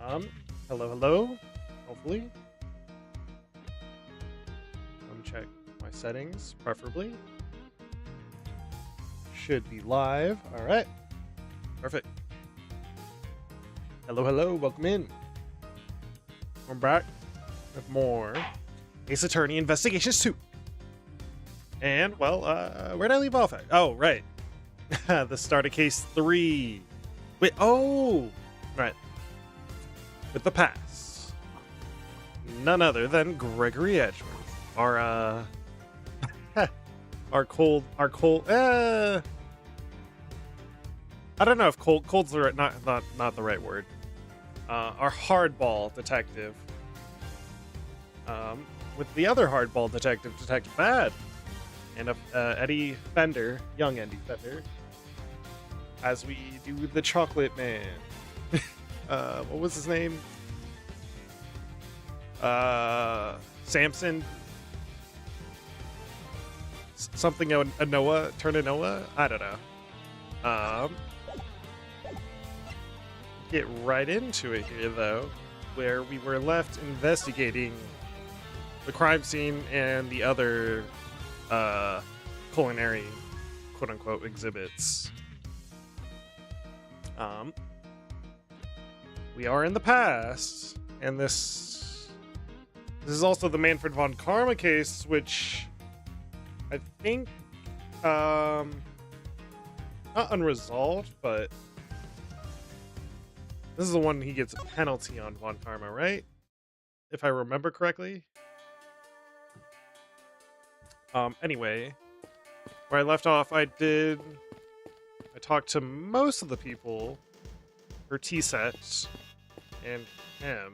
Hello, hello. Hopefully. Let me check my settings, preferably. Should be live. All right. Perfect. Hello, hello. Welcome in. We're back with more Ace Attorney Investigations 2. And, well, where'd I leave off at? Oh, right. The start of case 3. Wait, oh! Right. With the pass. None other than Gregory Edgeworth. Our cold, I don't know if cold's the right, not the right word. Our hardball detective. With the other hardball detective, Detective Bad. And Eddie Fender, young Eddie Fender. As we do the Chocolate Man. What was his name? Samson? Something Noah? Turnabout? I don't know. Get right into it here, though, where we were left investigating the crime scene and the other culinary, quote-unquote, exhibits. We are in the past, and this is also the Manfred von Karma case, which I think not unresolved, but this is the one he gets a penalty on von Karma, right? If I remember correctly. Anyway, where I left off, I talked to most of the people for T-sets and him.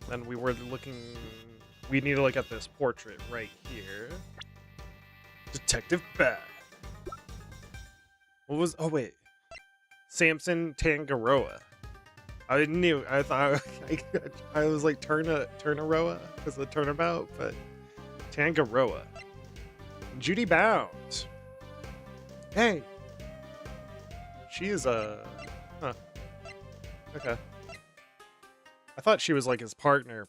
Then we need to look at this portrait right here. Detective Bad. Oh wait. Samson Tangaroa. I thought I was like Turnaroa because of the Turnabout, but Tangaroa. Judy Bounds. Hey. She is huh. Okay. I thought she was like his partner.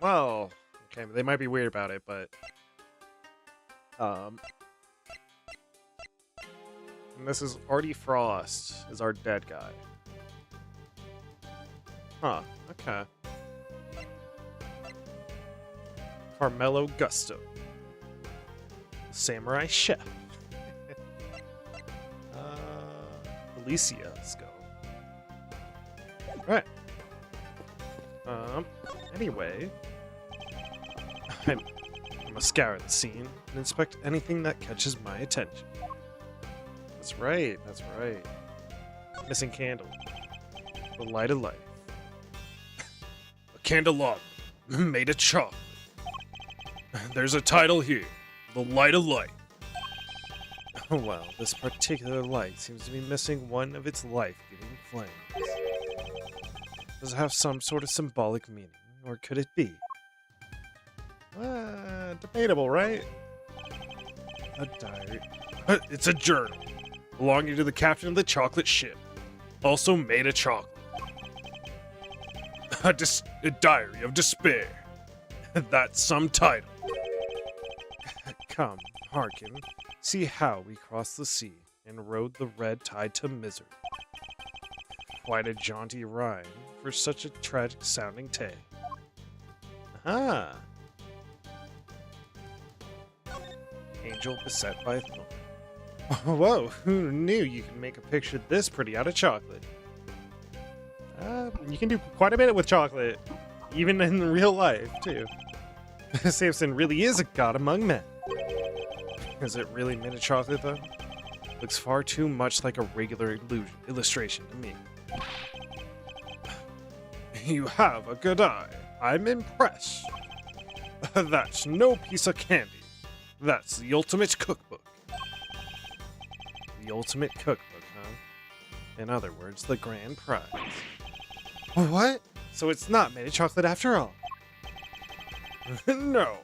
Well, okay, they might be weird about it, but and this is Artie Frost is our dead guy. Huh, okay. Carmelo Gusto. Samurai Chef. Alicia, let's go. Alright. Anyway. I'm gonna scour the scene and inspect anything that catches my attention. That's right. Missing candle. The light of life. A candelabra made of chocolate. There's a title here. The light of light. Well, this particular light seems to be missing one of its life-giving flames. Does it have some sort of symbolic meaning, or could it be? Debatable, right? A diary. It's a journal, belonging to the captain of the chocolate ship, also made of chocolate. A diary of despair. That's some title. Come, hearken. See how we crossed the sea and rode the red tide to misery. Quite a jaunty rhyme for such a tragic-sounding tale. Aha! Angel beset by a thorn. Whoa, who knew you can make a picture this pretty out of chocolate? You can do quite a bit with chocolate, even in real life, too. Samson really is a god among men. Is it really made of chocolate, though? Looks far too much like a regular illustration to me. You have a good eye. I'm impressed. That's no piece of candy. That's the ultimate cookbook. The ultimate cookbook, huh? In other words, the grand prize. What? So it's not made of chocolate after all? No.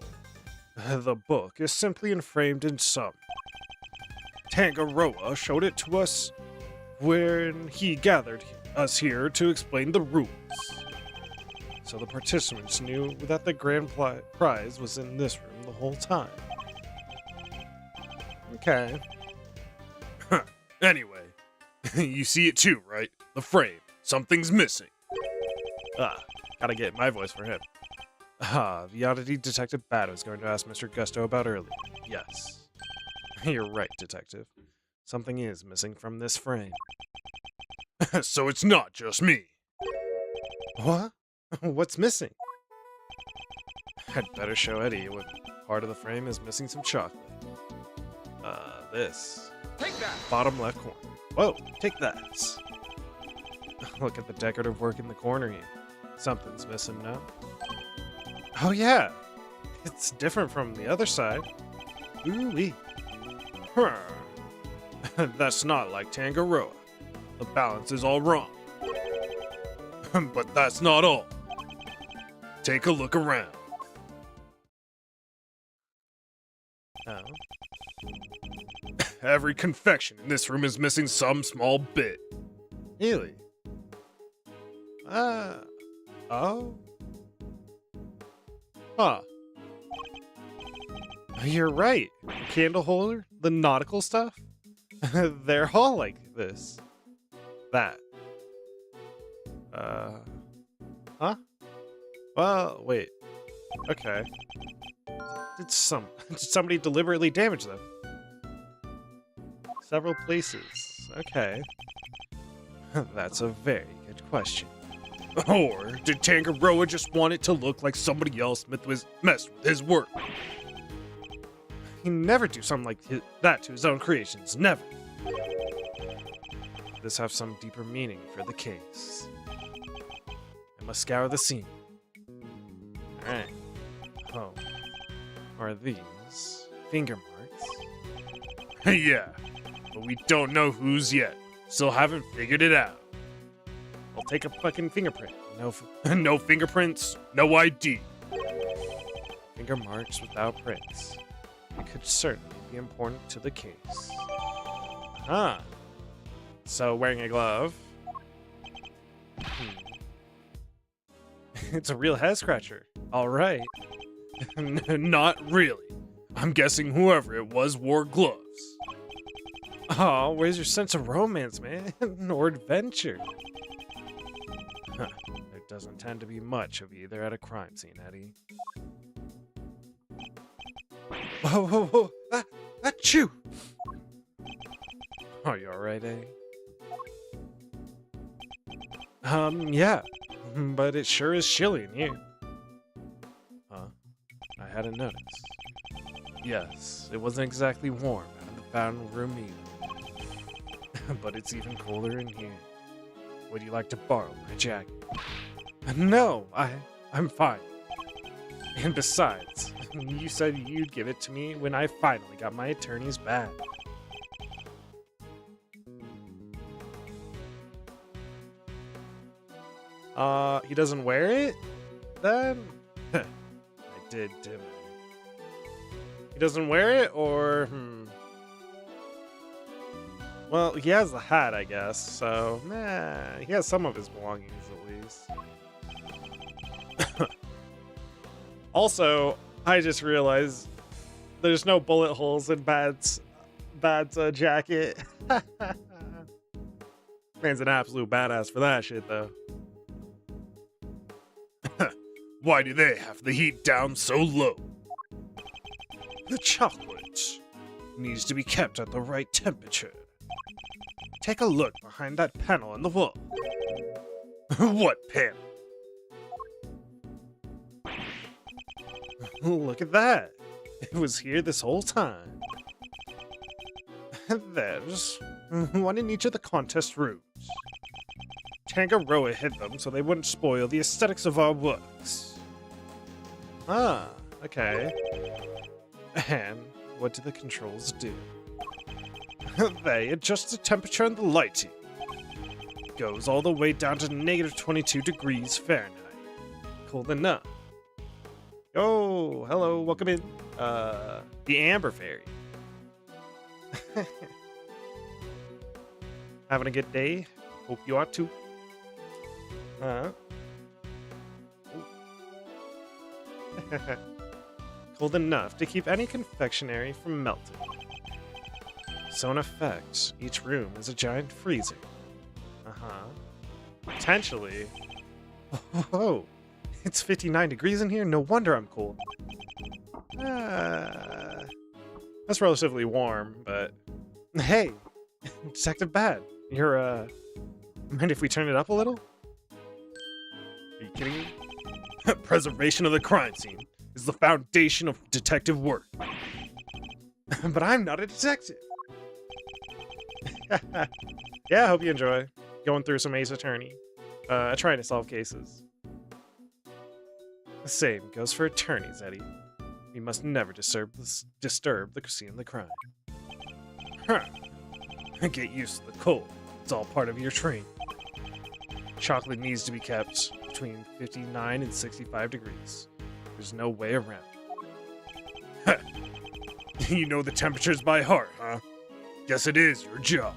The book is simply enframed in some. Tangaroa showed it to us when he gathered us here to explain the rules. So the participants knew that the grand prize was in this room the whole time. Okay. Anyway, you see it too, right? The frame. Something's missing. Gotta get my voice for him. The oddity Detective Bat was going to ask Mr. Gusto about earlier. Yes. You're right, Detective. Something is missing from this frame. So it's not just me. What? What's missing? I'd better show Eddie what part of the frame is missing some chocolate. This. Take that! Bottom left corner. Whoa, take that. Look at the decorative work in the corner here. Something's missing, no? Oh yeah! It's different from the other side. Ooh-wee. That's not like Tangaroa. The balance is all wrong. But that's not all. Take a look around. Oh. Every confection in this room is missing some small bit. Really? Oh? Huh. You're right. Candle holder, the nautical stuff, they're all like this. That. Huh? Well, wait. Okay. Did somebody deliberately damage them? Several places. Okay. That's a very good question. Or did Tangaroa just want it to look like somebody else messed with his work? He'd never do something like that to his own creations. Never. This have some deeper meaning for the case. I must scour the scene. Alright. Oh. Are these finger marks? Yeah, but we don't know whose yet. Still haven't figured it out. I'll take a fucking fingerprint. No fingerprints, no ID. Finger marks without prints. It could certainly be important to the case. Huh. So wearing a glove. It's a real head scratcher. All right. Not really. I'm guessing whoever it was wore gloves. Oh, where's your sense of romance, man? Or adventure? Huh. There doesn't tend to be much of either at a crime scene, Eddie. Whoa, whoa, whoa! Achoo! Are you alright, Eddie? Yeah. But it sure is chilly in here. Huh? I hadn't noticed. Yes, it wasn't exactly warm out in the fountain room either. But it's even colder in here. Would you like to borrow my jacket? No, I'm fine. And besides, you said you'd give it to me when I finally got my attorney's badge. He doesn't wear it? Then? I did, didn't I? He doesn't wear it, or, Well, he has the hat, I guess, so, he has some of his belongings, at least. Also, I just realized there's no bullet holes in Bad's jacket. Man's an absolute badass for that shit, though. Why do they have the heat down so low? The chocolate needs to be kept at the right temperature. Take a look behind that panel on the wall. What panel? Look at that. It was here this whole time. There's one in each of the contest rooms. Tangaroa hid them so they wouldn't spoil the aesthetics of our works. Ah, okay. And what do the controls do? They adjust the temperature and the lighting. Goes all the way down to -22 degrees Fahrenheit. Cold enough. Oh, hello, welcome in. The Amber Fairy. Having a good day? Hope you are too. Cold enough to keep any confectionery from melting. So in effect, each room is a giant freezer. Potentially. Oh, it's 59 degrees in here? No wonder I'm cold. That's relatively warm, but... Hey! Detective Bad, you're, mind if we turn it up a little? Are you kidding me? Preservation of the crime scene is the foundation of detective work. But I'm not a detective! Yeah, I hope you enjoy. Going through some Ace Attorney. Trying to solve cases. The same goes for attorneys, Eddie. We must never disturb the scene of the crime. Huh. Get used to the cold. It's all part of your training. Chocolate needs to be kept between 59 and 65 degrees. There's no way around it. You know the temperatures by heart, huh? Guess it is your job.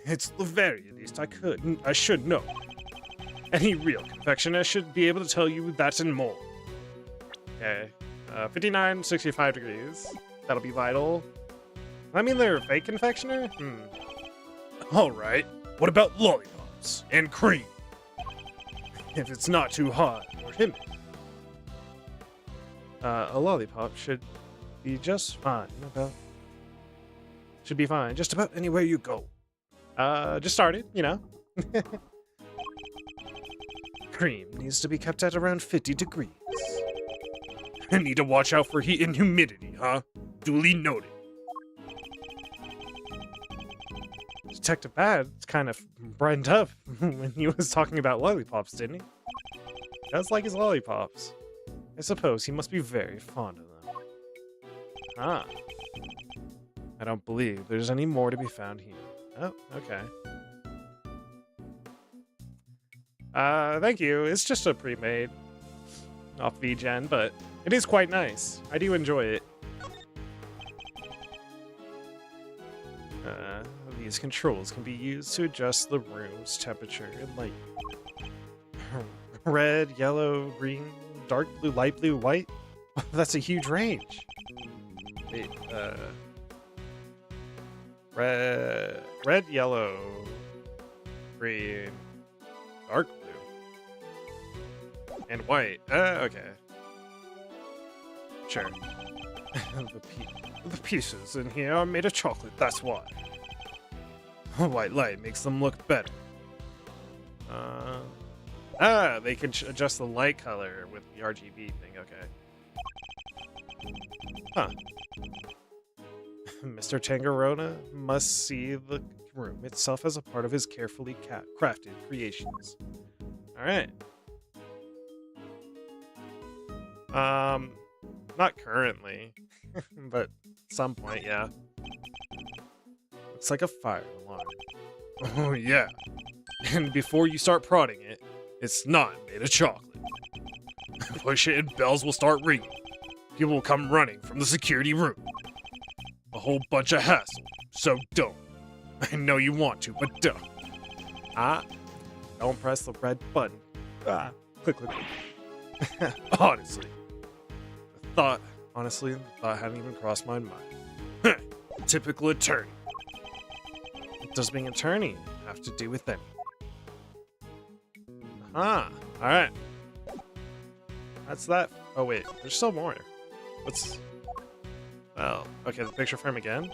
It's the very least I should know. Any real confectioner should be able to tell you that and more. Okay. 59, 65 degrees. That'll be vital. I mean, they're a fake confectioner? Alright. What about lollipops and cream? If it's not too hot or humid. A lollipop should be just fine Should be fine just about anywhere you go. Just started, you know. Cream needs to be kept at around 50 degrees. I need to watch out for heat and humidity, huh? Duly noted. Detective Bad's kind of brightened up when he was talking about lollipops, didn't he? Does like his lollipops. I suppose he must be very fond of them. Ah. I don't believe there's any more to be found here. Oh, okay. Thank you. It's just a pre-made off VGen, but it is quite nice. I do enjoy it. These controls can be used to adjust the room's temperature and light. Red, yellow, green, dark blue, light blue, white. That's a huge range. Wait, red, yellow, green, dark blue, and white. Okay. Sure. The pieces in here are made of chocolate, that's why. White light makes them look better. They can adjust the light color with the RGB thing, okay. Huh. Mr. Tangarona must see the room itself as a part of his carefully crafted creations. Alright. Not currently, but at some point, yeah. Looks like a fire alarm. Oh, yeah. And before you start prodding it, it's not made of chocolate. Push it and bells will start ringing. People will come running from the security room. A whole bunch of hassle, so don't. I know you want to, but don't. Don't press the red button. Click, click. Honestly. The thought hadn't even crossed my mind. Typical attorney. What does being an attorney have to do with anything? Alright. That's that. Oh wait, there's still more. What's... Well, okay, the picture frame again.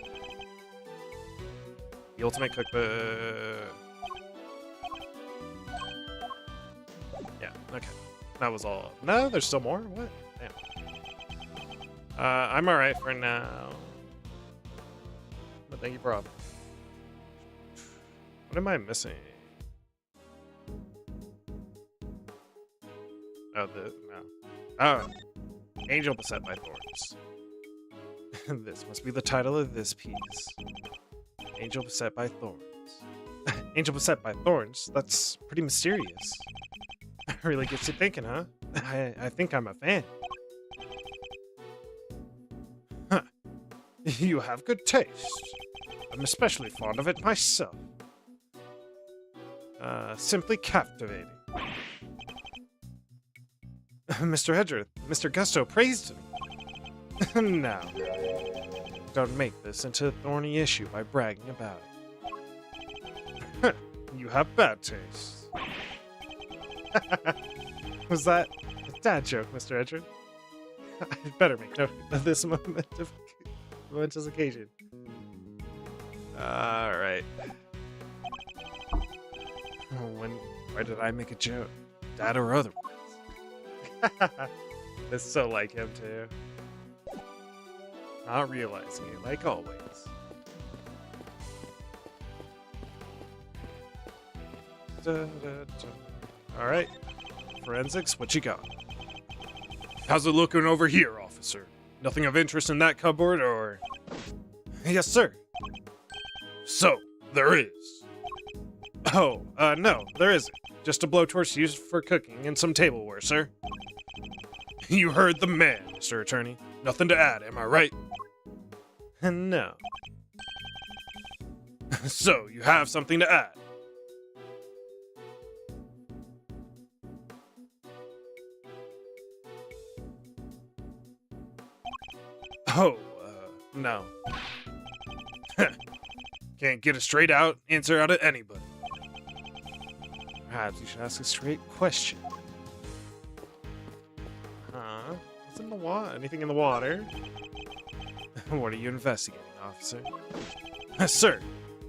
The ultimate cookbook. Yeah, okay. That was all. No, there's still more? What? Damn. I'm alright for now. But thank you, Rob. What am I missing? Oh, no. Oh. Angel beset by thorns. This must be the title of this piece. Angel beset by thorns. Angel beset by thorns? That's pretty mysterious. Really gets you thinking, huh? I think I'm a fan. Huh. You have good taste. I'm especially fond of it myself. Simply captivating. Mr. Hedger, Mr. Gusto praised me. Now, don't make this into a thorny issue by bragging about it. You have bad taste. Was that a dad joke, Mr. Hedger? I'd better make note of this momentous occasion. Alright. Why did I make a joke? Dad or otherwise? It's so like him, too. Not realizing it, like always. Alright. Forensics, what you got? How's it looking over here, officer? Nothing of interest in that cupboard, or...? Yes, sir. So, there is. Oh, no, there isn't. Just a blowtorch used for cooking and some tableware, sir. You heard the man, Mr. Attorney. Nothing to add, am I right? No. So, you have something to add. Oh, no. Can't get a straight out answer out of anybody. Perhaps you should ask a straight question. Huh? What's in the water? Anything in the water? What are you investigating, officer? Sir,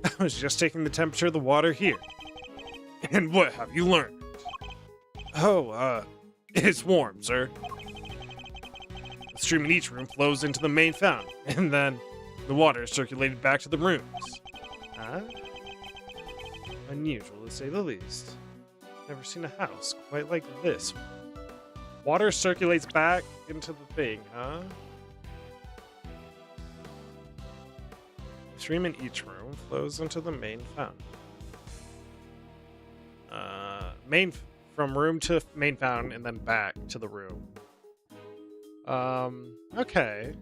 I was just taking the temperature of the water here. And what have you learned? Oh, It's warm, sir. the stream in each room flows into the main fountain, and then the water is circulated back to the rooms. Huh? Unusual, to say the least. Never seen a house quite like this one. Water circulates back into the thing, huh? The stream in each room flows into the main fountain. From room to main fountain and then back to the room. Okay.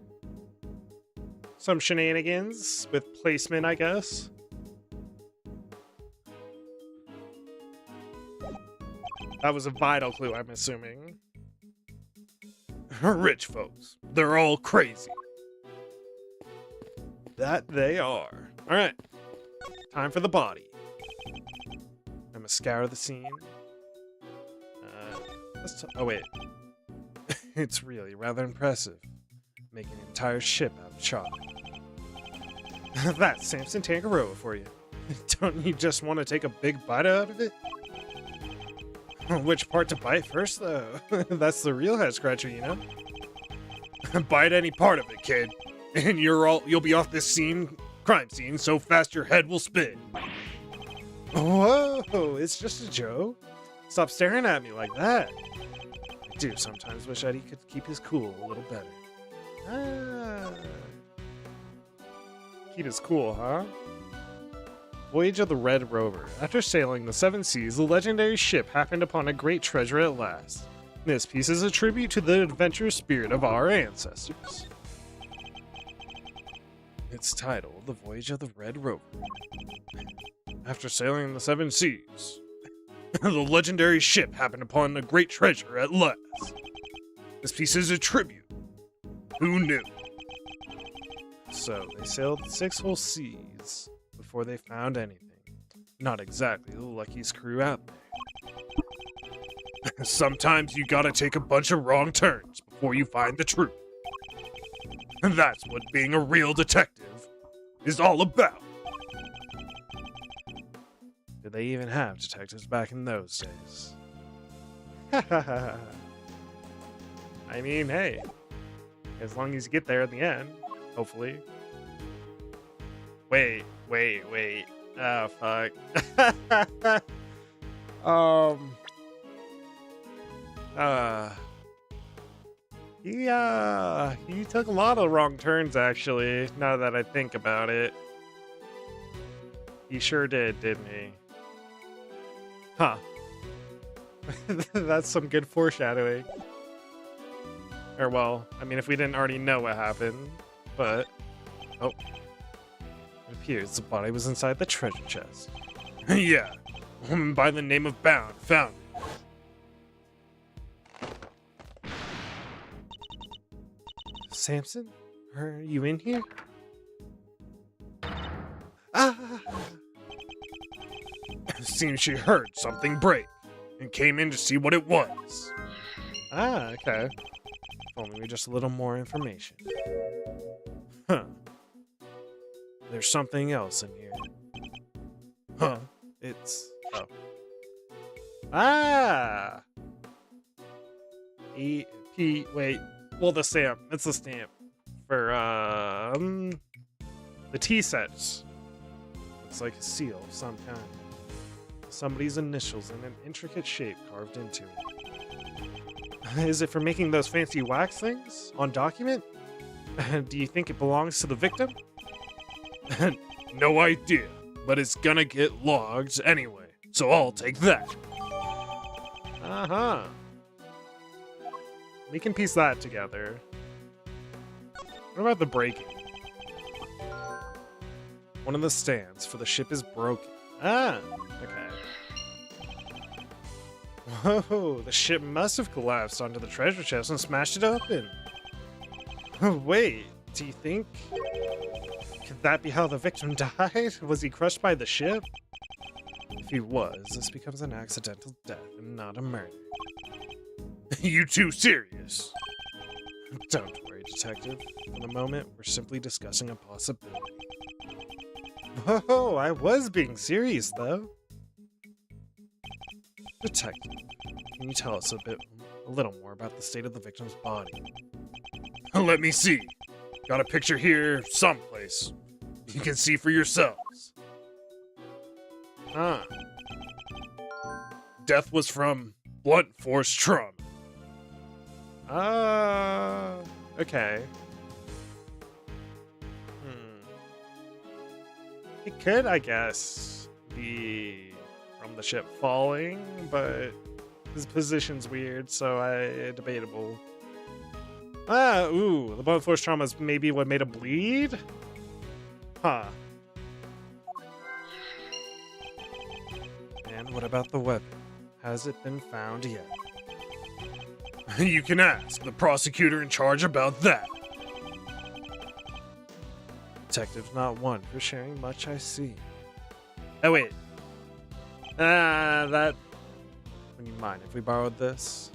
Some shenanigans with placement, I guess. That was a vital clue, I'm assuming. Rich folks. They're all crazy. That they are. Alright. Time for the body. I'm gonna scour the scene. Oh, wait. It's really rather impressive. Making an entire ship out of chocolate. That's Samson Tangaroa for you. Don't you just want to take a big bite out of it? Which part to bite first, though? That's the real head scratcher, you know? Bite any part of it, kid. And you'll be off this crime scene so fast your head will spin. Whoa, it's just a joke. Stop staring at me like that. I do sometimes wish Eddie could keep his cool a little better. Keep his cool, huh? Voyage of the Red Rover. After sailing the seven seas, the legendary ship happened upon a great treasure at last. This piece is a tribute to the adventurous spirit of our ancestors. It's titled The Voyage of the Red Rover. After sailing the seven seas, the legendary ship happened upon a great treasure at last. This piece is a tribute. Who knew? So they sailed 6 whole seas before they found anything. Not exactly the luckiest crew out there. Sometimes you gotta take a bunch of wrong turns before you find the truth. And that's what being a real detective is all about. Did they even have detectives back in those days? I mean, hey, as long as you get there in the end, hopefully. Wait. Oh, fuck. Yeah, he took a lot of wrong turns, actually, now that I think about it. He sure did, didn't he? Huh. That's some good foreshadowing. Or, well, I mean, if we didn't already know what happened, but... Oh. It appears the body was inside the treasure chest. Yeah, a woman by the name of Bound found it. Samson? Are you in here? Ah! Seems she heard something break and came in to see what it was. Ah, okay. If only we just a little more information. Huh. There's something else in here. Huh? It's... oh. Ah! Wait. Well, the stamp. It's the stamp. For, the tea sets. Looks like a seal of some kind. Somebody's initials in an intricate shape carved into it. Is it for making those fancy wax things on document? Do you think it belongs to the victim? No idea, but it's gonna get logged anyway, so I'll take that. Uh-huh. We can piece that together. What about the breaking? One of the stands for the ship is broken. Ah, okay. Whoa, the ship must have collapsed onto the treasure chest and smashed it open. Wait, do you think... could that be how the victim died? Was he crushed by the ship? If he was, this becomes an accidental death and not a murder. You too serious? Don't worry, detective. For the moment, we're simply discussing a possibility. Whoa, I was being serious, though. Detective, can you tell us a little more about the state of the victim's body? Let me see. Got a picture here someplace. You can see for yourselves. Huh. Death was from blunt force trauma. Okay. It could, I guess, be from the ship falling, but his position's weird, so debatable. Ooh, the blunt force trauma is maybe what made him bleed? Huh. And what about the weapon? Has it been found yet? You can ask the prosecutor in charge about that. Detective's not one for sharing much, I see. Oh, wait. That... would you mind if we borrowed this?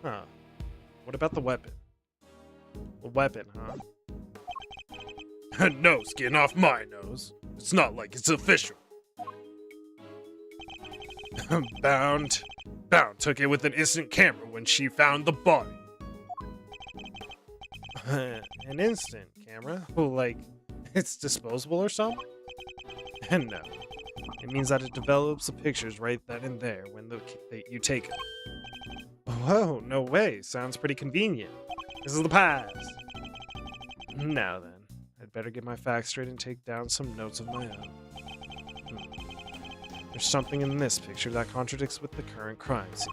Huh. What about the weapon? The weapon, huh? No skin off my nose. It's not like it's official. Bound took it with an instant camera when she found the body. An instant camera? Like, it's disposable or something? No. It means that it develops the pictures right then and there when you take it. Whoa, no way. Sounds pretty convenient. This is the past. Now then, I'd better get my facts straight and take down some notes of my own. There's something in this picture that contradicts with the current crime scene.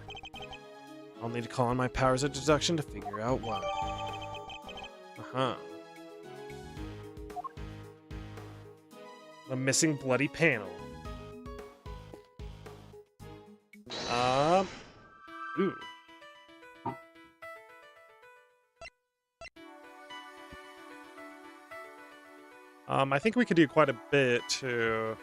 I'll need to call on my powers of deduction to figure out why. Uh-huh. A missing bloody panel. Ooh. I think we could do quite a bit to...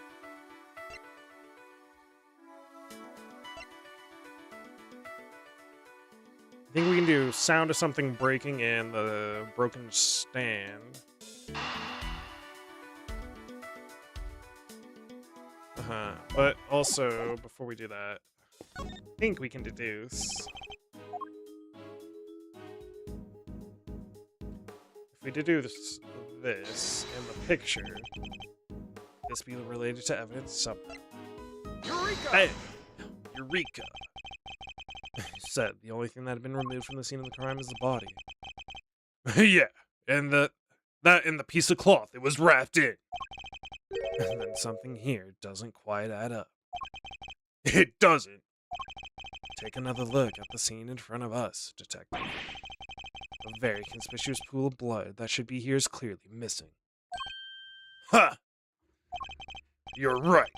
I think we can do sound of something breaking and the broken stand. But also, before we do that, I think we can deduce. If we deduce this in the picture, this be related to evidence somehow. Eureka! Hey! Eureka! Said the only thing that had been removed from the scene of the crime is the body. Yeah, and that and the piece of cloth it was wrapped in. And then something here doesn't quite add up. It doesn't. Take another look at the scene in front of us, detective. A very conspicuous pool of blood that should be here is clearly missing. Ha! You're right.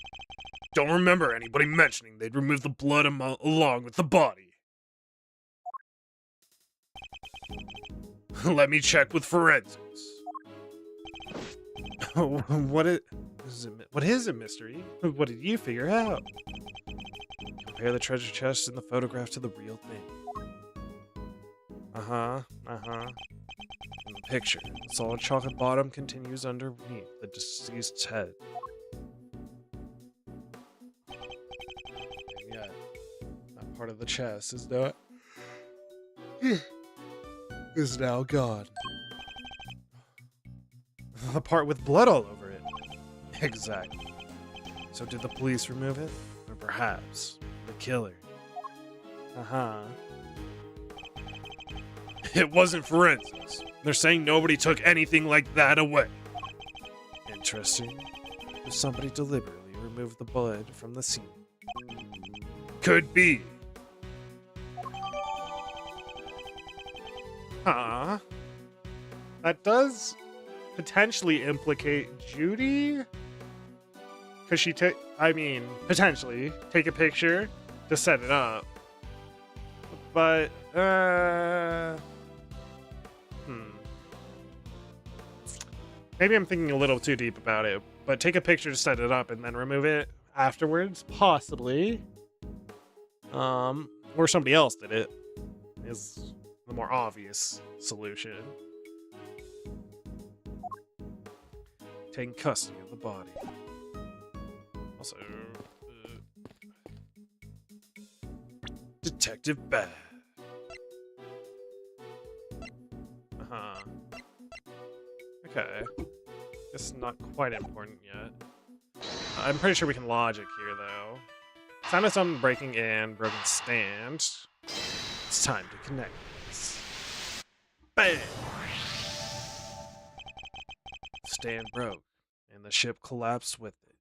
Don't remember anybody mentioning they'd remove the blood along with the body. Let me check with forensics. What is a mystery? What did you figure out? Compare the treasure chest in the photograph to the real thing. In the picture, the solid chocolate bottom continues underneath the deceased's head. And yet, that part of the chest is not is now gone. The part with blood all over it. Exactly. So did the police remove it? Or perhaps the killer? It wasn't forensics. They're saying nobody took anything like that away. Interesting. If somebody deliberately removed the blood from the scene. Could be. Huh? That does potentially implicate Judy? Because she potentially take a picture to set it up. But, maybe I'm thinking a little too deep about it, but take a picture to set it up and then remove it afterwards? Possibly. Or somebody else did it, is the more obvious solution. Taking custody of the body. Also, Detective Bad. Okay. It's not quite important yet. I'm pretty sure we can logic here, though. Sound of something breaking in, broken stand. It's time to connect this. Bam! Stand broke, and the ship collapsed with it.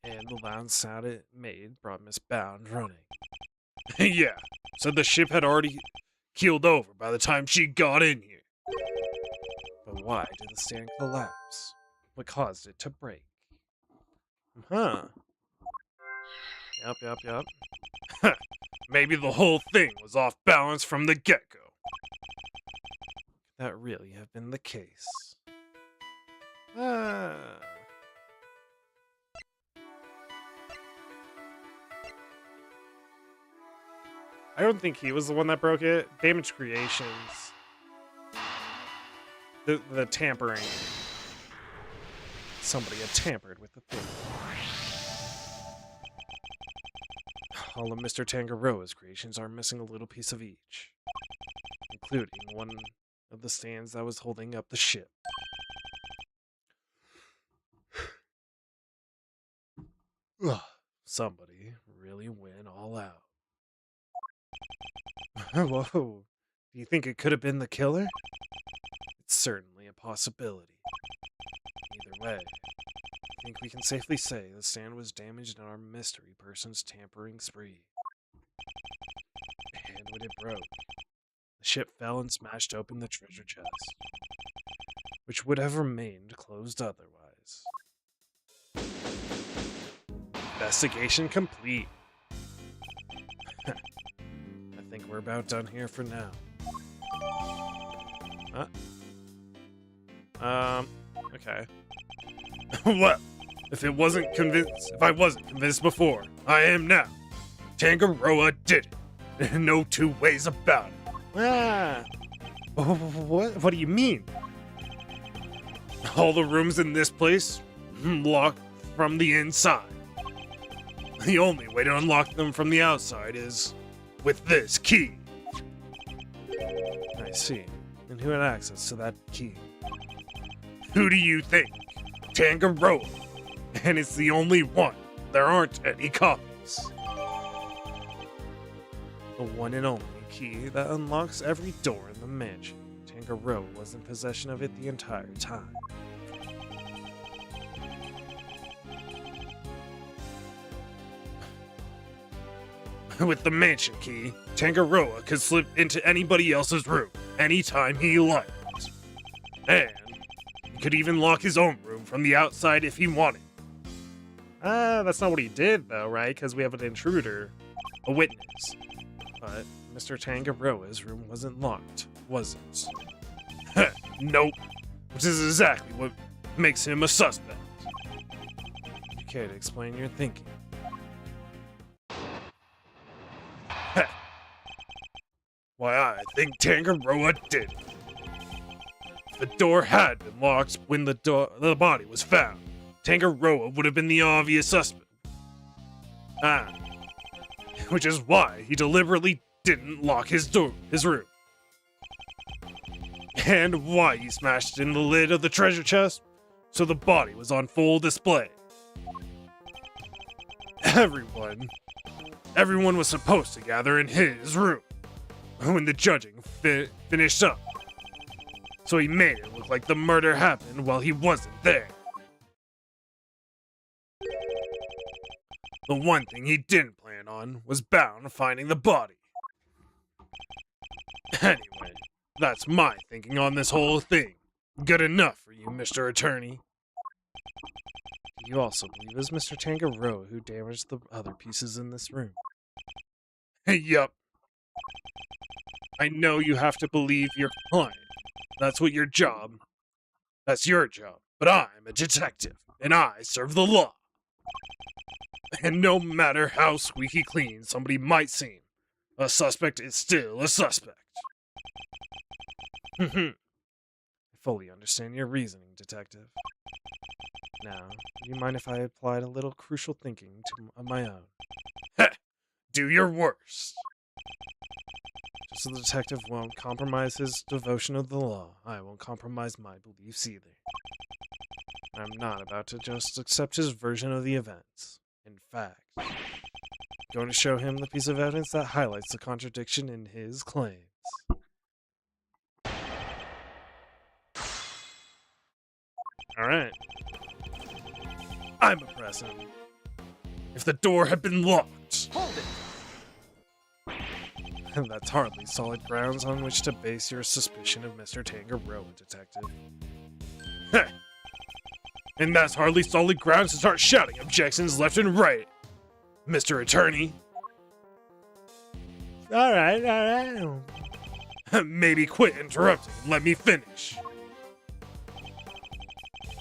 And the loud sound it made brought Miss Bound running. Yeah, so the ship had already keeled over by the time she got in here. But why did the stand collapse? What caused it to break? Huh. Yup. Maybe the whole thing was off balance from the get-go. Could that really have been the case? I don't think he was the one that broke it. Damaged Creations. The tampering. Somebody had tampered with the thing. All of Mr. Tangaroa's creations are missing a little piece of each, including one of the stands that was holding up the ship. Somebody really went all out. Whoa. Do you think it could have been the killer? It's certainly a possibility. Either way, I think we can safely say the stand was damaged in our mystery person's tampering spree. And when it broke, the ship fell and smashed open the treasure chest, which would have remained closed otherwise. Investigation complete. I think we're about done here for now. Okay. Well, if I wasn't convinced before, I am now. Tangaroa did it. No two ways about it. What do you mean? All the rooms in this place locked from the inside. The only way to unlock them from the outside is with this key. I see. And who had access to that key? Who do you think? Tangaroa. And it's the only one. There aren't any copies. The one and only key that unlocks every door in the mansion. Tangaroa was in possession of it the entire time. With the mansion key, Tangaroa could slip into anybody else's room anytime he liked. And he Could even lock his own room from the outside if he wanted. That's not what he did, though, right? Because we have an intruder, a witness. But Mr. Tangaroa's room wasn't locked, was it? Nope. Which is exactly what makes him a suspect. You care to explain your thinking? Why, I think Tangaroa did it. If the door had been locked when the body was found, Tangaroa would have been the obvious suspect. Which is why he deliberately didn't lock his room. And why he smashed in the lid of the treasure chest, so the body was on full display. Everyone was supposed to gather in his room when the judging finished up. So he made it look like the murder happened while he wasn't there. The one thing he didn't plan on was Bound finding the body. Anyway, that's my thinking on this whole thing. Good enough for you, Mr. Attorney. You also believe it was Mr. Tangaroa who damaged the other pieces in this room? Yup. I know you have to believe your client. That's your job. But I'm a detective, and I serve the law. And no matter how squeaky clean somebody might seem, a suspect is still a suspect. I fully understand your reasoning, Detective. Now, do you mind if I applied a little crucial thinking of my own? Do your worst. Just so the detective won't compromise his devotion of the law, I won't compromise my beliefs either. I'm not about to just accept his version of the events. In fact, I'm going to show him the piece of evidence that highlights the contradiction in his claims. Alright. I'm a present. If the door had been locked. Hold it! That's hardly solid grounds on which to base your suspicion of Mr. Tangaroa, Detective. And that's hardly solid grounds to start shouting objections left and right, Mr. Attorney. Alright. Maybe quit interrupting and let me finish.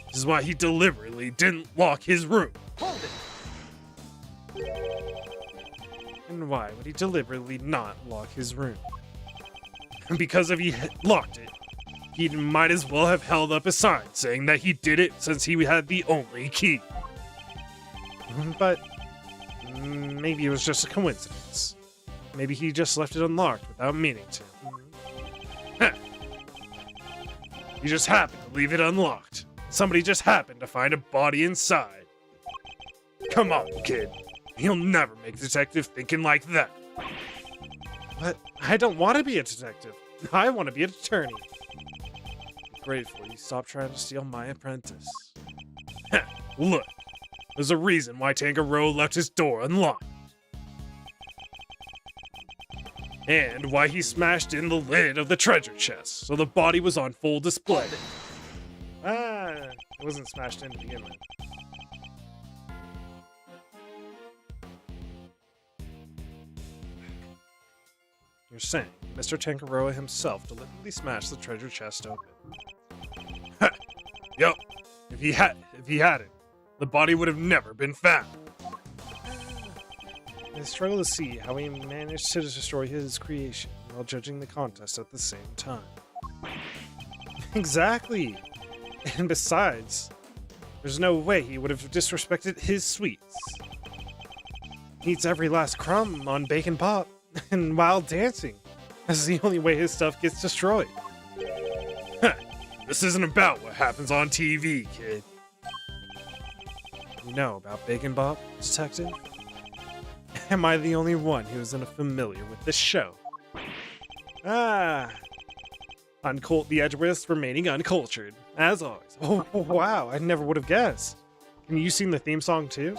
This is why he deliberately didn't lock his room. Hold it! And why would he deliberately not lock his room? Because if he locked it, he might as well have held up a sign saying that he did it since he had the only key. But maybe it was just a coincidence. Maybe he just left it unlocked without meaning to. He just happened to leave it unlocked. Somebody just happened to find a body inside. Come on, kid. You'll never make a detective thinking like that. But I don't want to be a detective. I want to be an attorney. I'm grateful you stopped trying to steal my apprentice. Look, there's a reason why Tangaroa left his door unlocked. And why he smashed in the lid of the treasure chest so the body was on full display. It wasn't smashed in to begin with. You're saying Mr. Tangaroa himself deliberately smashed the treasure chest open? Yup. If he hadn't, the body would have never been found. I struggle to see how he managed to destroy his creation while judging the contest at the same time. Exactly! And besides, there's no way he would have disrespected his sweets. He eats every last crumb on Bacon Pop and while dancing. That's the only way his stuff gets destroyed. This isn't about what happens on TV, kid. You know about Bacon Bop, Detective? Am I the only one who isn't familiar with this show? The Edgeworths remaining uncultured, as always. Oh, wow, I never would have guessed. Can you sing the theme song too?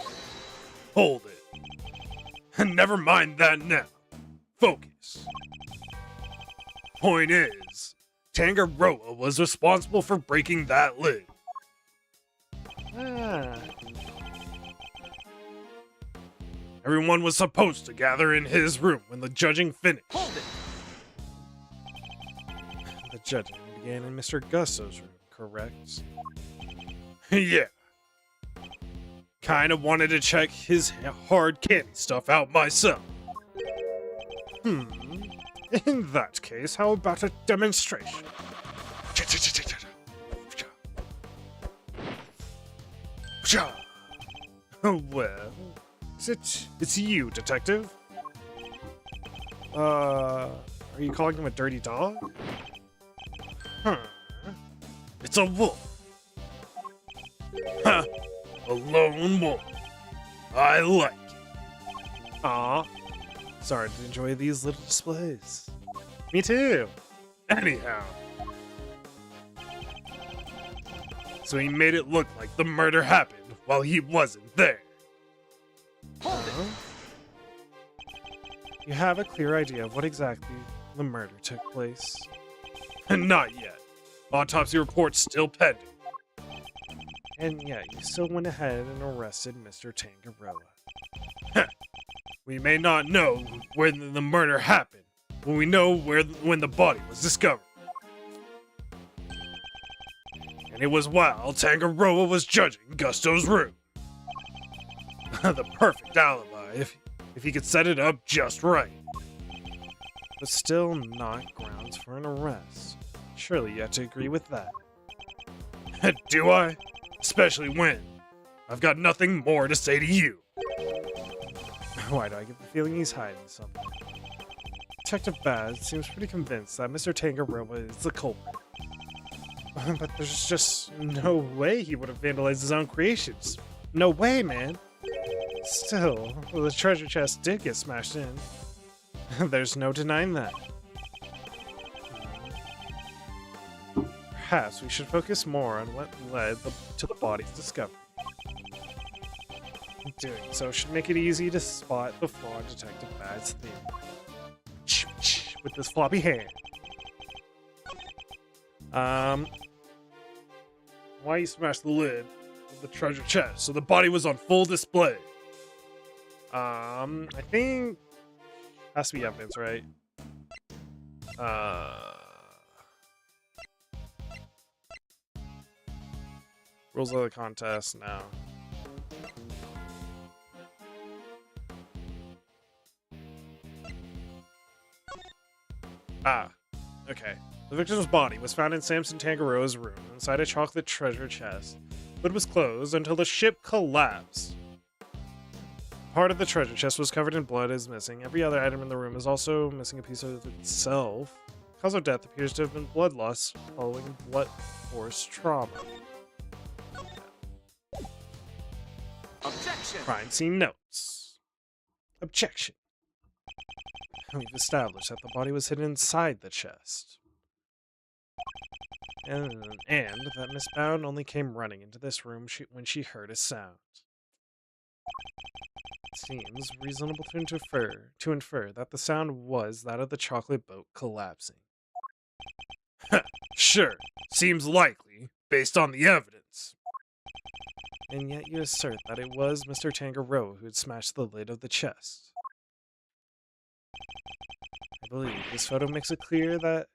Hold it. Never mind that now. Focus. Point is, Tangaroa was responsible for breaking that lid. Ah. Everyone was supposed to gather in his room when the judging finished. Hold it! The judging began in Mr. Gusto's room, correct? Yeah. Kinda wanted to check his hard candy stuff out myself. In that case, how about a demonstration? Well, it's you, detective. Are you calling him a dirty dog? It's a wolf. Huh. A lone wolf. I like it. Aw. Sorry to enjoy these little displays. Me too. Anyhow. So he made it look like the murder happened while he wasn't there. Hold it! You have a clear idea of what exactly the murder took place. Not yet. Autopsy report's still pending. And yet, you still went ahead and arrested Mr. Tangaroa. We may not know when the murder happened, but we know when the body was discovered. And it was while Tangaroa was judging Gusto's room. The perfect alibi if he could set it up just right. But still not grounds for an arrest. Surely you have to agree with that. Do I? Especially when I've got nothing more to say to you. Why do I get the feeling he's hiding something? Detective Baz seems pretty convinced that Mr. Tangaroa is the culprit. But there's just no way he would have vandalized his own creations. No way, man. Still, the treasure chest did get smashed in. There's no denying that. Perhaps we should focus more on what led to the body's discovery. Doing so should make it easy to spot the flaw in Detective Bad's theory. With this floppy hand. Why you smashed the lid of the treasure chest so the body was on full display? I think has to be evidence, right? Rules of the contest now. Okay. The victim's body was found in Samson Tangaroa's room inside a chocolate treasure chest, but was closed until the ship collapsed. Part of the treasure chest was covered in blood is missing. Every other item in the room is also missing a piece of itself. The cause of death appears to have been blood loss following blunt force trauma. Objection! Crime scene notes. Objection. We've established that the body was hidden inside the chest. And that Miss Bound only came running into this room when she heard a sound. It seems reasonable to infer that the sound was that of the chocolate boat collapsing. Sure, seems likely, based on the evidence. And yet you assert that it was Mr. Tangaroa who had smashed the lid of the chest. I believe this photo makes it clear that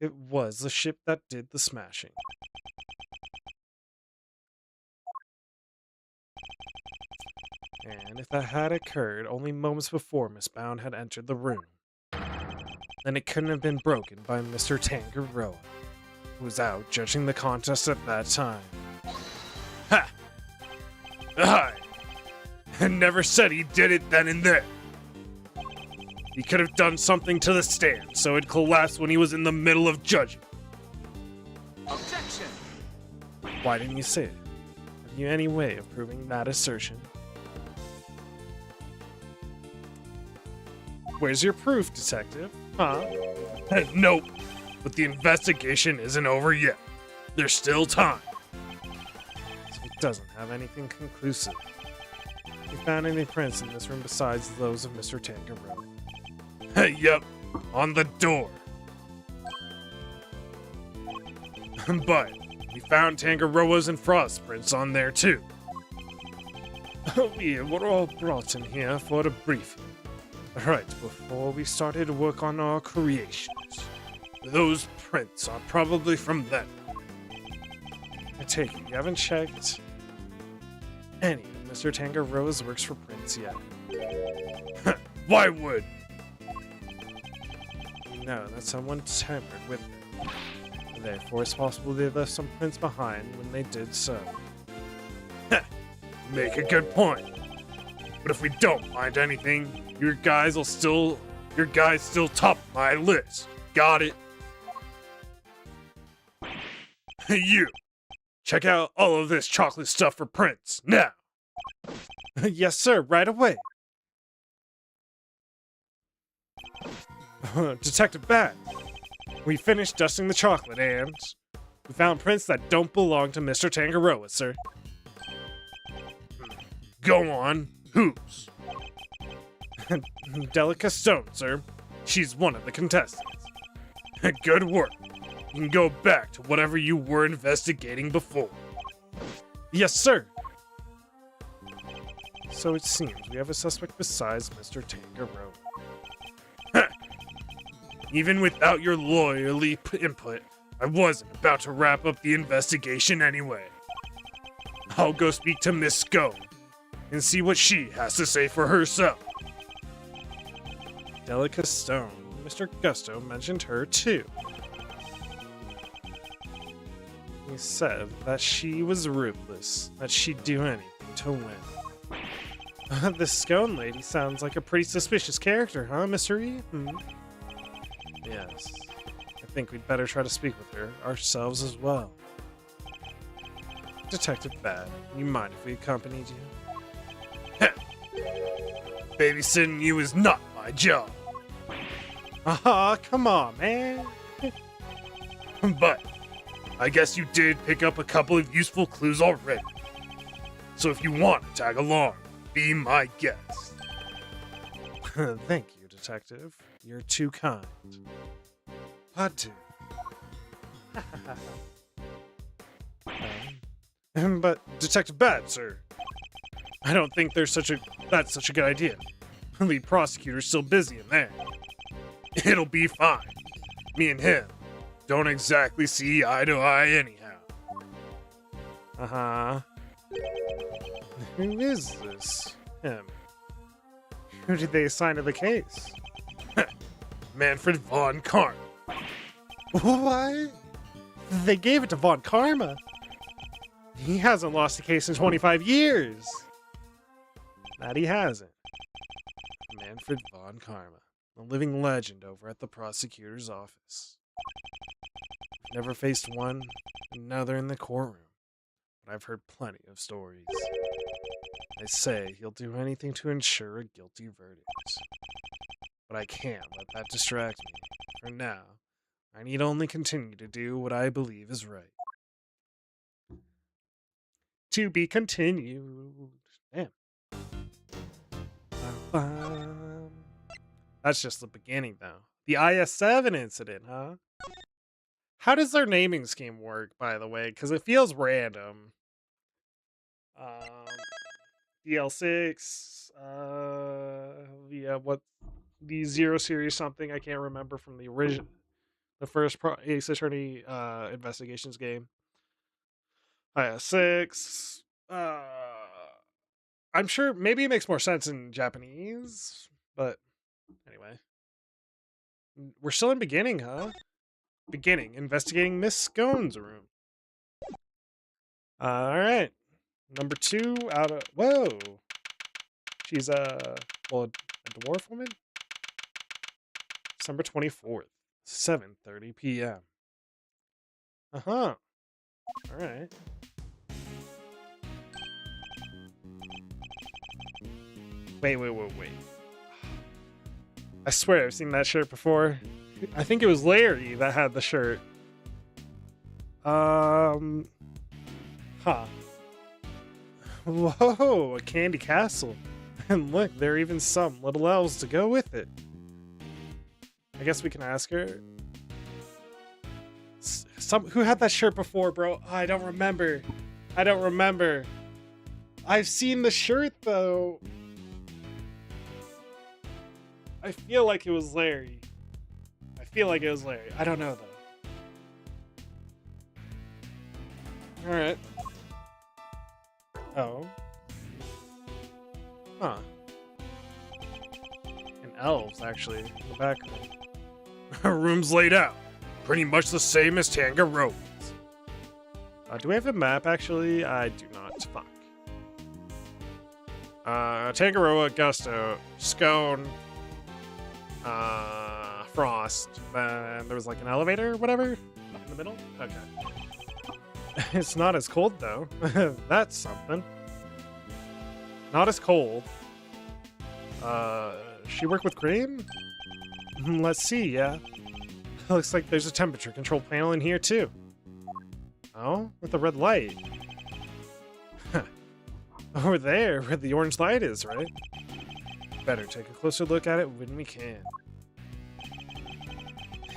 it was the ship that did the smashing. And if that had occurred only moments before Miss Bound had entered the room, then it couldn't have been broken by Mr. Tangaroa, who was out judging the contest at that time. Ha! I never said he did it then and there. He could have done something to the stand so it collapsed when he was in the middle of judging. Objection! Why didn't you say it? Have you any way of proving that assertion? Where's your proof, detective? Huh? Nope, but the investigation isn't over yet. There's still time. So it doesn't have anything conclusive. You found any prints in this room besides those of Mr. Tangaroa? Yep, on the door. But We found Tangaroas and Frost Prints on there too. We were all brought in here for a briefing. Right before we started work on our creations. Those prints are probably from them. I take it you haven't checked any of Mr. Tangaroa's works for prints yet. Why would? You know that someone tampered with them. Therefore, it's possible they left some prints behind when they did so. Make a good point. But if we don't find anything, your guys still top my list. Got it? Hey, you. Check out all of this chocolate stuff for prints, now. Yes, sir, right away. Detective Bat, we finished dusting the chocolate and we found prints that don't belong to Mr. Tangaroa, sir. Go on. Whose? Delica Stone, sir. She's one of the contestants. Good work. You can go back to whatever you were investigating before. Yes, sir. So it seems we have a suspect besides Mr. Tangaroa. Even without your lawyerly input, I wasn't about to wrap up the investigation anyway. I'll go speak to Miss Scone and see what she has to say for herself. Delica Stone. Mr. Gusto mentioned her too. He said that she was ruthless, that she'd do anything to win. The Scone lady sounds like a pretty suspicious character, huh, Mr. E? Yes. I think we'd better try to speak with her ourselves as well. Detective Bad, you mind if we accompanied you? Babysitting you is not my job. Ah, come on, man. But I guess you did pick up a couple of useful clues already. So if you want to tag along, be my guest. Thank you, Detective. You're too kind. What do? But Detective Bad, sir. I don't think that's such a good idea. The lead prosecutor's still busy in there. It'll be fine. Me and him don't exactly see eye to eye anyhow. Uh-huh. Who is this? Him. Who did they assign to the case? Manfred von Karma. What? They gave it to Von Karma. He hasn't lost a case in 25 years. That he hasn't. Manfred von Karma, a living legend over at the prosecutor's office. Never faced one, and now they're in the courtroom. But I've heard plenty of stories. They say he'll do anything to ensure a guilty verdict. But I can't let that distract me. For now, I need only continue to do what I believe is right. To be continued. Damn. Ba-bum. That's just the beginning, though. The IS-7 incident, huh? How does their naming scheme work, by the way? Because it feels random. DL6, yeah, what, the Zero Series something, I can't remember from the original, the first Ace Attorney Investigations game. IS-6, I'm sure maybe it makes more sense in Japanese, but anyway. We're still in beginning, huh? Beginning, investigating Miss Scone's room. Alright. Number 2 out of... Whoa! She's well, a dwarf woman? December 24th, 7:30 p.m. Uh-huh. Alright. Wait. I swear I've seen that shirt before. I think it was Larry that had the shirt. Huh. Whoa, a candy castle. And look, there are even some little elves to go with it. I guess we can ask her. Who had that shirt before, bro? Oh, I don't remember. I've seen the shirt though. I feel like it was Larry. I don't know though. All right. Oh. Huh. And elves actually in the background. Our room's laid out, pretty much the same as Tangaroa's. Do we have a map actually? I do not. Fuck. Tangaroa, Gusto, Scone, Frost. Then there was like an elevator or whatever in the middle. Okay. It's not as cold though. That's something. Not as cold. She work with Cream? Let's see, yeah. Looks like there's a temperature control panel in here too. Oh, with the red light. Over there, where the orange light is, right? Better take a closer look at it when we can.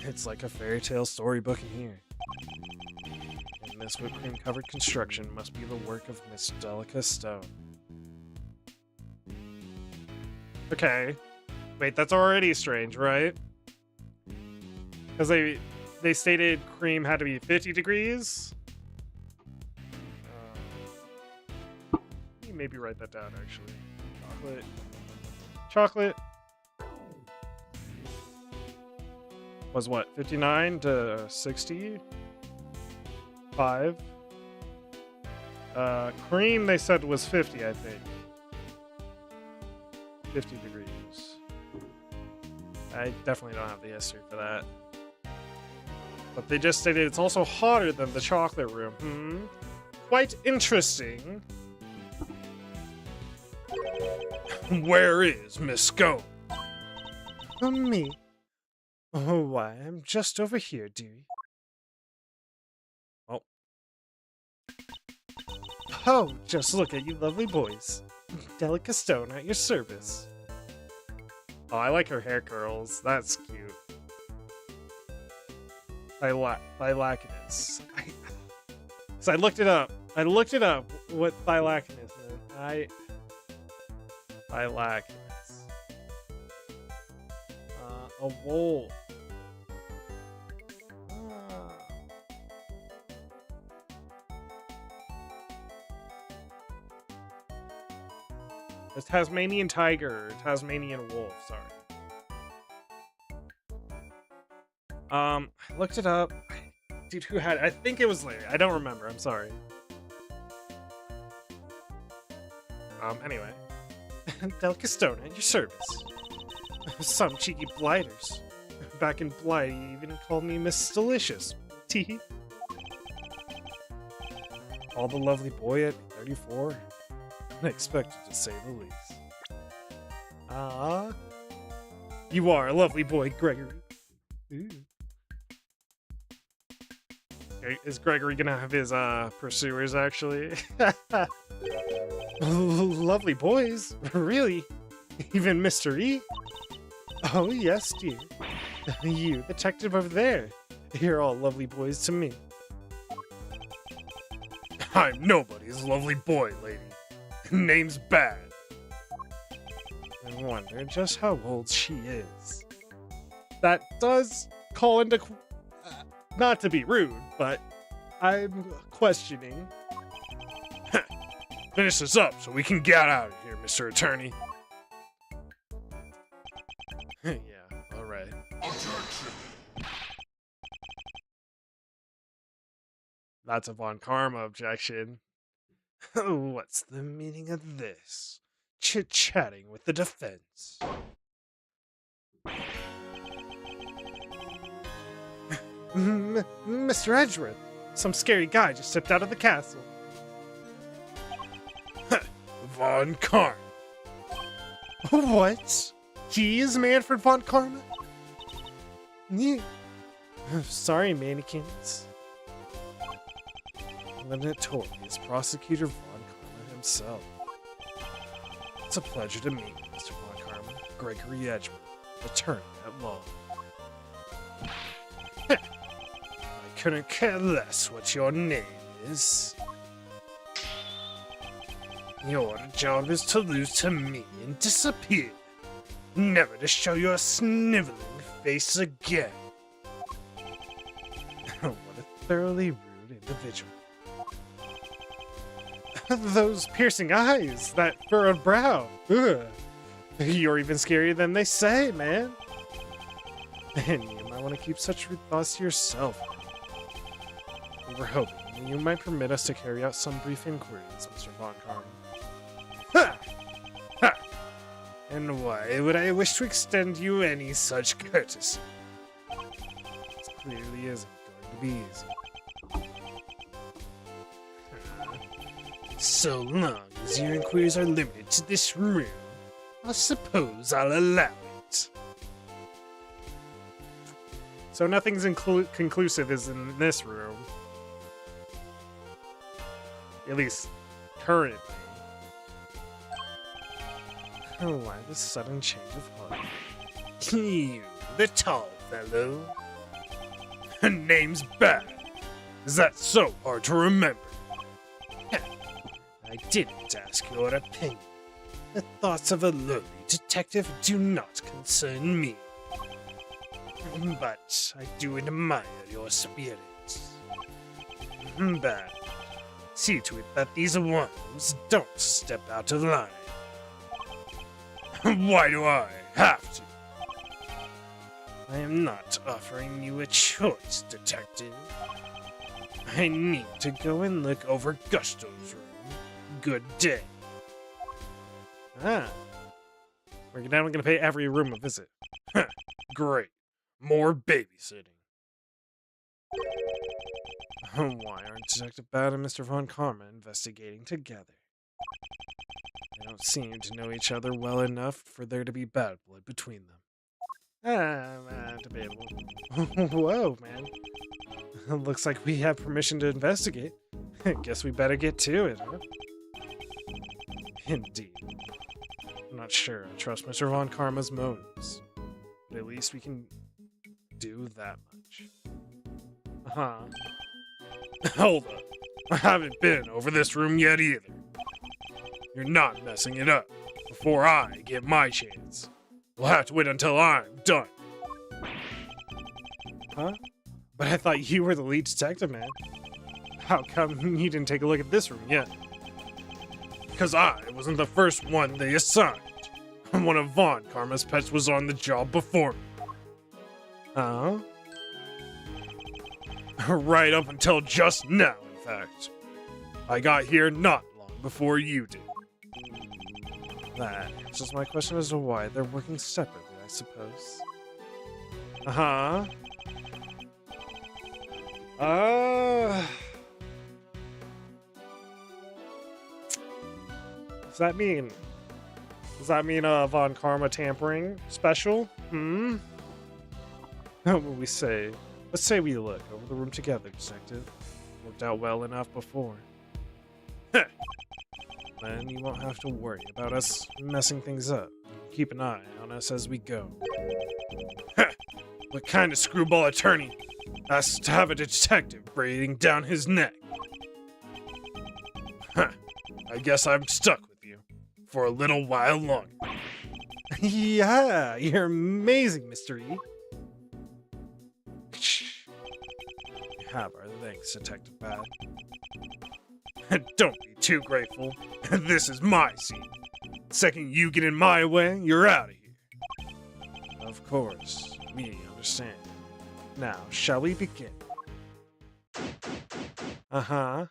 It's like a fairy tale storybook in here. And this whipped cream covered construction must be the work of Miss Delica Stone. Okay. Wait, that's already strange, right? Because they stated cream had to be 50 degrees. Maybe write that down actually. Chocolate was what, 59 to 60? 5. Cream they said was 50, I think. 50 degrees. I definitely don't have the history for that. But they just stated it's also hotter than the chocolate room. Quite interesting. Where is Miss Scone? Me? Oh, why, I'm just over here, dearie. Oh. Oh, just look at you lovely boys. Delica Stone at your service. Oh, I like her hair curls. That's cute. Thylacinus. So I looked it up. What thylacinus meant. Thylacinus. A wolf. A Tasmanian tiger, Tasmanian wolf, sorry. I looked it up. Dude, who had it? I think it was Larry. I don't remember. I'm sorry. Anyway. Delica Stone at your service. Some cheeky blighters. Back in Blight, he even called me Miss Delicious. Tee. All the lovely boy at 34. Unexpected to say the least. Ah. You are a lovely boy, Gregory. Ooh. Is Gregory gonna have his pursuers actually? Lovely boys, really? Even Mr. E? Oh yes, dear. You, detective over there. You're all lovely boys to me. I'm nobody's lovely boy, lady. Name's Bad. I wonder just how old she is. That does call into... not to be rude, but I'm questioning. Finish this up so we can get out of here, Mr. Attorney. Yeah, alright. That's a Von Karma objection. What's the meaning of this? Chit-chatting with the defense. Mr. Edgeworth, some scary guy just stepped out of the castle. Von Karma. What? He is Manfred Von Karma? Yeah. Sorry, mannequins. The notorious prosecutor Von Karma himself. It's a pleasure to meet you, Mr. Von Karma. Gregory Edgeworth, attorney at law. I couldn't care less what your name is. Your job is to lose to me and disappear, never to show your sniveling face again. What a thoroughly rude individual. Those piercing eyes, that furrowed brow. Ugh. You're even scarier than they say, man. And you might want to keep such rude thoughts to yourself. We were hoping you might permit us to carry out some brief inquiries, Mr. Von Karn. Ha! Ha! And why would I wish to extend you any such courtesy? This clearly isn't going to be easy. So long as your inquiries are limited to this room, I suppose I'll allow it. So nothing's conclusive is in this room. At least, currently. Oh, why this sudden change of heart? You, the tall fellow. Her name's Bad. Is that so hard to remember? I didn't ask your opinion. The thoughts of a lowly detective do not concern me. But I do admire your spirit. Bad. See to it that these worms don't step out of line. Why do I have to? I am not offering you a choice, detective. I need to go and look over Gusto's room. Good day. Ah. We're now going to pay every room a visit. Great. More babysitting. Why aren't Detective Bad and Mr. Von Karma investigating together? They don't seem to know each other well enough for there to be bad blood between them. Debatable. Whoa, man. Looks like we have permission to investigate. Guess we better get to it, huh? Indeed. I'm not sure I trust Mr. Von Karma's motives, but at least we can do that much. Hold up. I haven't been over this room yet either. You're not messing it up before I get my chance. We'll have to wait until I'm done. Huh? But I thought you were the lead detective, man. How come you didn't take a look at this room yet? Because I wasn't the first one they assigned. One of Von Karma's pets was on the job before me. Huh? Right up until just now, in fact. I got here not long before you did. That answers my question as to why they're working separately, I suppose. Uh-huh. Does that mean... Von Karma tampering special? What will we say? Let's say we look over the room together, detective. Worked out well enough before. Then you won't have to worry about us messing things up. Keep an eye on us as we go. What kind of screwball attorney asks to have a detective breathing down his neck? I guess I'm stuck with you for a little while longer. Yeah, you're amazing, Mr. E. You have our thanks, Detective Bad. Don't be too grateful. This is my scene. Second you get in my way, you're out of here. Of course, we understand. Now, shall we begin? Uh-huh.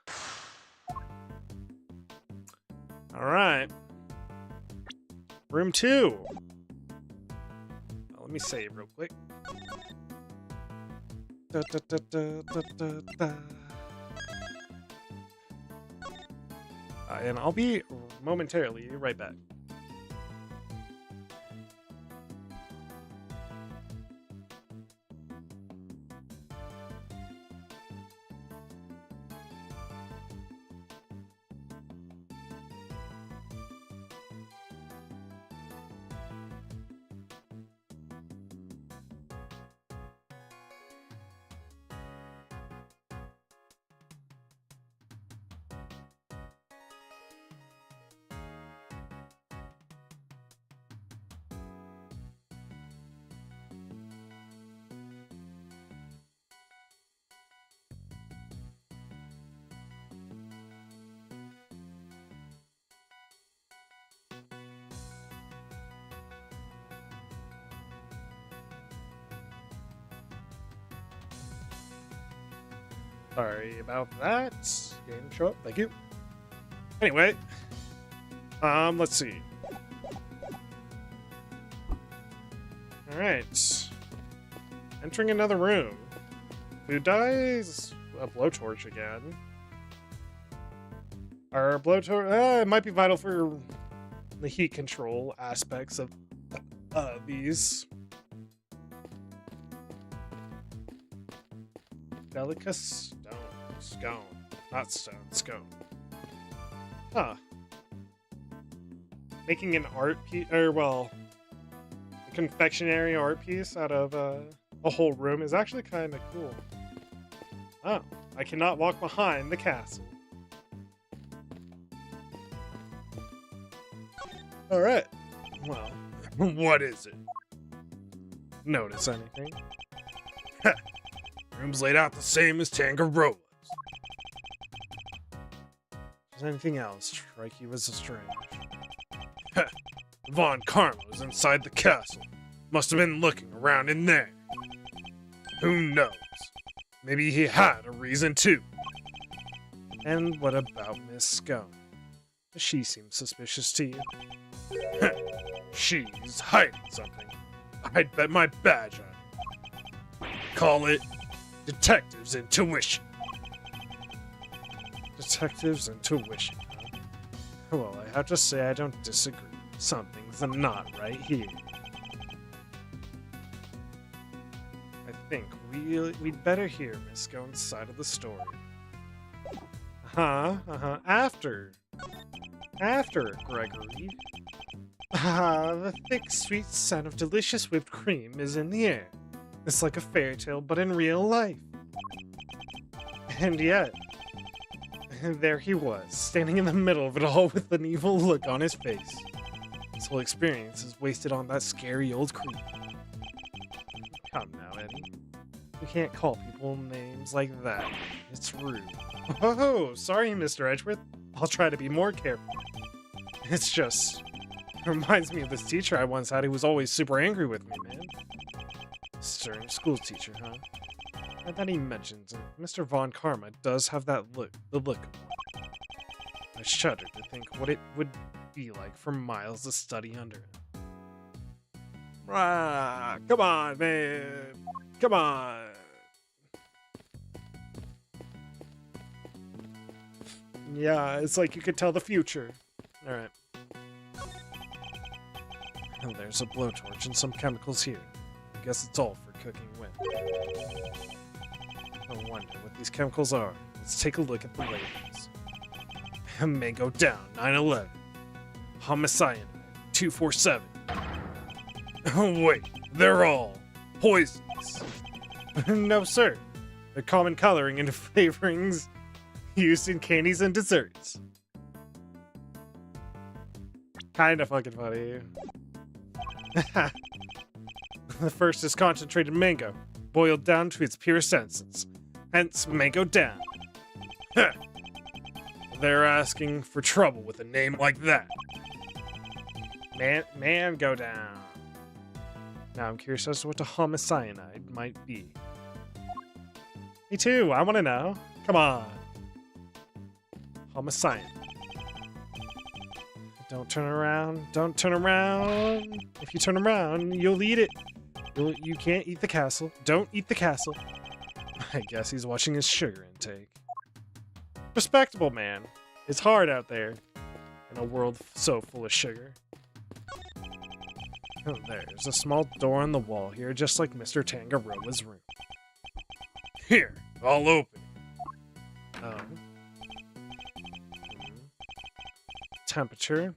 Alright. Room 2. Let me save real quick. Da, da, da, da, da, da, da. And I'll be momentarily right back. Sorry about that. Game show up. Thank you. Anyway, let's see. All right. Entering another room. Who dies? A blowtorch again. Our blowtorch, it might be vital for the heat control aspects of these. Delicate stone. Scone. Not stone. Scone. Huh. Making an art piece, or well, a confectionery art piece out of a whole room is actually kind of cool. Oh, I cannot walk behind the castle. Alright. Well, What is it? notice anything? Room's laid out the same as Tangaroa's. Does anything else strike you as strange? Von Carlo's inside the castle. Must have been looking around in there. Who knows? Maybe he had a reason too. And what about Miss Scone? Does she seem suspicious to you? She's hiding something. I'd bet my badge on it. Call it detective's intuition. Detective's intuition, huh? Well, I have to say I don't disagree. Something's not right here. I think we'd better hear Miss Scone's side of the story. After, Gregory. The thick, sweet scent of delicious whipped cream is in the air. It's like a fairy tale, but in real life. And yet, there he was, standing in the middle of it all with an evil look on his face. His whole experience is wasted on that scary old creep. Come now, Eddie. You can't call people names like that. It's rude. Oh, sorry, Mr. Edgeworth. I'll try to be more careful. It's just... It reminds me of this teacher I once had who was always super angry with me, man. Stern school teacher, huh? I bet he mentions it. Mr. Von Karma does have that look, the look of one. I shudder to think what it would be like for Miles to study under him. Ah, come on, man. Come on. Yeah, it's like you could tell the future. Alright. Oh, there's a blowtorch and some chemicals here. I guess it's all for cooking with. No wonder what these chemicals are. Let's take a look at the labels. Mango down, 911. Homicide, 247. Oh wait, they're all poisons. No, sir. They're common coloring and flavorings used in candies and desserts. Kinda fucking funny. The first is concentrated mango, boiled down to its pure essence, hence mango down. They're asking for trouble with a name like that. Man go down. Now I'm curious as to what a homicyanide might be. Me too, I want to know. Come on. Homicyanide. Don't turn around. Don't turn around. If you turn around, you'll eat it. You can't eat the castle. Don't eat the castle. I guess he's watching his sugar intake. Respectable man. It's hard out there in a world so full of sugar. Oh, there's a small door on the wall here, just like Mr. Tangaroa's room. Here, I'll open. Oh. Temperature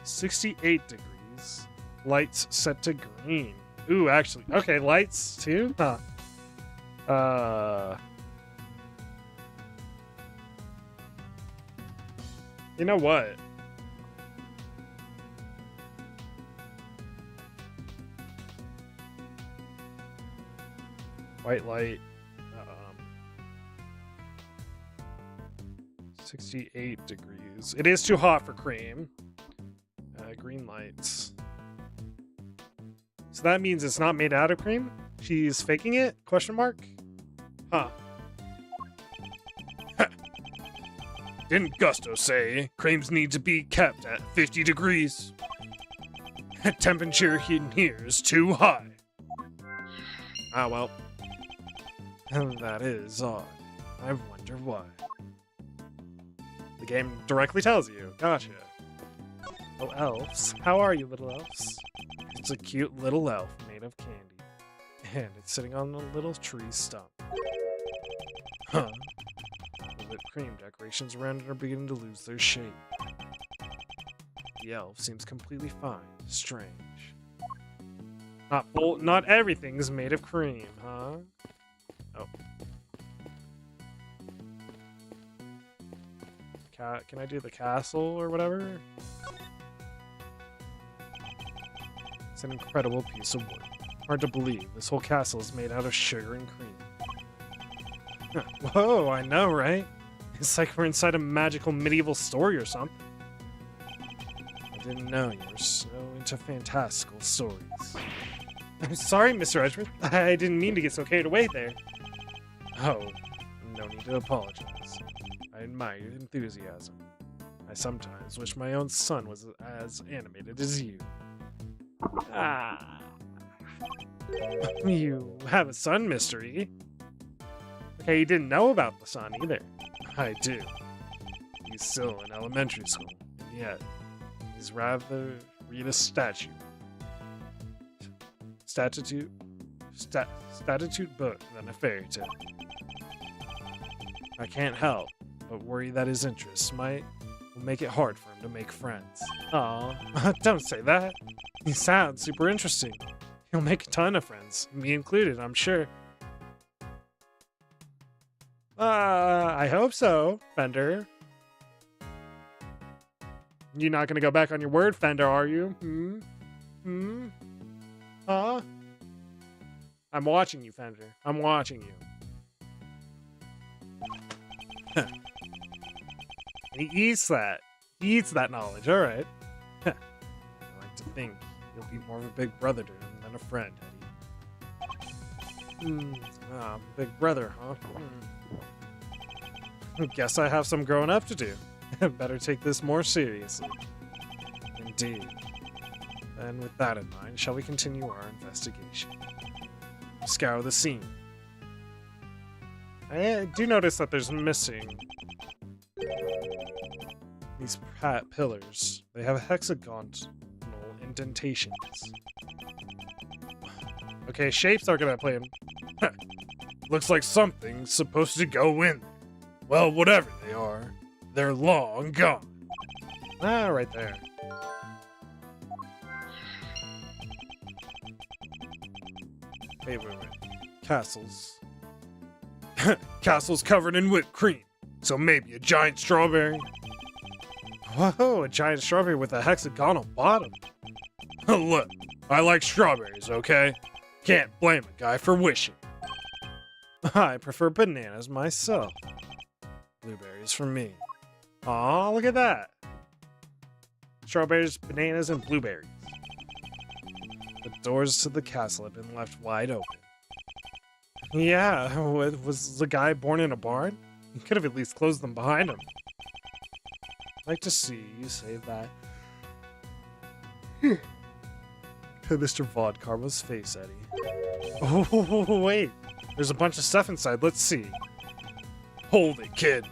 68 degrees. Lights set to green. Ooh, actually, okay, lights too? Huh. You know what? White light. 68 degrees. It is too hot for cream. Green lights. So that means it's not made out of cream? She's faking it? Question mark? Huh. Didn't Gusto say creams need to be kept at 50 degrees? Temperature in here is too high. Ah, well. That is odd. I wonder why. The game directly tells you. Gotcha. Oh, elves. How are you, little elves? It's a cute little elf made of candy. And it's sitting on a little tree stump. Huh. The whipped cream decorations around it are beginning to lose their shape. The elf seems completely fine. Strange. Not everything's made of cream, huh? Oh. Can I do the castle or whatever? It's an incredible piece of work. Hard to believe this whole castle is made out of sugar and cream. Whoa, I know, right? It's like we're inside a magical medieval story or something. I didn't know you were so into fantastical stories. I'm sorry, Mr. Edgeworth. I didn't mean to get so carried away there. Oh, no need to apologize. I admire your enthusiasm. I sometimes wish my own son was as animated as you. Ah. You have a son, mystery. Okay, you didn't know about the son either. I do. He's still in elementary school, and yet he's rather read a statute book than a fairy tale. I can't help but worry that his interests will make it hard for him to make friends. Aw, don't say that. He sounds super interesting. He'll make a ton of friends, me included, I'm sure. I hope so, Fender. You're not gonna go back on your word, Fender, are you? Huh? I'm watching you, Fender. I'm watching you. He eats that. He eats that knowledge, alright. I like to think you'll be more of a big brother to him than a friend, Eddie. Big brother, huh? Guess I have some growing up to do. Better take this more seriously. Indeed. Then with that in mind, shall we continue our investigation? Scour the scene. I do notice that there's missing these pillars. They have hexagonal indentations. Okay, shapes are gonna play in. Looks like something's supposed to go in there. Well, whatever they are, they're long gone. Ah, right there. Wait. Castles. Castle's covered in whipped cream, so maybe a giant strawberry. Whoa, a giant strawberry with a hexagonal bottom. Look, I like strawberries, okay? Can't blame a guy for wishing. I prefer bananas myself. Blueberries for me. Aw, look at that. Strawberries, bananas, and blueberries. The doors to the castle have been left wide open. Yeah, was the guy born in a barn? He could have at least closed them behind him. I'd like to see you save that. Mr. Vodkarma's face, Eddie. Oh, wait. There's a bunch of stuff inside. Let's see. Hold it, kid.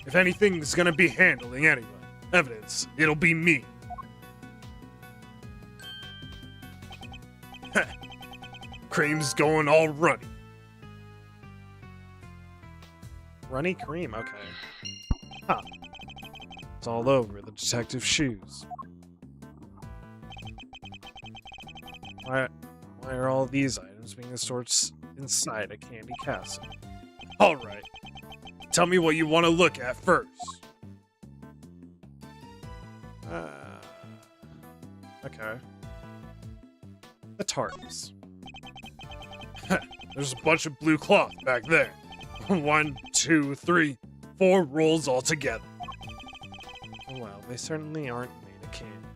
If anything's gonna be handling anyone, evidence, it'll be me. Cream's going all runny. Runny cream, okay. Huh. It's all over the detective's shoes. Why are all these items being stored inside a candy castle? Alright. Tell me what you want to look at first. Okay. The tarts. There's a bunch of blue cloth back there. 1, 2, 3, 4 rolls all together. Well, they certainly aren't made of candy.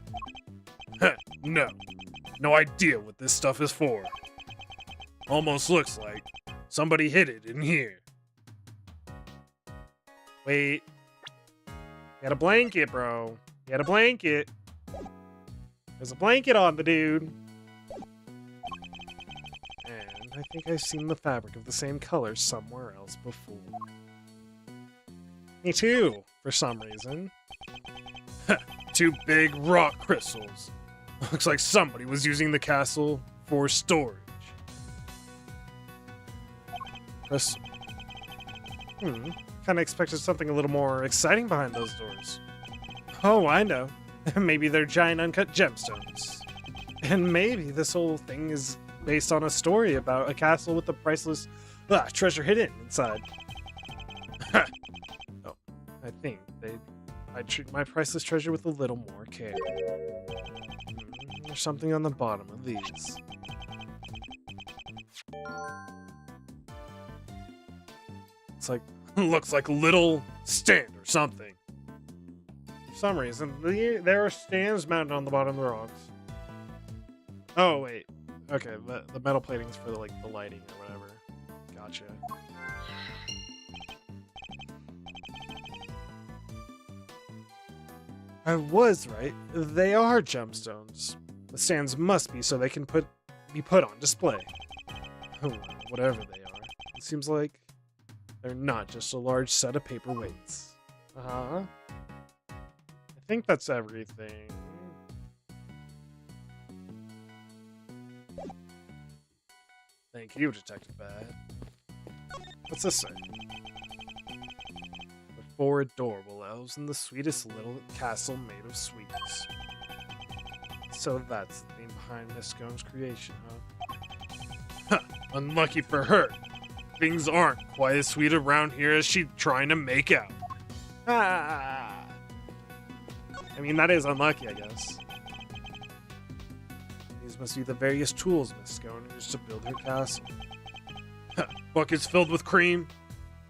No. No idea what this stuff is for. Almost looks like somebody hid it in here. Wait. You had a blanket, bro. You had a blanket. There's a blanket on the dude. And I think I've seen the fabric of the same color somewhere else before. Me too, for some reason. 2 big rock crystals. Looks like somebody was using the castle for storage. Crystal. Kind of expected something a little more exciting behind those doors. Oh, I know. Maybe they're giant uncut gemstones. And maybe this whole thing is based on a story about a castle with a priceless treasure hidden inside. Oh, I think I'd treat my priceless treasure with a little more care. There's something on the bottom of these. It's like, Looks like a little stand or something. for some reason, there are stands mounted on the bottom of the rocks. Oh, wait. Okay, the metal plating's for the lighting or whatever. Gotcha. I was right. They are gemstones. The stands must be so they can be put on display. Whatever they are. It seems like they're not just a large set of paperweights. Uh-huh. I think that's everything. Thank you, Detective Bad. What's this say? The 4 adorable elves in the sweetest little castle made of sweets. So that's the theme behind Miss Scone's creation, huh? Unlucky for her. Things aren't quite as sweet around here as she's trying to make out. Ah. I mean, that is unlucky, I guess. These must be the various tools Miss Scone used to build her castle. Buckets filled with cream,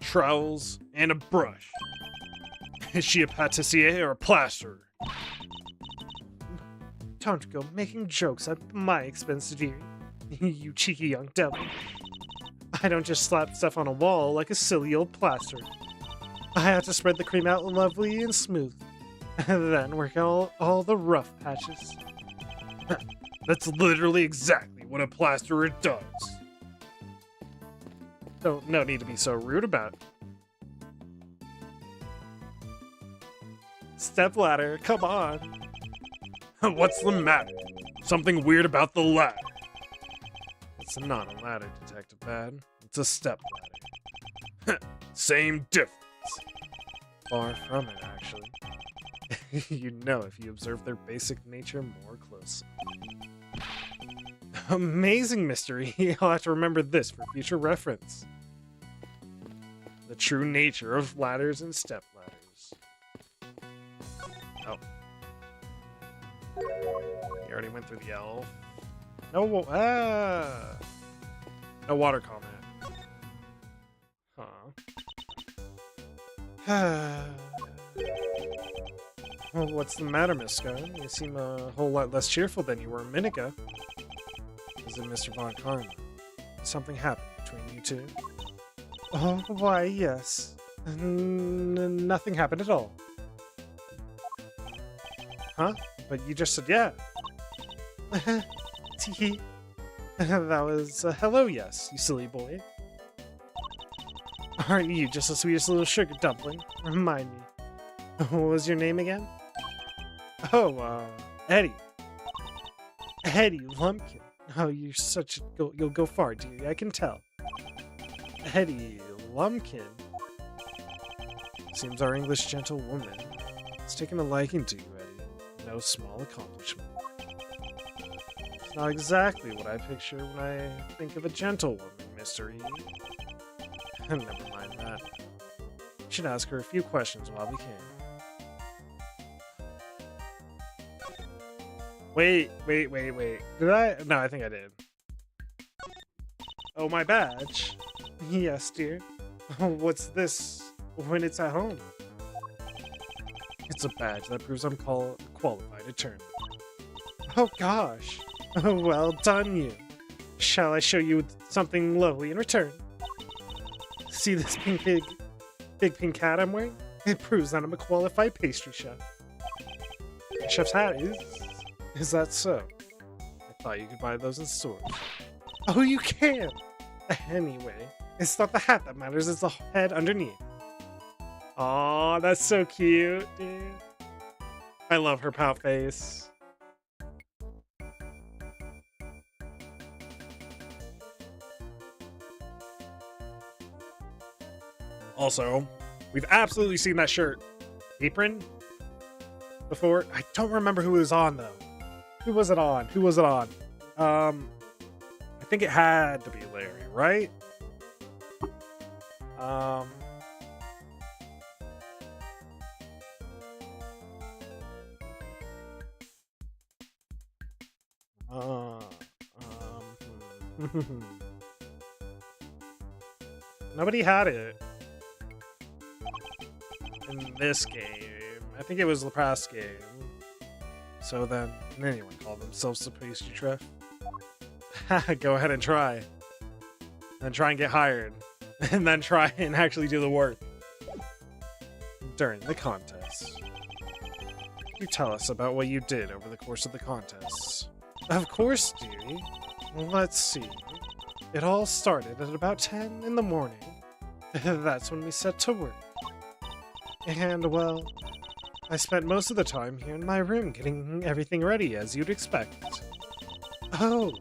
trowels, and a brush. Is she a patissier or a plasterer? Don't go making jokes at my expense, dear. You cheeky young devil. I don't just slap stuff on a wall like a silly old plaster. I have to spread the cream out lovely and smooth, and then work out all the rough patches. That's literally exactly what a plasterer does. No need to be so rude about it. Stepladder, come on. What's the matter? Something weird about the ladder. It's not a ladder, Detective Bad. It's a step ladder. Same difference. Far from it, actually. You'd know if you observed their basic nature more closely. Amazing mystery. I'll have to remember this for future reference. The true nature of ladders and step ladders. Oh. You already went through the elf. No water comment. Huh. Well, what's the matter, Miss Scone? You seem a whole lot less cheerful than you were a minute ago. Is it Mr. Von Karma? Something happened between you two? Oh, why, yes. Nothing happened at all. Huh? But you just said yeah. Tee. That was a hello, yes, you silly boy. Aren't you just the sweetest little sugar dumpling? Remind me. What was your name again? Oh, Eddie. Eddie Lumpkin. Oh, you're such a... You'll go far, dearie, I can tell. Eddie Lumpkin. Seems our English gentlewoman has taken a liking to you, Eddie. No small accomplishment. It's not exactly what I picture when I think of a gentlewoman, Mr. E. Never mind that. We should ask her a few questions while we can. Wait. Did I? No, I think I did. Oh, my badge. Yes, dear. What's this when it's at home? It's a badge that proves I'm qualified attorney. Oh, gosh. Well done, you. Shall I show you something lovely in return? See this big pink hat I'm wearing? It proves that I'm a qualified pastry chef. Chef's hat is? Is that so? I thought you could buy those in stores. Oh, you can! Anyway, it's not the hat that matters, it's the head underneath. Aw, that's so cute, dude. I love her pout face. Also, we've absolutely seen that shirt. Apron? Before? I don't remember who it was on, though. Who was it on? Who was it on? I think it had to be Larry, right? Nobody had it in this game. I think it was the past game. So then, anyone call themselves a pastry chef? Go ahead and try. And try and get hired. And then try and actually do the work. During the contest. You tell us about what you did over the course of the contests. Of course, dearie. Let's see. It all started at about 10 in the morning. That's when we set to work. And, well, I spent most of the time here in my room getting everything ready, as you'd expect. Oh,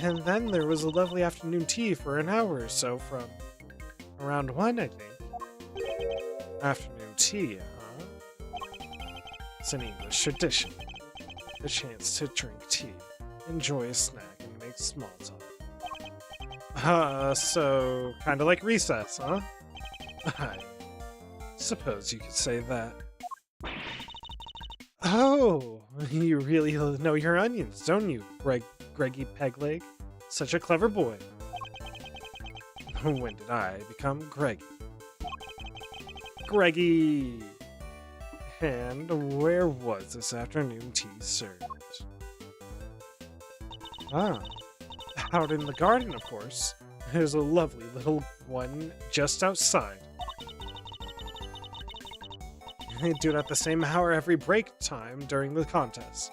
and then there was a lovely afternoon tea for an hour or so from around 1, I think. Afternoon tea, huh? It's an English tradition. The chance to drink tea, enjoy a snack, and make small talk. So kind of like recess, huh? I suppose you could say that. Oh, you really know your onions, don't you, Greggy Pegleg? Such a clever boy. When did I become Greggy? Greggy! And where was this afternoon tea served? Ah, out in the garden, of course. There's a lovely little one just outside. They do it at the same hour every break time during the contest.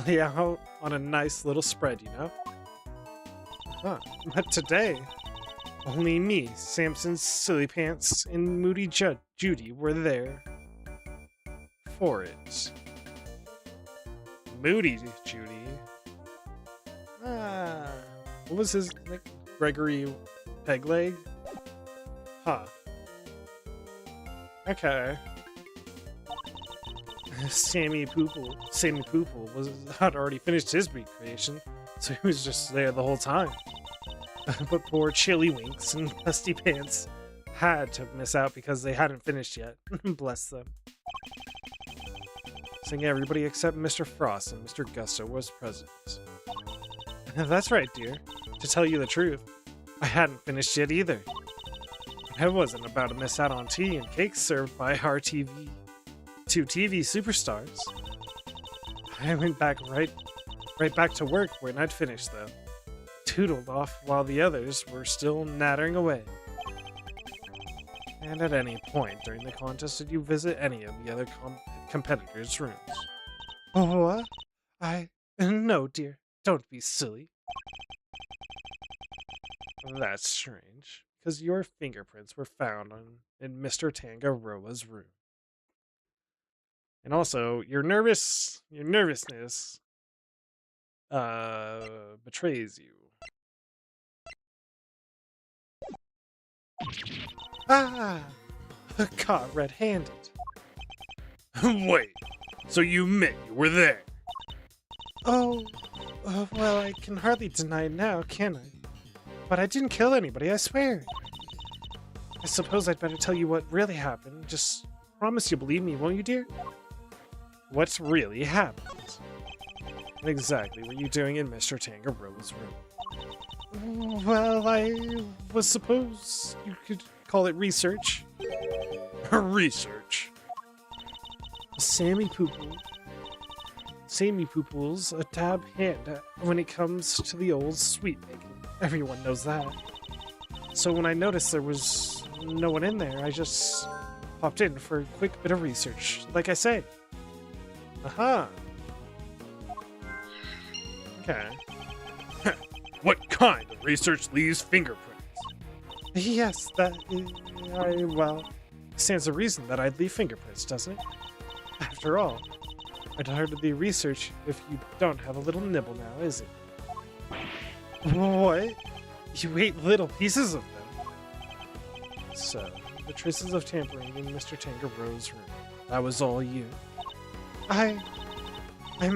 Lay out on a nice little spread, you know? Huh. But today, only me, Samson's Silly Pants, and Moody Judy were there for it. Moody Judy? What was his name? Gregory Pegleg? Huh. Okay. Sammy Poople had already finished his recreation, so he was just there the whole time. But poor Chili Winks and Dusty Pants had to miss out because they hadn't finished yet. Bless them. Seeing everybody except Mr. Frost and Mr. Gusto was present. That's right, dear. To tell you the truth, I hadn't finished yet either. I wasn't about to miss out on tea and cakes served by our two TV superstars. I went back right back to work when I'd finished, though. Toodled off while the others were still nattering away. And at any point during the contest did you visit any of the other competitors' rooms? Oh, what? No, dear. Don't be silly. That's strange, because your fingerprints were found in Mr. Tangaroa's room. And also, your nervousness betrays you. Caught red-handed. Wait, so you admit you were there? Oh, well, I can hardly deny it now, can I? But I didn't kill anybody, I swear. I suppose I'd better tell you what really happened. Just promise you'll believe me, won't you, dear? What's really happened? What exactly were you doing in Mr. Tangaroa's room? Well, I was suppose you could call it research. Research? Sammy Poople's a dab hand when it comes to the old sweet making. Everyone knows that. So when I noticed there was no one in there, I just popped in for a quick bit of research, like I say. Aha. Okay. What kind of research leaves fingerprints? Yes, well, stands to reason that I'd leave fingerprints, doesn't it? After all, I'd hardly research if you don't have a little nibble now, is it? What? You ate little pieces of them? So, the traces of tampering in Mr. Tangaro's room. That was all you. I'm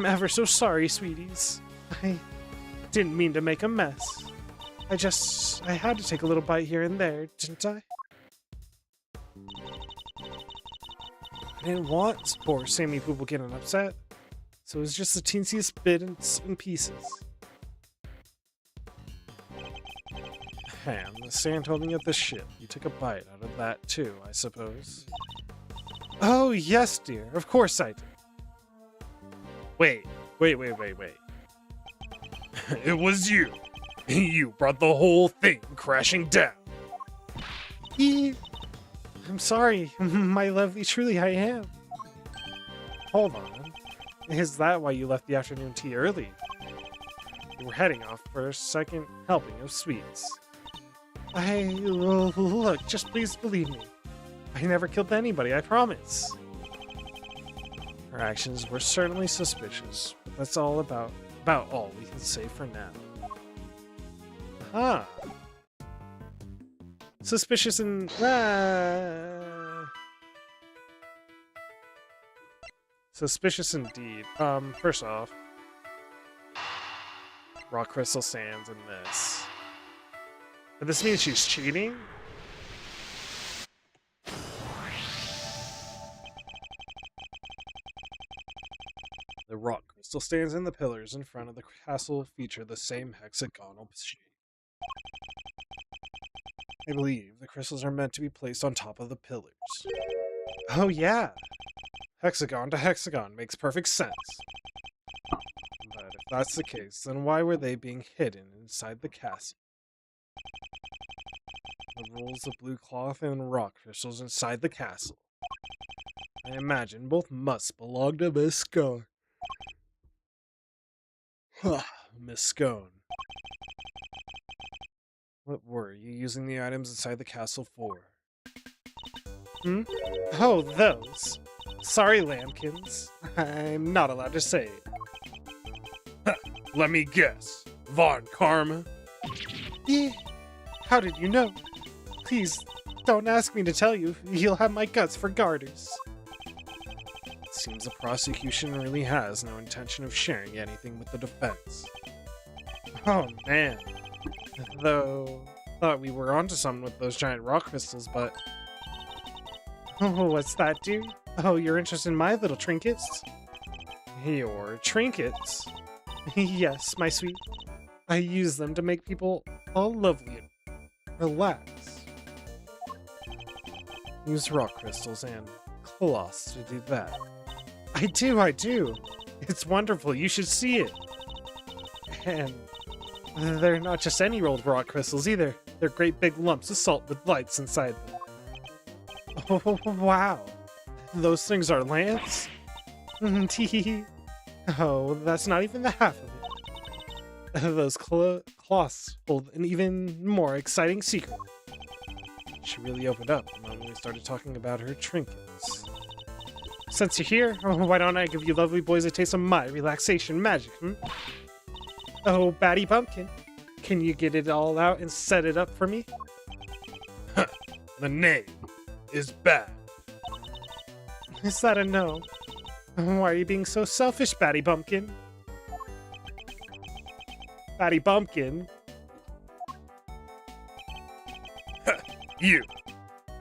ever so sorry, sweeties. I didn't mean to make a mess. I had to take a little bite here and there, didn't I? I didn't want poor Sammy Poople getting upset, so it was just the teensiest bit in pieces. Ham, the sand holding up the ship. You took a bite out of that too, I suppose. Oh, yes, dear. Of course I did. Wait. It was you. You brought the whole thing crashing down. I'm sorry, my lovely, truly I am. Hold on. Is that why you left the afternoon tea early? You were heading off for a second helping of sweets. Look, just please believe me. I never killed anybody, I promise. Her actions were certainly suspicious, but that's all about all we can say for now. Aha! Suspicious and... Suspicious indeed. First off, rock crystal sands in this. But this means she's cheating? The rock crystal stands in the pillars in front of the castle feature the same hexagonal shape. I believe the crystals are meant to be placed on top of the pillars. Oh yeah! Hexagon to hexagon makes perfect sense. But if that's the case, then why were they being hidden inside the castle? The rolls of blue cloth and rock crystals inside the castle. I imagine both must belong to Miss Scone. Miss Scone. What were you using the items inside the castle for? Oh, those. Sorry, lambkins. I'm not allowed to say it. Let me guess. Von Karma? How did you know? Please, don't ask me to tell you. You'll have my guts for garters. It seems the prosecution really has no intention of sharing anything with the defense. Oh, man. Though, thought we were onto something with those giant rock crystals, but... Oh, what's that, dude? Oh, you're interested in my little trinkets? Your trinkets? Yes, my sweet. I use them to make people all lovely and relax. Use rock crystals and cloths to do that. I do. It's wonderful. You should see it. And they're not just any old rock crystals either. They're great big lumps of salt with lights inside them. Oh, wow. Those things are lamps? Oh, that's not even the half of it. Those cloths hold an even more exciting secret. She really opened up the moment we started talking about her trinkets. Since you're here, why don't I give you lovely boys a taste of my relaxation magic, Oh, Batty Bumpkin, can you get it all out and set it up for me? The name is bad. Is that a no? Why are you being so selfish, Batty Bumpkin? Batty Bumpkin? You!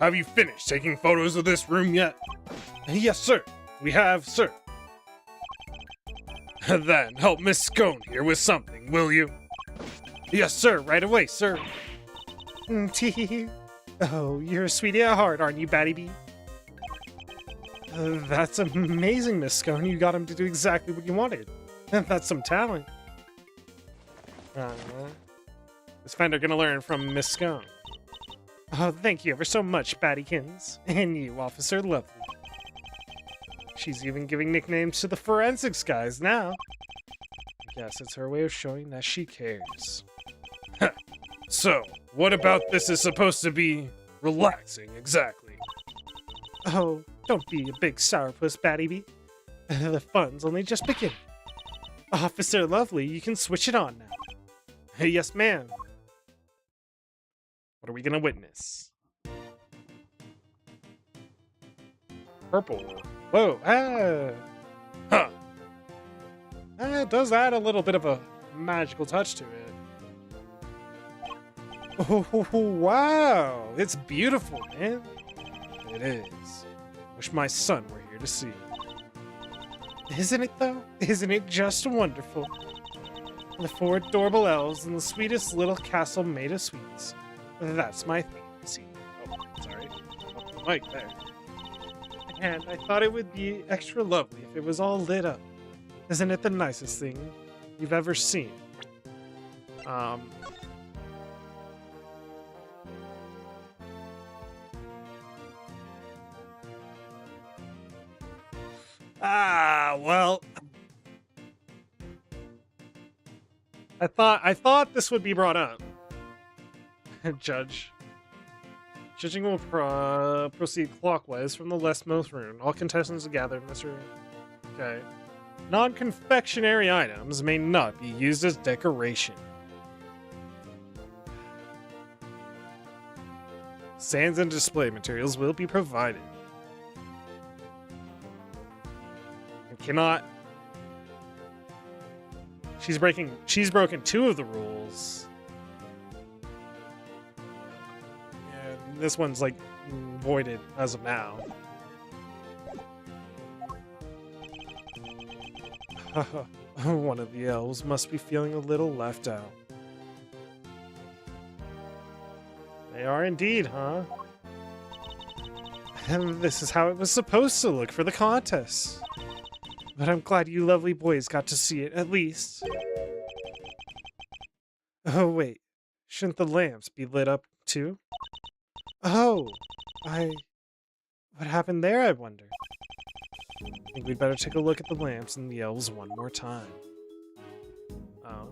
Have you finished taking photos of this room yet? Yes, sir. We have, sir. Then help Miss Scone here with something, will you? Yes, sir. Right away, sir. Oh, you're a sweetie at heart, aren't you, Batty Bee? That's amazing, Miss Scone. You got him to do exactly what you wanted. That's some talent. This friend are gonna learn from Miss Scone. Oh, thank you ever so much, Battykins. And you, Officer Lovely. She's even giving nicknames to the forensics guys now. I guess it's her way of showing that she cares. So, what about this is supposed to be relaxing, exactly? Oh, don't be a big sourpuss, Battybee. The fun's only just beginning. Officer Lovely, you can switch it on now. Hey, yes, ma'am. What are we gonna witness? Purple. Whoa, Huh. It does add a little bit of a magical touch to it. Oh, wow. It's beautiful, man. It is. Wish my son were here to see it. Isn't it, though? Isn't it just wonderful? The 4 adorable elves in the sweetest little castle made of sweets. That's my theme scene. Oh, sorry. Off the mic there. And I thought it would be extra lovely if it was all lit up. Isn't it the nicest thing you've ever seen? Well, I thought this would be brought up. Judging will proceed clockwise from the leftmost rune. All contestants gather in this room. Okay. Non-confectionery items may not be used as decoration. Sands and display materials will be provided. And cannot. She's broken 2 of the rules. And this one's like voided as of now. One of the elves must be feeling a little left out. They are indeed, huh? And this is how it was supposed to look for the contest. But I'm glad you lovely boys got to see it, at least. Oh, wait. Shouldn't the lamps be lit up, too? Oh, What happened there, I wonder? I think we'd better take a look at the lamps and the elves one more time. Oh.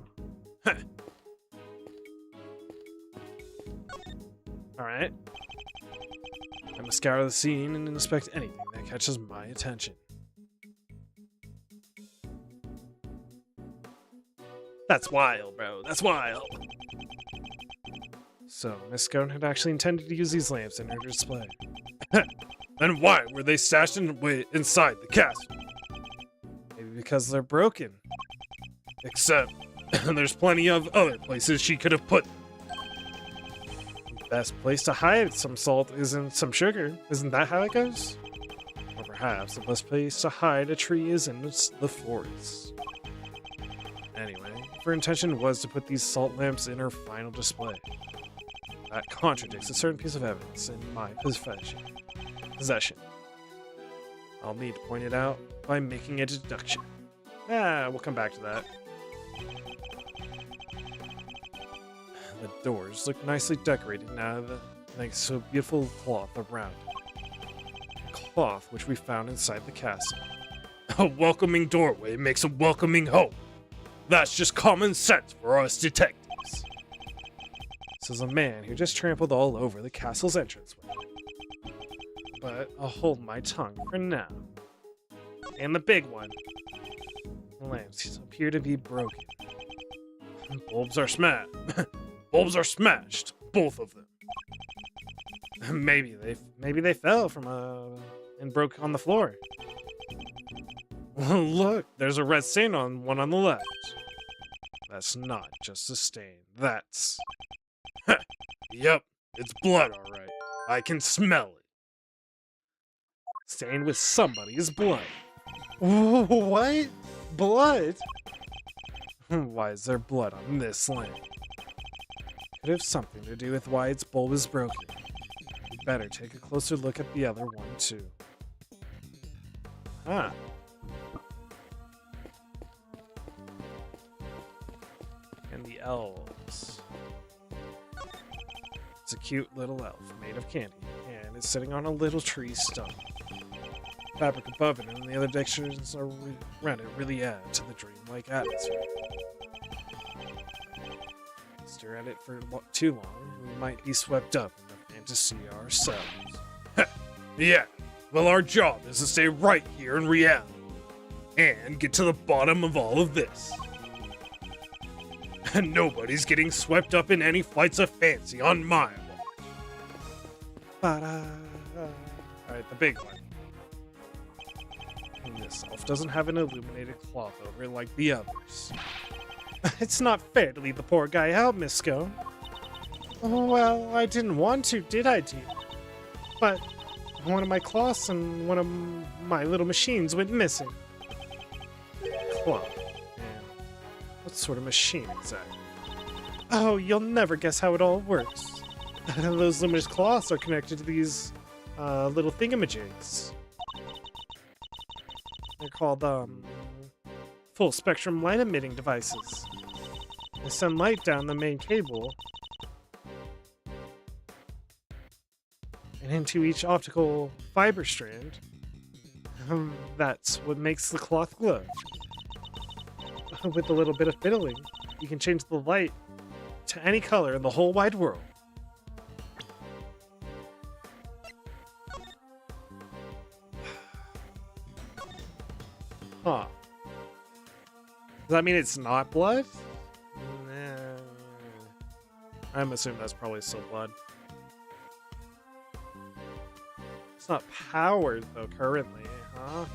Alright. I must scour the scene and inspect anything that catches my attention. That's wild, bro. That's wild. So, Miss Scone had actually intended to use these lamps in her display. Then why were they stashed inside the castle? Maybe because they're broken. Except, there's plenty of other places she could have put them. Best place to hide some salt isn't some sugar. Isn't that how it goes? Or perhaps the best place to hide a tree is in the forest. Anyway, if her intention was to put these salt lamps in her final display, that contradicts a certain piece of evidence in my possession. I'll need to point it out by making a deduction. We'll come back to that. The doors look nicely decorated now, thanks to a beautiful cloth around it. A cloth which we found inside the castle. A welcoming doorway makes a welcoming home. That's just common sense for us detectives. Says a man who just trampled all over the castle's entranceway. But I'll hold my tongue for now. And the big one. The lamps appear to be broken. Bulbs are smashed. Bulbs are smashed. Both of them. Maybe they fell from and broke on the floor. Look, there's a red stain on one on the left. That's not just a stain. That's... Yep, it's blood, all right. I can smell it. Stained with somebody's blood. What? Blood? Why is there blood on this lamp? Could have something to do with why its bulb is broken. We'd better take a closer look at the other one, too. Huh. And the elves. It's a cute little elf made of candy, and it's sitting on a little tree stump. Fabric above it and the other decorations around it really add to the dreamlike atmosphere. Stare at it for too long, we might be swept up in the fantasy ourselves. Yeah, well, our job is to stay right here in reality and get to the bottom of all of this. And nobody's getting swept up in any flights of fancy on my watch. Alright, the big one. And this elf doesn't have an illuminated cloth over it like the others. It's not fair to leave the poor guy out, Miss Scone. Well, I didn't want to, did I, dear? But one of my cloths and one of my little machines went missing. Cloth? And what sort of machine is that? Oh, you'll never guess how it all works. Those luminous cloths are connected to these little thingamajigs. They're called full spectrum light emitting devices. They send light down the main cable and into each optical fiber strand. That's what makes the cloth glow. With a little bit of fiddling, you can change the light to any color in the whole wide world. Huh. Does that mean it's not blood? Nah. I'm assuming that's probably still blood. It's not powered, though, currently, huh?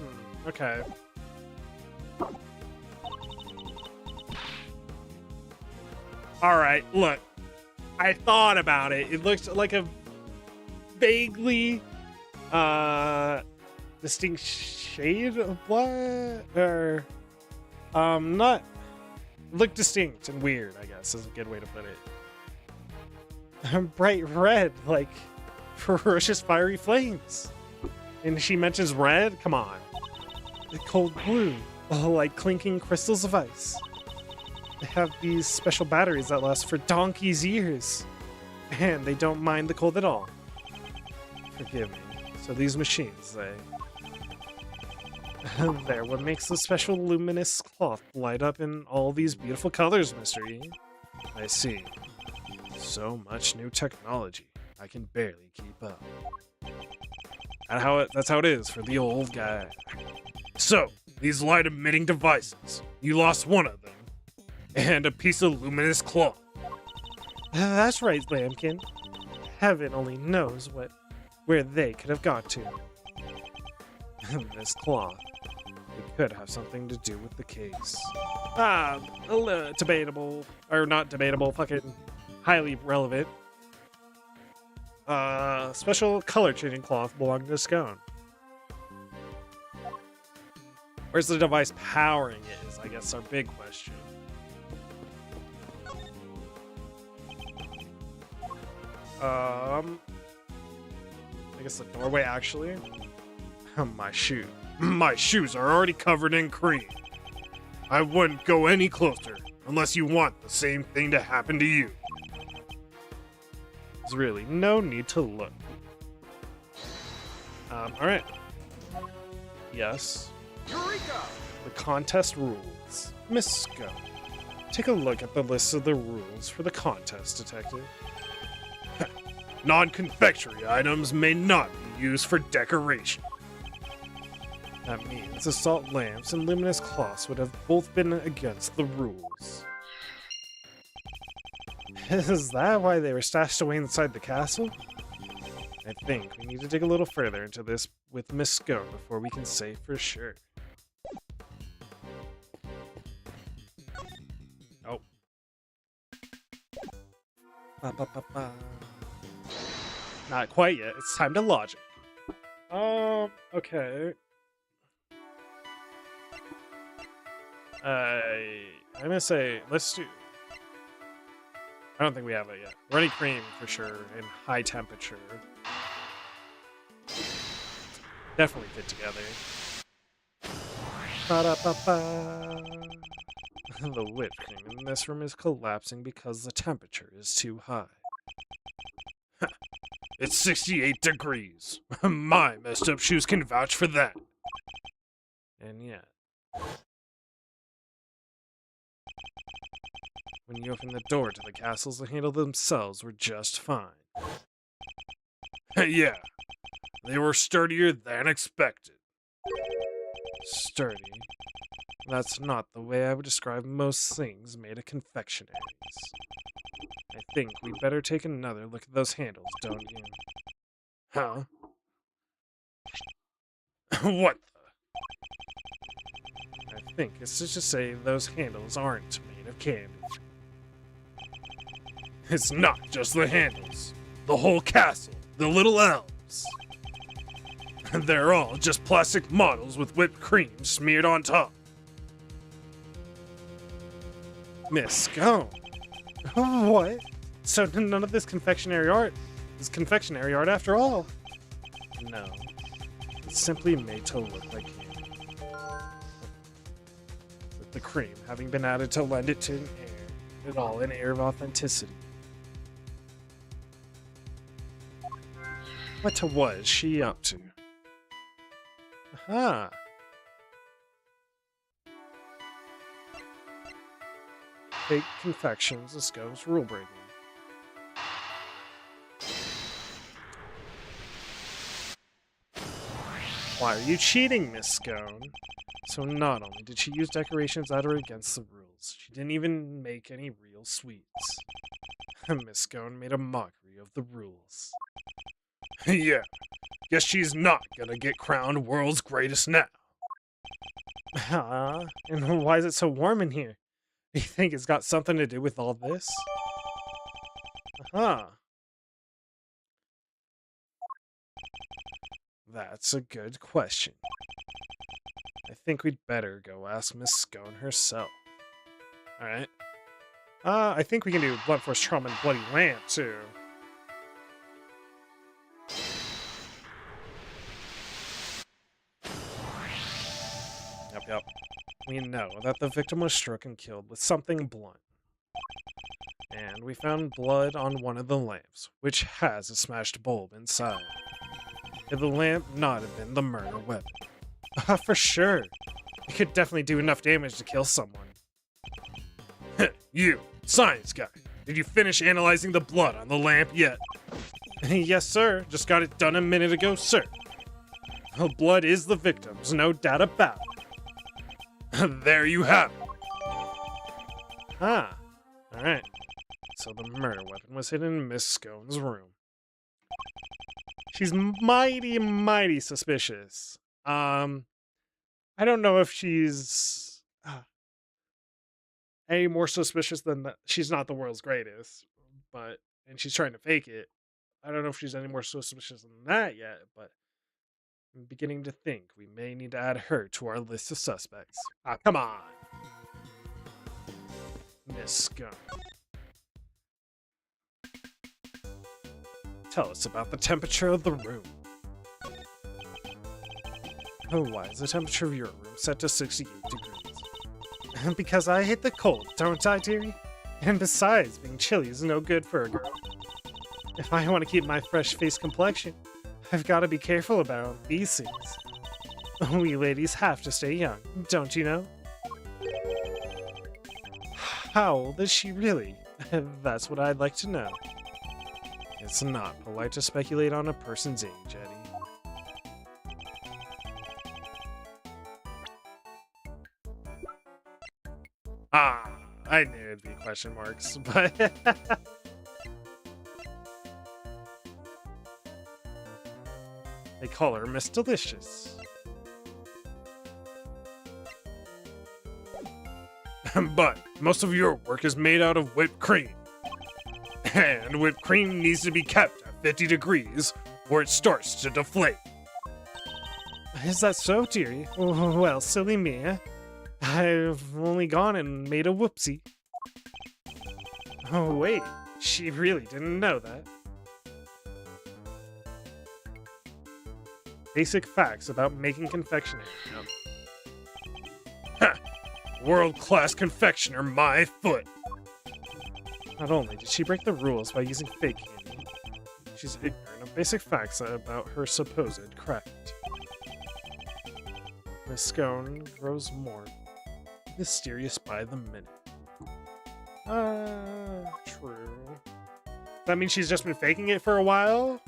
Okay. Alright, look. I thought about it. It looks like a vaguely, distinct shade of blood? Or, not... Look distinct and weird, I guess, is a good way to put it. Bright red, like ferocious fiery flames. And she mentions red? Come on. The cold blue, like clinking crystals of ice. They have these special batteries that last for donkey's years. And they don't mind the cold at all. Forgive me. So these machines, they're what makes the special luminous cloth light up in all these beautiful colors, Mr. E. I see. So much new technology. I can barely keep up. That's how it is for the old guy. So, these light-emitting devices, you lost one of them, and a piece of luminous cloth. That's right, Lambkin. Heaven only knows where they could have got to. This cloth. It could have something to do with the case. Debatable. Or not debatable, fucking highly relevant. Special color changing cloth belonging to Scone. Where's the device powering it is, I guess, our big question. I guess the doorway, actually. My shoe. My shoes are already covered in cream. I wouldn't go any closer unless you want the same thing to happen to you. There's really no need to look. Alright. Yes. Eureka! The contest rules. Miss Scone, take a look at the list of the rules for the contest, Detective. Non-confectionery items may not be used for decoration. That means assault lamps and luminous cloths would have both been against the rules. Is that why they were stashed away inside the castle? I think we need to dig a little further into this with Miss Scone before we can say for sure. Oh. Ba, ba, ba, ba. Not quite yet. It's time to logic. Okay. I'm gonna say, let's do... I don't think we have it yet. Runny cream, for sure, in high temperature. Definitely fit together. Ba-da-ba-ba. The whipped cream in this room is collapsing because the temperature is too high. It's 68 degrees. My messed up shoes can vouch for that. And yet, when you open the door to the castles, the handle themselves were just fine. Yeah, they were sturdier than expected. Sturdy. That's not the way I would describe most things made of confectionaries. I think we'd better take another look at those handles, don't you? Huh? What I think it's just to say those handles aren't made of candy. It's not just the handles. The whole castle, the little elves. They're all just plastic models with whipped cream smeared on top. Miss Scone. What? So none of this confectionery art is confectionery art after all? No. It's simply made to look like candy. With the cream having been added to lend it to an air of authenticity. What was she up to? Aha! Fake confections, the Scope's rule breaking. Why are you cheating, Miss Scone? So not only did she use decorations that are against the rules, she didn't even make any real sweets. Miss Scone made a mockery of the rules. Yeah, guess she's not gonna get crowned world's greatest now. And why is it so warm in here? Do you think it's got something to do with all this? That's a good question. I think we'd better go ask Miss Scone herself. Alright. I think we can do Blunt Force Trauma and Bloody Lamp, too. Yep. We know that the victim was struck and killed with something blunt. And we found blood on one of the lamps, which has a smashed bulb inside. Could the lamp not have been the murder weapon? For sure. It could definitely do enough damage to kill someone. You, science guy, did you finish analyzing the blood on the lamp yet? Yes, sir. Just got it done a minute ago, sir. The blood is the victim's, no doubt about it. There you have it. Alright. So the murder weapon was hidden in Miss Scone's room. She's mighty suspicious. I don't know if she's any more suspicious than she's not the world's greatest, and she's trying to fake it. I don't know if she's any more suspicious than that yet, but I'm beginning to think we may need to add her to our list of suspects. Come on, Miss Scone. Tell us about the temperature of the room. Oh, why is the temperature of your room set to 68 degrees? Because I hate the cold, don't I, dearie? And besides, being chilly is no good for a girl. If I want to keep my fresh face complexion, I've got to be careful about these things. We ladies have to stay young, don't you know? How old is she really? That's what I'd like to know. It's not polite to speculate on a person's age, Eddie. I knew it'd be question marks, but... They call her Miss Delicious. But most of your work is made out of whipped cream. And whipped cream needs to be kept at 50 degrees or it starts to deflate. Is that so, dearie? Well, silly me. I've only gone and made a whoopsie. Oh, wait. She really didn't know that. Basic facts about making confectionery. Ha! World-class confectioner, my foot. Not only did she break the rules by using fake candy, she's ignorant of basic facts about her supposed craft. Miss Scone grows more mysterious by the minute. True. That means she's just been faking it for a while?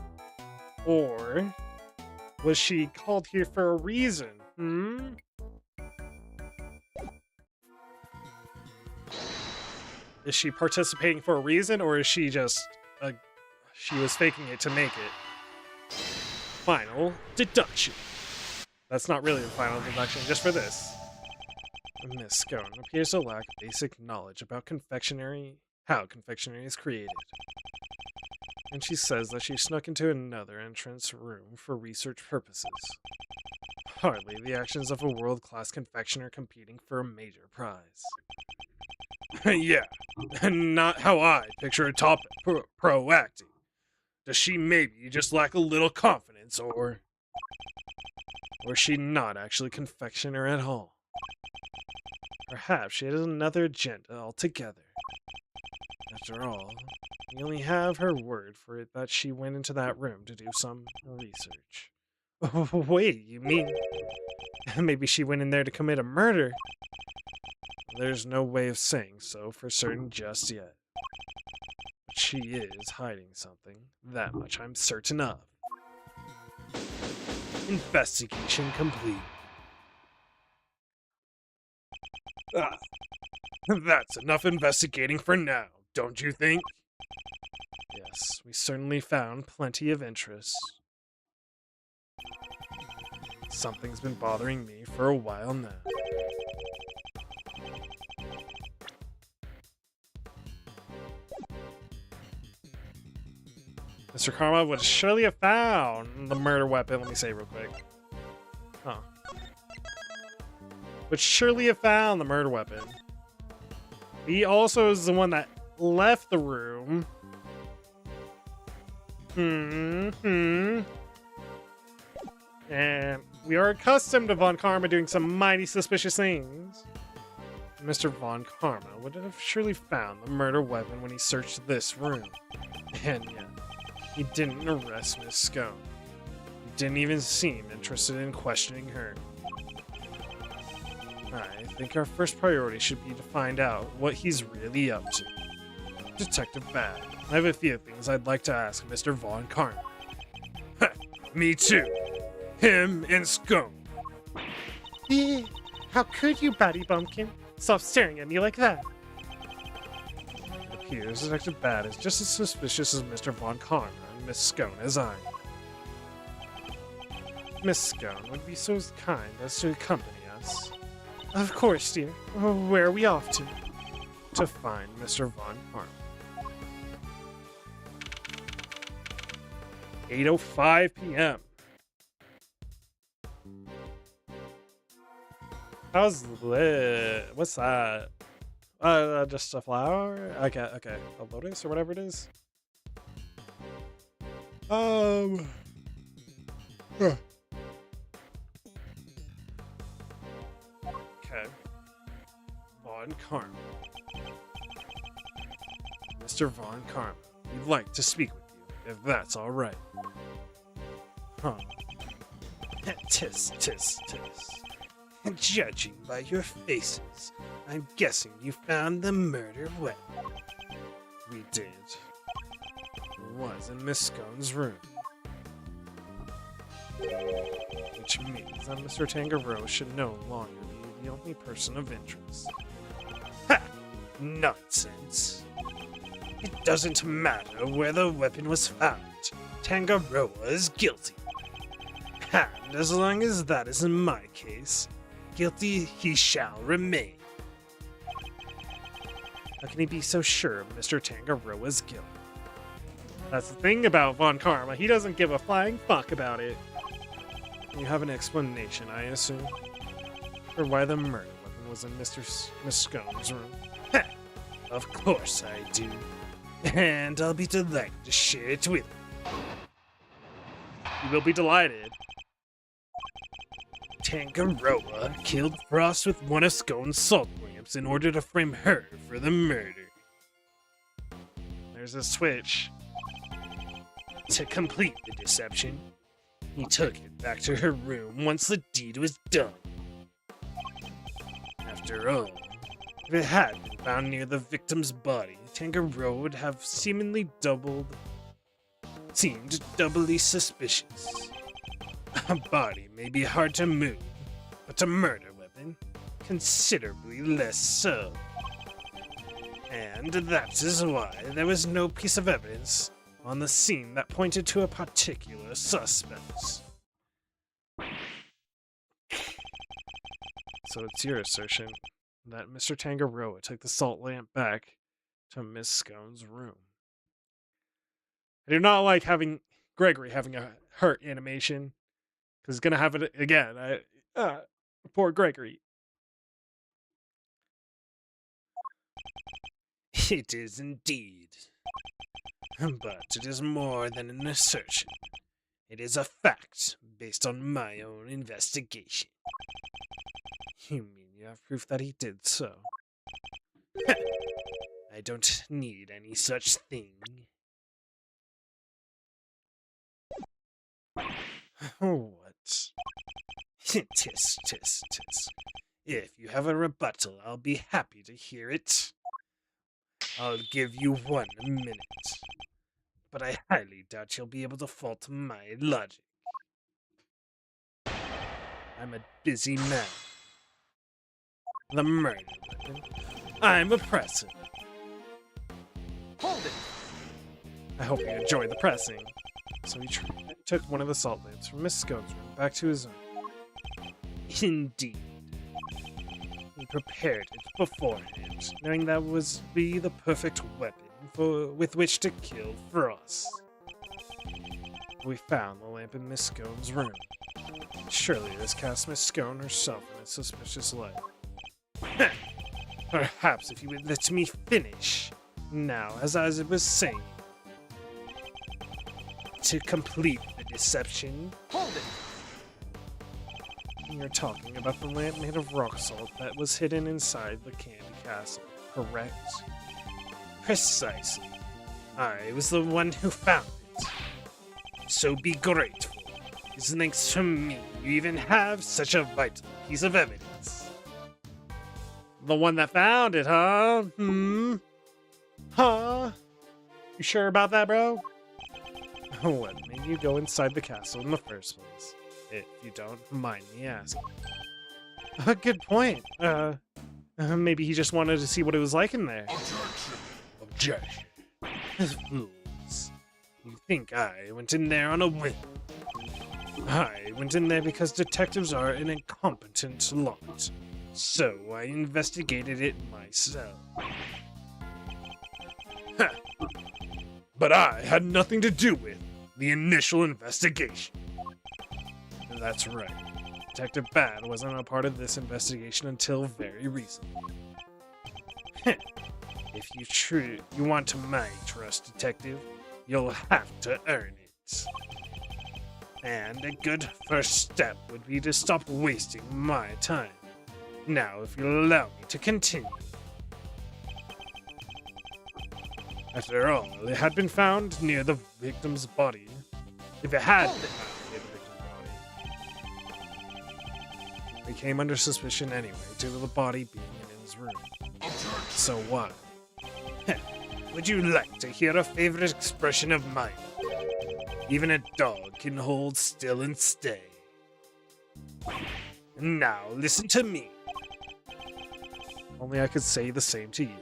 Or was she called here for a reason? Is she participating for a reason, or is she just she was faking it to make it? Final deduction. That's not really the final deduction, just for this. Miss Scone appears to lack basic knowledge about how confectionery is created. And she says that she snuck into another entrance room for research purposes. Hardly the actions of a world-class confectioner competing for a major prize. Yeah, not how I picture a top pro acting. Does she maybe just lack a little confidence, or is she not actually a confectioner at all? Perhaps she has another agenda altogether. After all, we only have her word for it that she went into that room to do some research. Wait, you mean maybe she went in there to commit a murder? There's no way of saying so for certain just yet. But she is hiding something, that much I'm certain of. Investigation complete. That's enough investigating for now, don't you think? Yes, we certainly found plenty of interest. Something's been bothering me for a while now. Mr. Karma would surely have found the murder weapon. Let me say real quick. Huh. Would surely have found the murder weapon. He also is the one that left the room. And we are accustomed to Von Karma doing some mighty suspicious things. Mr. Von Karma would have surely found the murder weapon when he searched this room. And yet, he didn't arrest Miss Scone. He didn't even seem interested in questioning her. I think our first priority should be to find out what he's really up to. Detective Bad, I have a few things I'd like to ask Mr. Von Karma. Me too. Him and Scone. How could you, Batty Bumpkin? Stop staring at me like that. It appears Detective Bad is just as suspicious as Mr. Von Karma and Miss Scone as I am. Miss Scone would be so kind as to accompany us. Of course, dear. Where are we off to? To find Mr. Von Karma. 8:05 p.m. How's lit? What's that? Just a flower? Okay. A lotus or whatever it is. Okay. Von Karma. Mr. Von Karma, we'd like to speak with you, if that's all right. Huh. Tis. Judging by your faces, I'm guessing you found the murder weapon. We did. It was in Miss Scone's room. Which means that Mr. Tangaroo should no longer be the only person of interest. Ha! Nonsense. It doesn't matter where the weapon was found. Tangaroa is guilty. And as long as that is in my case, guilty he shall remain. How can he be so sure of Mr. Tangaroa's guilt? That's the thing about Von Karma. He doesn't give a flying fuck about it. You have an explanation, I assume, for why the murder weapon was in Miss Scone's room. Ha! Of course I do. And I'll be delighted to share it with you. You will be delighted. Tangaroa killed Frost with one of Scone's salt lamps in order to frame her for the murder. There's a switch. To complete the deception, he took it back to her room once the deed was done. After all, if it had been found near the victim's body, Tangaroa would have seemed doubly suspicious. A body may be hard to move, but a murder weapon, considerably less so. And that is why there was no piece of evidence on the scene that pointed to a particular suspect. So it's your assertion that Mr. Tangaroa took the salt lamp back to Miss Scone's room. I do not like having Gregory having a hurt animation, because he's gonna have it again. Poor Gregory. It is indeed. But it is more than an assertion. It is a fact based on my own investigation. You mean you have proof that he did so? I don't need any such thing. What? Tis, tis, tis. If you have a rebuttal, I'll be happy to hear it. I'll give you 1 minute. But I highly doubt you'll be able to fault my logic. I'm a busy man. The murder weapon. I'm a presser. Hold it! I hope you enjoy the pressing. So he took one of the salt lamps from Miss Scone's room back to his own. Indeed. He prepared it beforehand, knowing that was be the perfect weapon with which to kill Frost. We found the lamp in Miss Scone's room. Surely this casts Miss Scone herself in a suspicious light. Perhaps if you would let me finish. Now, as I was saying, to complete the deception, Hold it! You're talking about the lamp made of rock salt that was hidden inside the candy castle, correct? precisely. I was the one who found it. So be grateful. It's thanks to me you even have such a vital piece of evidence. The one that found it, huh? Huh? You sure about that, bro? What made you go inside the castle in the first place? If you don't mind me asking. Good point. Maybe he just wanted to see what it was like in there. Objection. Fools. You think I went in there on a whim? I went in there because detectives are an incompetent lot. So I investigated it myself. But I had nothing to do with the initial investigation. That's right. Detective Bad wasn't a part of this investigation until very recently. If you want my trust, Detective, you'll have to earn it. And a good first step would be to stop wasting my time. Now, if you'll allow me to continue. After all, it had been found near the victim's body. If it had been found near the victim's body, They came under suspicion anyway, due to the body being in his room. So what? would you like to hear a favorite expression of mine? Even a dog can hold still and stay. Now, listen to me. Only I could say the same to you.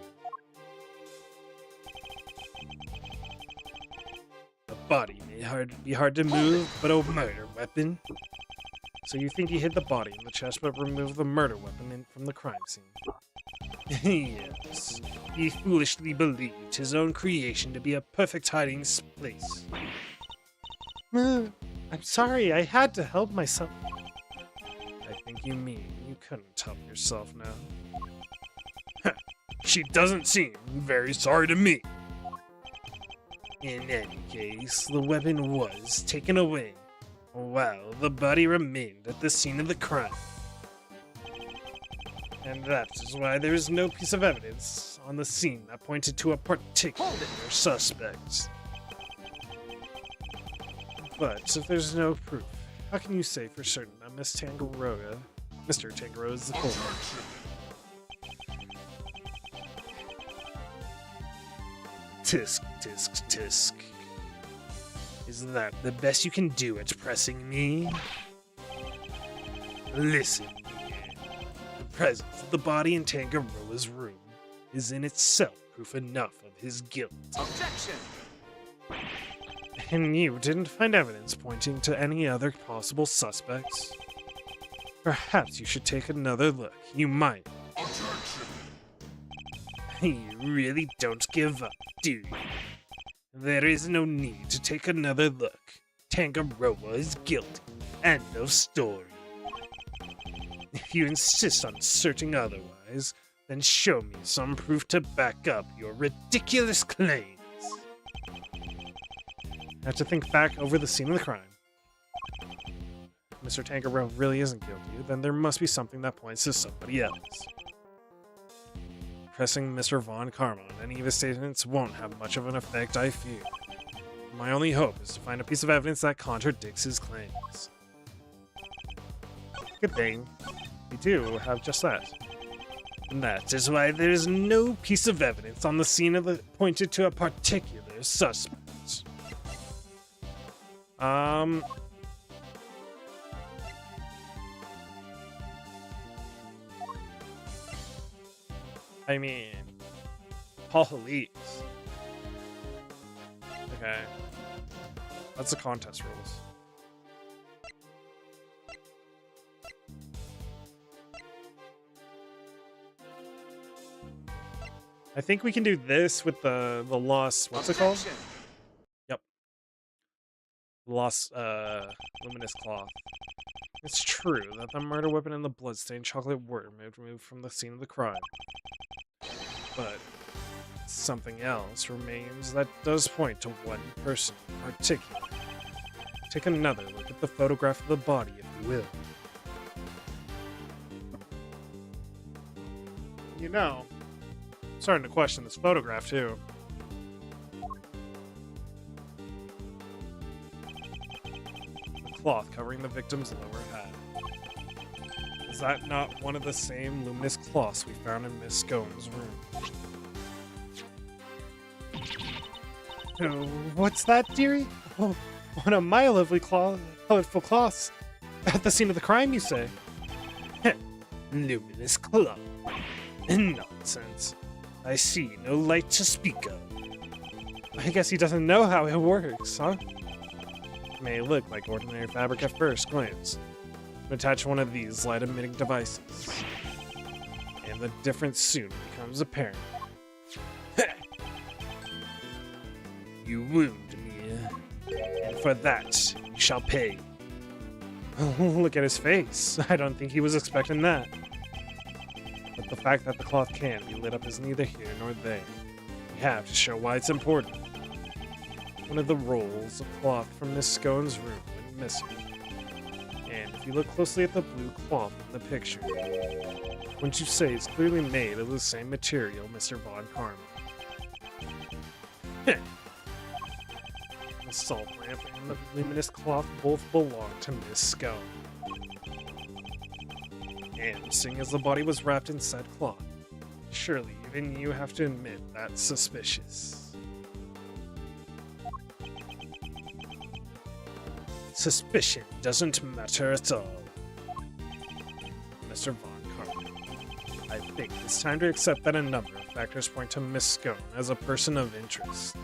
A body may be hard to move, but a murder weapon. So you think he hid the body in the chest but removed the murder weapon from the crime scene? Yes. He foolishly believed his own creation to be a perfect hiding place. I'm sorry, I had to help myself. I think you mean you couldn't help yourself now. She doesn't seem very sorry to me. In any case, the weapon was taken away, while the body remained at the scene of the crime. And that is why there is no piece of evidence on the scene that pointed to a particular suspect. But if there's no proof, how can you say for certain that Mr. Tangaroa is the culprit? Tisk, tisk, tisk. Is that the best you can do at pressing me? Listen, the presence of the body in Tangaroa's room is in itself proof enough of his guilt. Objection! And you didn't find evidence pointing to any other possible suspects? Perhaps you should take another look. You might. You really don't give up, do you? There is no need to take another look. Tangaroa is guilty. End of story. If you insist on asserting otherwise, then show me some proof to back up your ridiculous claims. I have to think back over the scene of the crime. If Mr. Tangaroa really isn't guilty, then there must be something that points to somebody else. Pressing Mr. Von Karma on any of his statements won't have much of an effect, I fear. My only hope is to find a piece of evidence that contradicts his claims. Good thing, we do have just that. And that is why there is no piece of evidence on the scene of the pointed to a particular suspect. I mean, police. Okay. That's the contest rules. I think we can do this with the lost, what's it called? Yep. Lost, luminous cloth. It's true that the murder weapon and the bloodstained chocolate were removed from the scene of the crime. But something else remains that does point to one person in particular. Take another look at the photograph of the body, if you will. You know, I'm starting to question this photograph, too. The cloth covering the victim's lower half. Is that not one of the same luminous cloths we found in Miss Scone's room? Oh, what's that, dearie? Oh, one of my lovely colorful cloths. At the scene of the crime, you say? Luminous cloth. Nonsense. I see no light to speak of. I guess he doesn't know how it works, huh? It may look like ordinary fabric at first glance. Attach one of these light-emitting devices, and the difference soon becomes apparent. You wound me, and for that you shall pay. Look at his face. I don't think he was expecting that. But the fact that the cloth can be lit up is neither here nor there. We have to show why it's important. One of the rolls of cloth from Miss Scone's room went missing. And if you look closely at the blue cloth in the picture, wouldn't you say it's clearly made of the same material Mr. Von Karma? The salt lamp and the luminous cloth both belong to Miss Scone. And seeing as the body was wrapped in said cloth, surely even you have to admit that's suspicious. Suspicion doesn't matter at all. Mr. Von Karma, I think it's time to accept that a number of factors point to Miss Scone as a person of interest.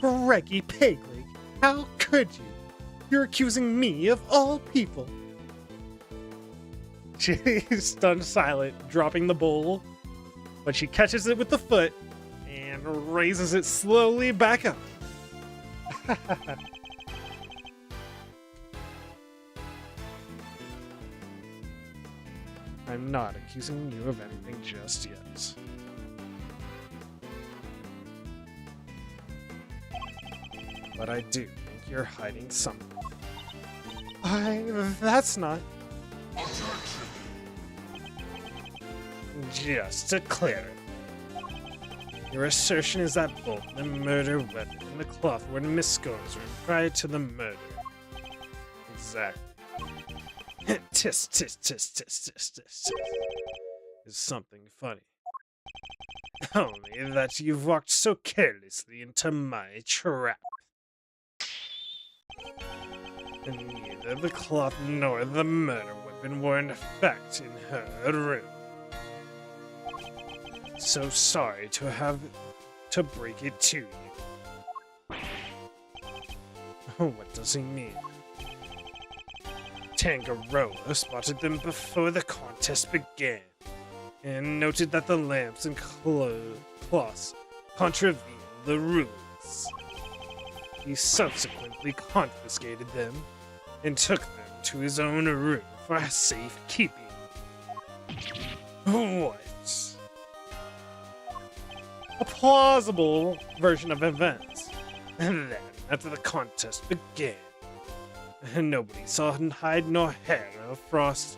Reggie Pegleg, how could you? You're accusing me of all people. She's stunned silent, dropping the bowl, but she catches it with the foot and raises it slowly back up. I'm not accusing you of anything just yet. But I do think you're hiding something. That's not... Just to clarify, Your assertion is that both the murder weapon and the cloth were in Miss Scone's room prior to the murder. Exactly. Tisk, tisk, tisk, tisk, tisk, tisk. Is something funny. Only that you've walked so carelessly into my trap. And neither the cloth nor the murder weapon were in effect in her room. So sorry to have to break it to you. What does he mean? Tangaroa spotted them before the contest began, and noted that the lamps and cloths contravened the rules. He subsequently confiscated them and took them to his own room for safekeeping. What? A plausible version of events. And then, after the contest began, nobody saw hide nor hair of Frost,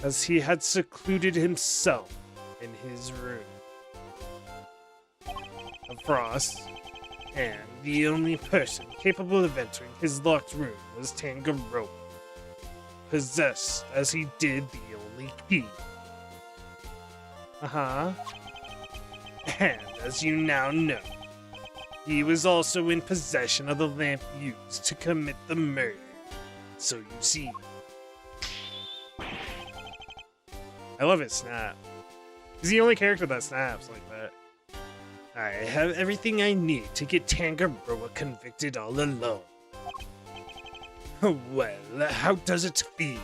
as he had secluded himself in his room. Of Frost, and the only person capable of entering his locked room was Tangaroa, possessed as he did the only key. And as you now know, he was also in possession of the lamp used to commit the murder. So you see. I love his snap. He's the only character that snaps like that. I have everything I need to get Tangaroa convicted all alone. Well, how does it feel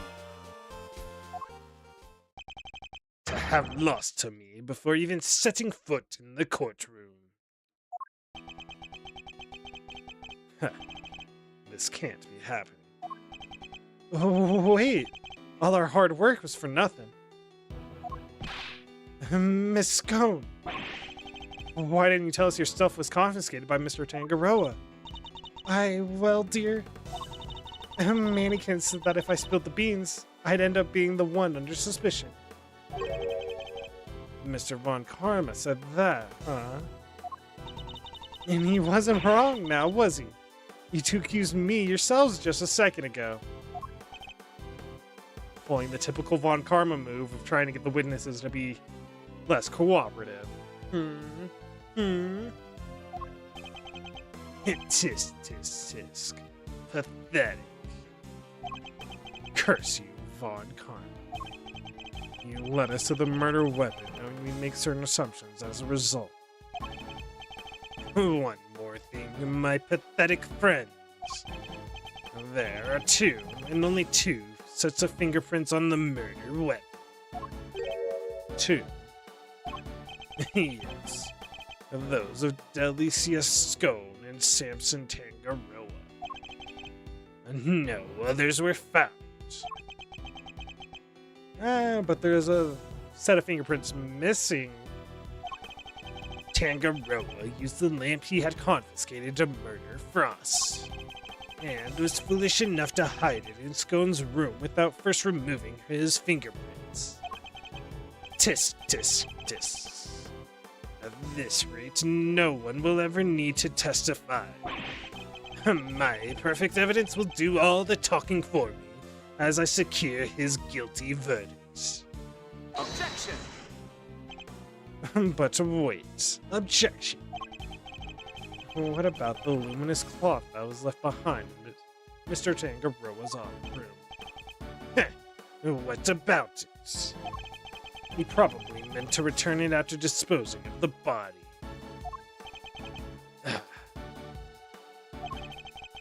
to have lost to me before even setting foot in the courtroom? This can't be happening. Oh, wait. All our hard work was for nothing. Miss Scone, why didn't you tell us your stuff was confiscated by Mr. Tangaroa? well, dear, Mannequin said that if I spilled the beans, I'd end up being the one under suspicion. Mr. Von Karma said that, huh? And he wasn't wrong now, was he? You two accused me yourselves just a second ago. Pulling the typical Von Karma move of trying to get the witnesses to be less cooperative. Tisk, tisk, tisk. Pathetic. Curse you, Von Karma. You led us to the murder weapon, knowing we make certain assumptions as a result. One more thing, my pathetic friends. There are two, and only two, sets of fingerprints on the murder weapon. Two. Yes. Those of Delicia Scone and Samson Tangaroa. No others were found. But there's a set of fingerprints missing. Tangaroa used the lamp he had confiscated to murder Frost, and was foolish enough to hide it in Scone's room without first removing his fingerprints. Tisk, tisk, tisk. At this rate, no one will ever need to testify. My perfect evidence will do all the talking for me as I secure his guilty verdict. Objection! But wait. Objection. What about the luminous cloth that was left behind in Mr. Tangaroa's room? What about it? He probably meant to return it after disposing of the body. I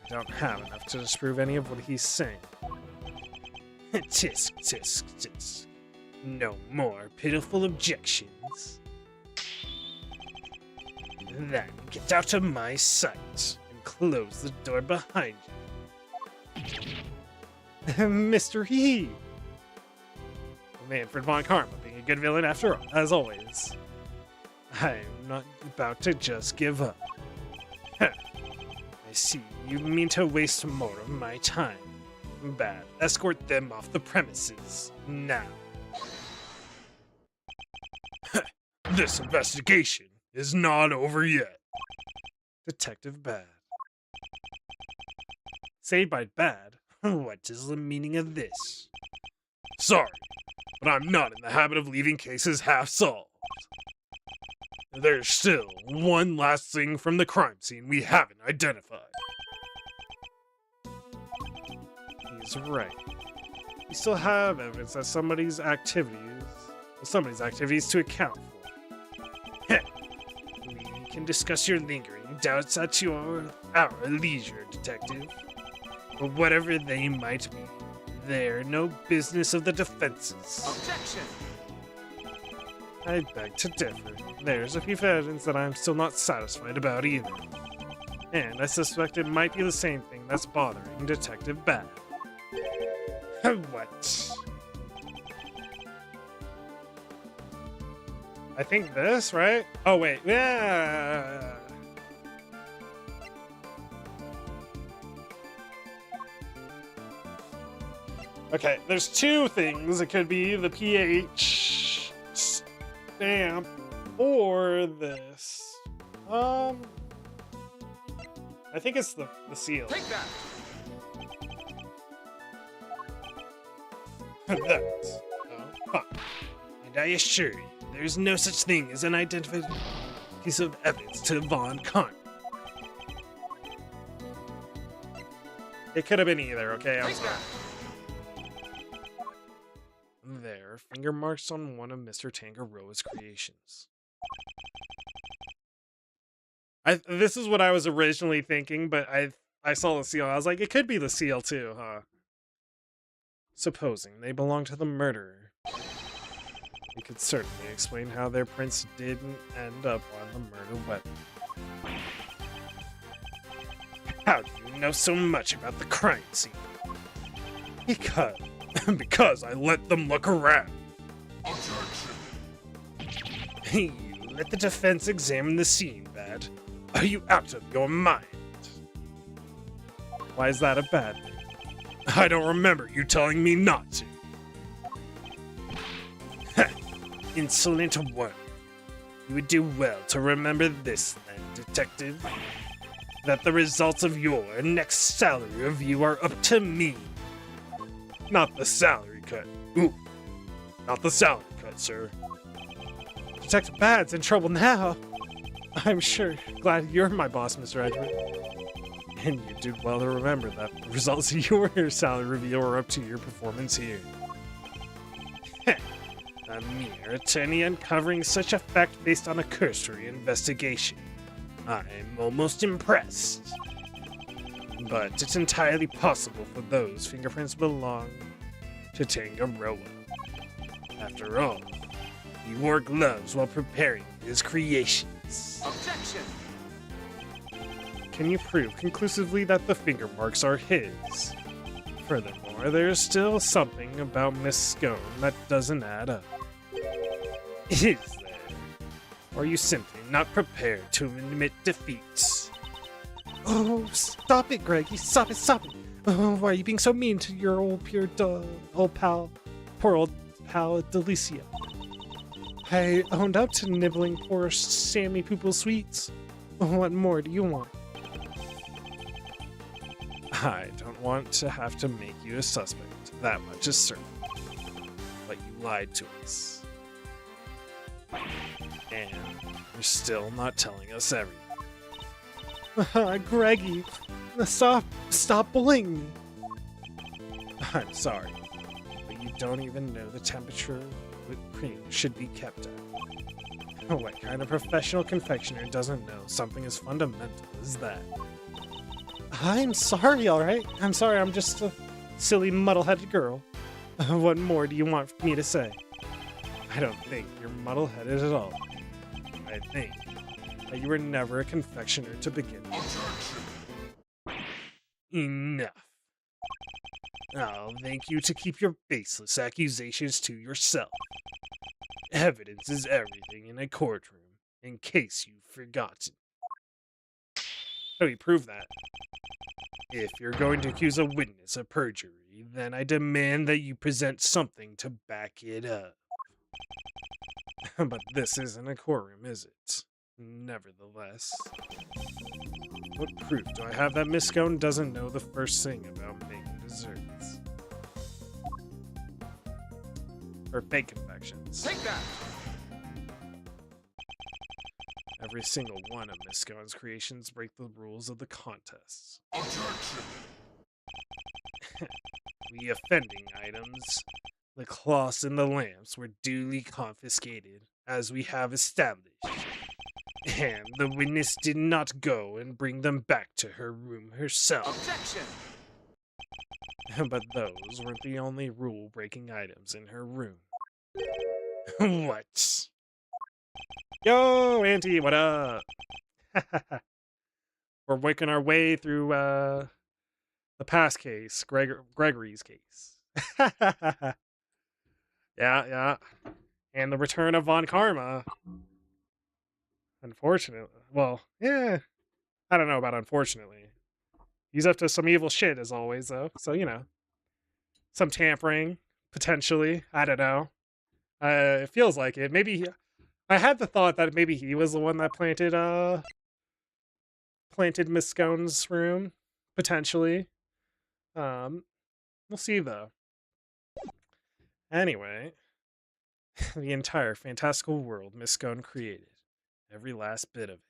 don't have enough to disprove any of what he's saying. Tisk, tisk, tisk. No more pitiful objections. Then get out of my sight and close the door behind you. Mr. He! Manfred Von Karma being a good villain after all, as always. I'm not about to just give up. I see you mean to waste more of my time. Bad. Escort them off the premises now. This investigation is not over yet. Detective Bad. Saved by Bad? What is the meaning of this? Sorry, but I'm not in the habit of leaving cases half solved. There's still one last thing from the crime scene we haven't identified. He's right. We still have evidence that somebody's activities to account for. We can discuss your lingering doubts at our leisure, Detective. But whatever they might be, they're no business of the defense's. Objection! I beg to differ. There's a few evidence that I'm still not satisfied about either. And I suspect it might be the same thing that's bothering Detective Bad. What? I think this, right? Oh, wait. Yeah. Okay, there's two things. It could be the PH stamp or this. I think it's the seal. Take that! That. Huh. And I assure you, there's no such thing as an identified piece of evidence to Von Karn. It could have been either, okay? I'm Take sorry. that! There, finger marks on one of Mr. Tangaroa's creations. This is what I was originally thinking, but I saw the seal. I was like, it could be the seal too, huh? Supposing they belong to the murderer. It could certainly explain how their prints didn't end up on the murder weapon. How do you know so much about the crime scene? Because I let them look around. You let the defense examine the scene, Bad. Are you out of your mind? Why is that a bad thing? I don't remember you telling me not to. Insolent one. You would do well to remember this, then, Detective. That the results of your next salary review are up to me. Not the salary cut. Ooh, not the salary cut, sir. Detective Bad's in trouble now. I'm sure. Glad you're my boss, Mr. Edward. And you did well to remember that the results of your salary review are up to your performance here. A mere attorney uncovering such a fact based on a cursory investigation. I'm almost impressed. But it's entirely possible for those fingerprints belong to Tangaroa. After all, he wore gloves while preparing his creations. Objection! Can you prove conclusively that the finger marks are his? Furthermore, there's still something about Miss Scone that doesn't add up. Is there? Or are you simply not prepared to admit defeat? Oh, stop it, Greggy. Stop it. Oh, why are you being so mean to your old pal, Delicia? I owned up to nibbling poor Sammy Poople sweets. What more do you want? I don't want to have to make you a suspect. That much is certain. But you lied to us. And you're still not telling us everything. Greggy, stop bullying me. I'm sorry, but you don't even know the temperature whipped cream should be kept at. What kind of professional confectioner doesn't know something as fundamental as that? I'm sorry, alright? I'm sorry, I'm just a silly, muddle-headed girl. What more do you want me to say? I don't think you're muddle-headed at all. I think that you were never a confectioner to begin with. Enough. I'll thank you to keep your baseless accusations to yourself. Evidence is everything in a courtroom, in case you've forgotten. How do you prove that? If you're going to accuse a witness of perjury, then I demand that you present something to back it up. But this isn't a courtroom, is it? Nevertheless, what proof do I have that Miss Scone doesn't know the first thing about making desserts? Or bake confections. Take that! Every single one of Miss Scone's creations break the rules of the contests. Objection! The offending items, the cloths and the lamps, were duly confiscated, as we have established. And the witness did not go and bring them back to her room herself. Objection! But those weren't the only rule-breaking items in her room. What? Yo, Auntie, what up? We're working our way through the past case, Gregory's case. Yeah. And the return of Von Karma. Unfortunately. Well, yeah. I don't know about unfortunately. He's up to some evil shit, as always, though. So, you know. Some tampering, potentially. I don't know. It feels like it. Maybe... I had the thought that maybe he was the one that planted Miss Scone's room. Potentially. We'll see, though. Anyway. The entire fantastical world Miss Scone created. Every last bit of it.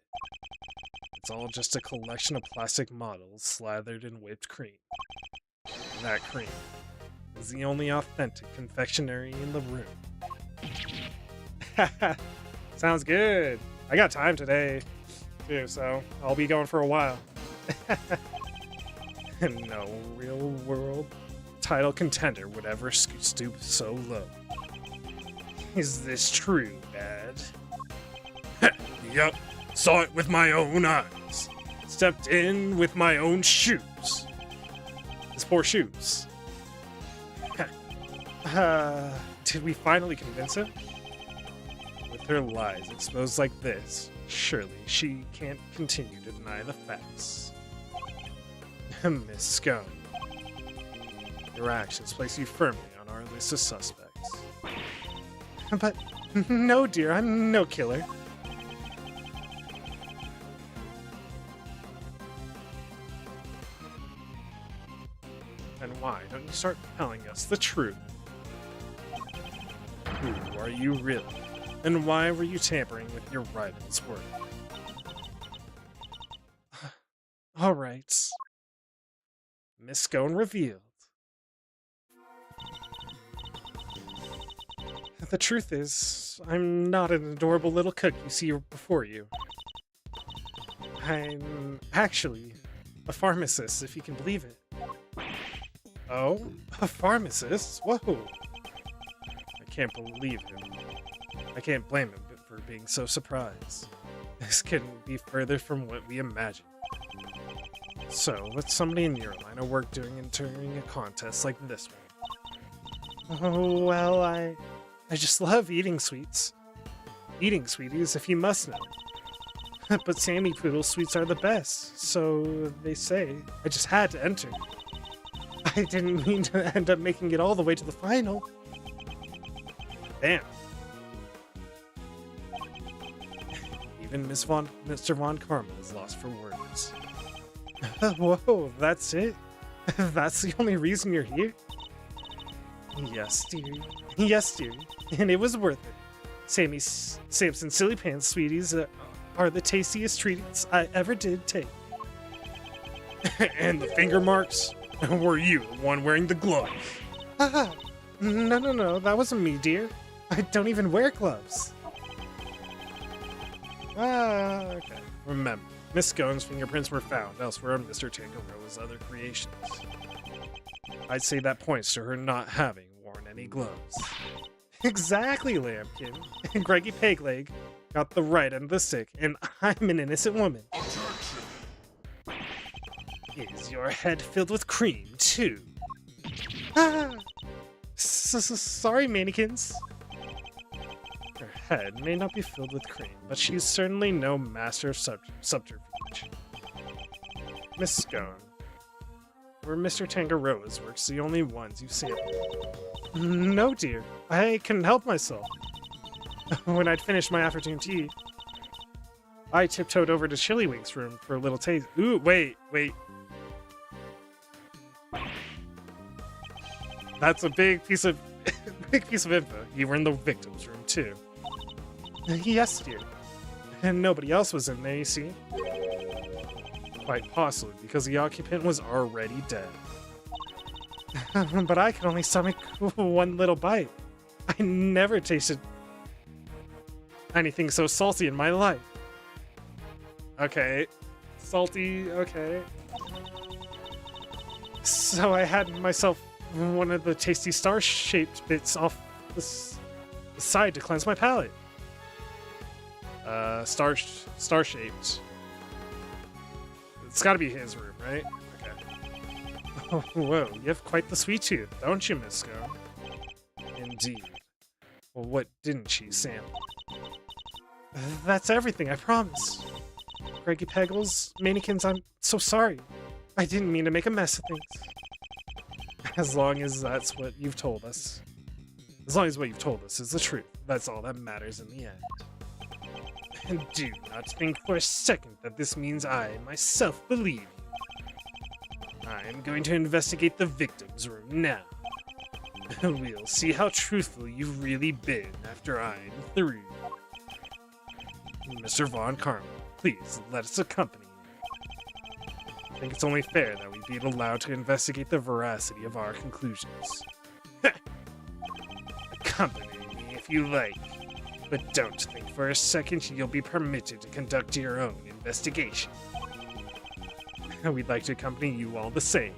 It's all just a collection of plastic models slathered in whipped cream. And that cream is the only authentic confectionery in the room. Sounds good. I got time today, too, so I'll be going for a while. No real world title contender would ever stoop so low. Is this true, Dad? Yup, saw it with my own eyes. Stepped in with my own shoes. His poor shoes. Did we finally convince him? With her lies exposed like this, surely she can't continue to deny the facts. Miss Scone, your actions place you firmly on our list of suspects. But, no dear, I'm no killer. Then why don't you start telling us the truth? Who are you really? And why were you tampering with your rival's work? All right. Miss Scone revealed. The truth is, I'm not an adorable little cook you see before you. I'm actually a pharmacist, if you can believe it. Oh? A pharmacist? Whoa! I can't believe him. I can't blame him for being so surprised. This couldn't be further from what we imagined. So, what's somebody in your line of work doing entering a contest like this one? Oh, well, I just love eating sweets. Eating sweeties, if you must know. But Sammy Poodle sweets are the best, so they say. I just had to enter. I didn't mean to end up making it all the way to the final. Damn. Even Mr. Von Karma is lost for words. Whoa, that's it? That's the only reason you're here? Yes, dearie. Yes, dearie. And it was worth it. Samson's Silly Pants Sweeties are the tastiest treats I ever did take. And the finger marks? Were you the one wearing the gloves? Ah, no, that wasn't me, dear. I don't even wear gloves. Ah, okay. Remember, Miss Scone's fingerprints were found elsewhere on Mr. Tangaroa's other creations. I'd say that points to her not having worn any gloves. Exactly, Lambkin. And Greggy Pegleg got the right end of the stick, and I'm an innocent woman. Is your head filled with cream, too? Ah! Sorry, mannequins. Her head may not be filled with cream, but she's certainly no master of subterfuge. Miss Scone, were Mr. Tangaroa's works the only ones you've seen? No, dear. I couldn't help myself. When I'd finished my afternoon tea, I tiptoed over to Chillywink's room for a little taste. Ooh, wait. That's a big piece of info. You were in the victim's room too. Yes, dear. And nobody else was in there, you see? Quite possibly, because the occupant was already dead. But I could only stomach one little bite. I never tasted anything so salty in my life. Okay. Salty, okay. So I had myself one of the tasty star-shaped bits off the side to cleanse my palate. Star-shaped. It's gotta be his room, right? Okay. Oh, whoa, you have quite the sweet tooth, don't you, Misko? Indeed. Well, what didn't she, Sam? That's everything, I promise. Greggy Peggles, Mannequins, I'm so sorry. I didn't mean to make a mess of things. As long as that's what you've told us. As long as what you've told us is the truth, that's all that matters in the end. And do not think for a second that this means I, myself, believe you. I am going to investigate the victim's room now. We'll see how truthful you've really been after I'm through. Mr. Von Karma, please let us accompany you. I think it's only fair that we be allowed to investigate the veracity of our conclusions. Accompany me if you like, but don't think for a second you'll be permitted to conduct your own investigation. We'd like to accompany you all the same.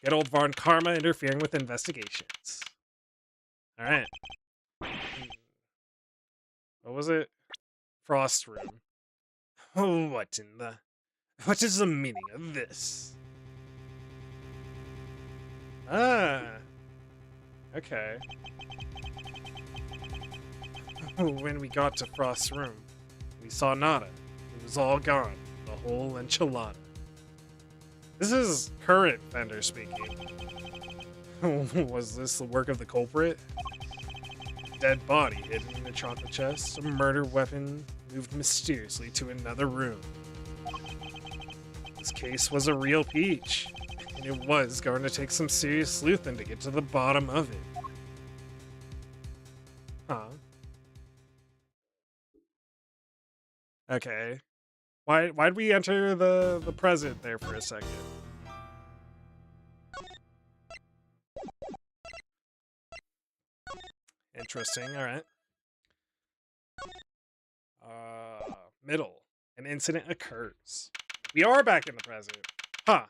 Good old Von Karma interfering with investigations. Alright. What was it? Frost room. Oh, what is the meaning of this? Okay. When we got to Frost's room, we saw nada. It was all gone. The whole enchilada. This is current Fender speaking. Was this the work of the culprit? Dead body hidden in a chocolate chest. A murder weapon moved mysteriously to another room. This case was a real peach. And it was going to take some serious sleuthing to get to the bottom of it. Huh. Okay. Why'd we enter the present there for a second? Interesting, alright. Middle. An incident occurs. We are back in the present. Huh.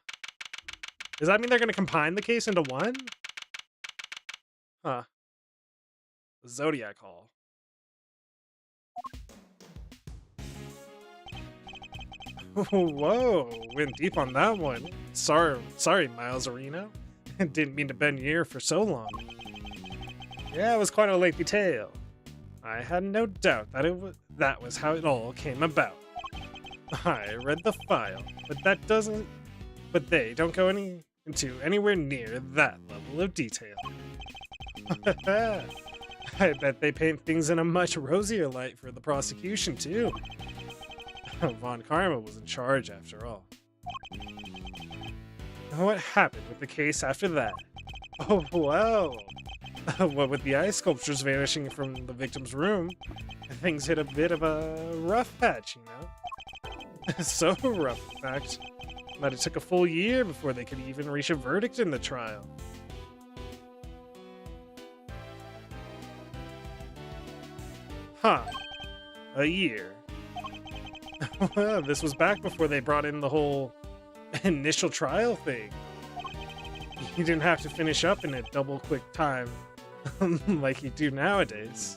Does that mean they're going to combine the case into one? Huh. Zodiac Hall. Whoa, went deep on that one. Sorry, Miles Areno. Didn't mean to bend your ear for so long. Yeah, it was quite a lengthy tale. I had no doubt that that was how it all came about. I read the file, but they don't go into anywhere near that level of detail. I bet they paint things in a much rosier light for the prosecution, too. Von Karma was in charge, after all. What happened with the case after that? Oh, well. What with the ice sculptures vanishing from the victim's room, things hit a bit of a rough patch, you know? So rough, in fact, that it took a full year before they could even reach a verdict in the trial. Huh. A year. Well, this was back before they brought in the whole initial trial thing. You didn't have to finish up in a double quick time like you do nowadays.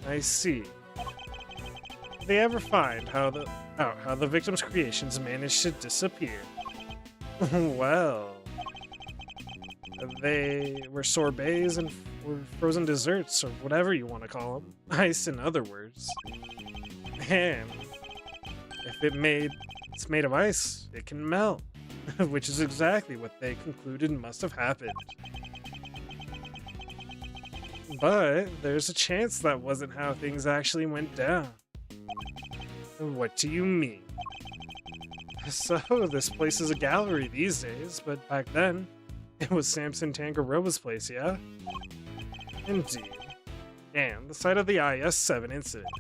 I see. Did they ever find how the victim's creations managed to disappear? Well, they were sorbets and frozen desserts, or whatever you want to call them. Ice, in other words. And if it's made of ice, it can melt, which is exactly what they concluded must have happened. But there's a chance that wasn't how things actually went down. What do you mean? So, this place is a gallery these days, but back then, it was Samson Tangaroa's place, yeah? Indeed. And the site of the IS-7 incident.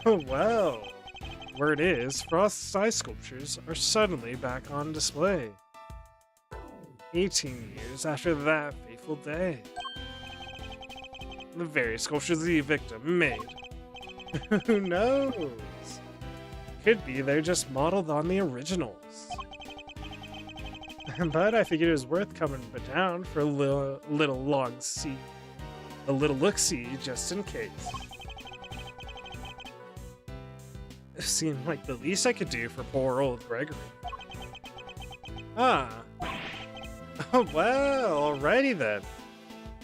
Oh, well. Word is, Frost's eye sculptures are suddenly back on display. 18 years after that fateful day. The very sculptures the victim made. Who knows? Could be they're just modeled on the originals. But I figured it was worth coming down for a little look-see just in case. It seemed like the least I could do for poor old Gregory. Ah. Oh, well, alrighty then.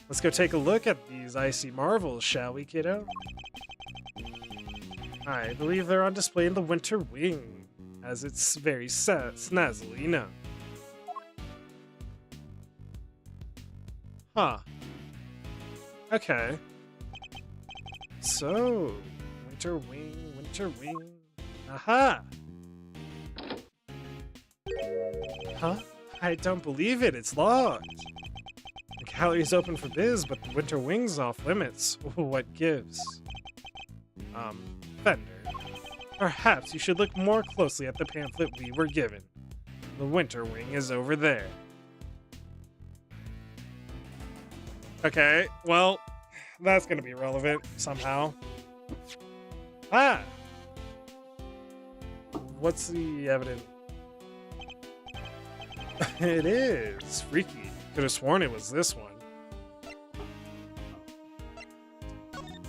Let's go take a look at these icy marvels, shall we, kiddo? I believe they're on display in the Winter Wing, as it's very snazzily known. Huh. Okay. So, Winter Wing, Winter Wing. Aha! Huh? I don't believe it, it's locked. The gallery's open for biz, but the Winter Wing's off limits. What gives? Fender. Perhaps you should look more closely at the pamphlet we were given. The Winter Wing is over there. Okay, well, that's gonna be relevant somehow. Ah! What's the evidence? It is freaky. Could have sworn it was this one.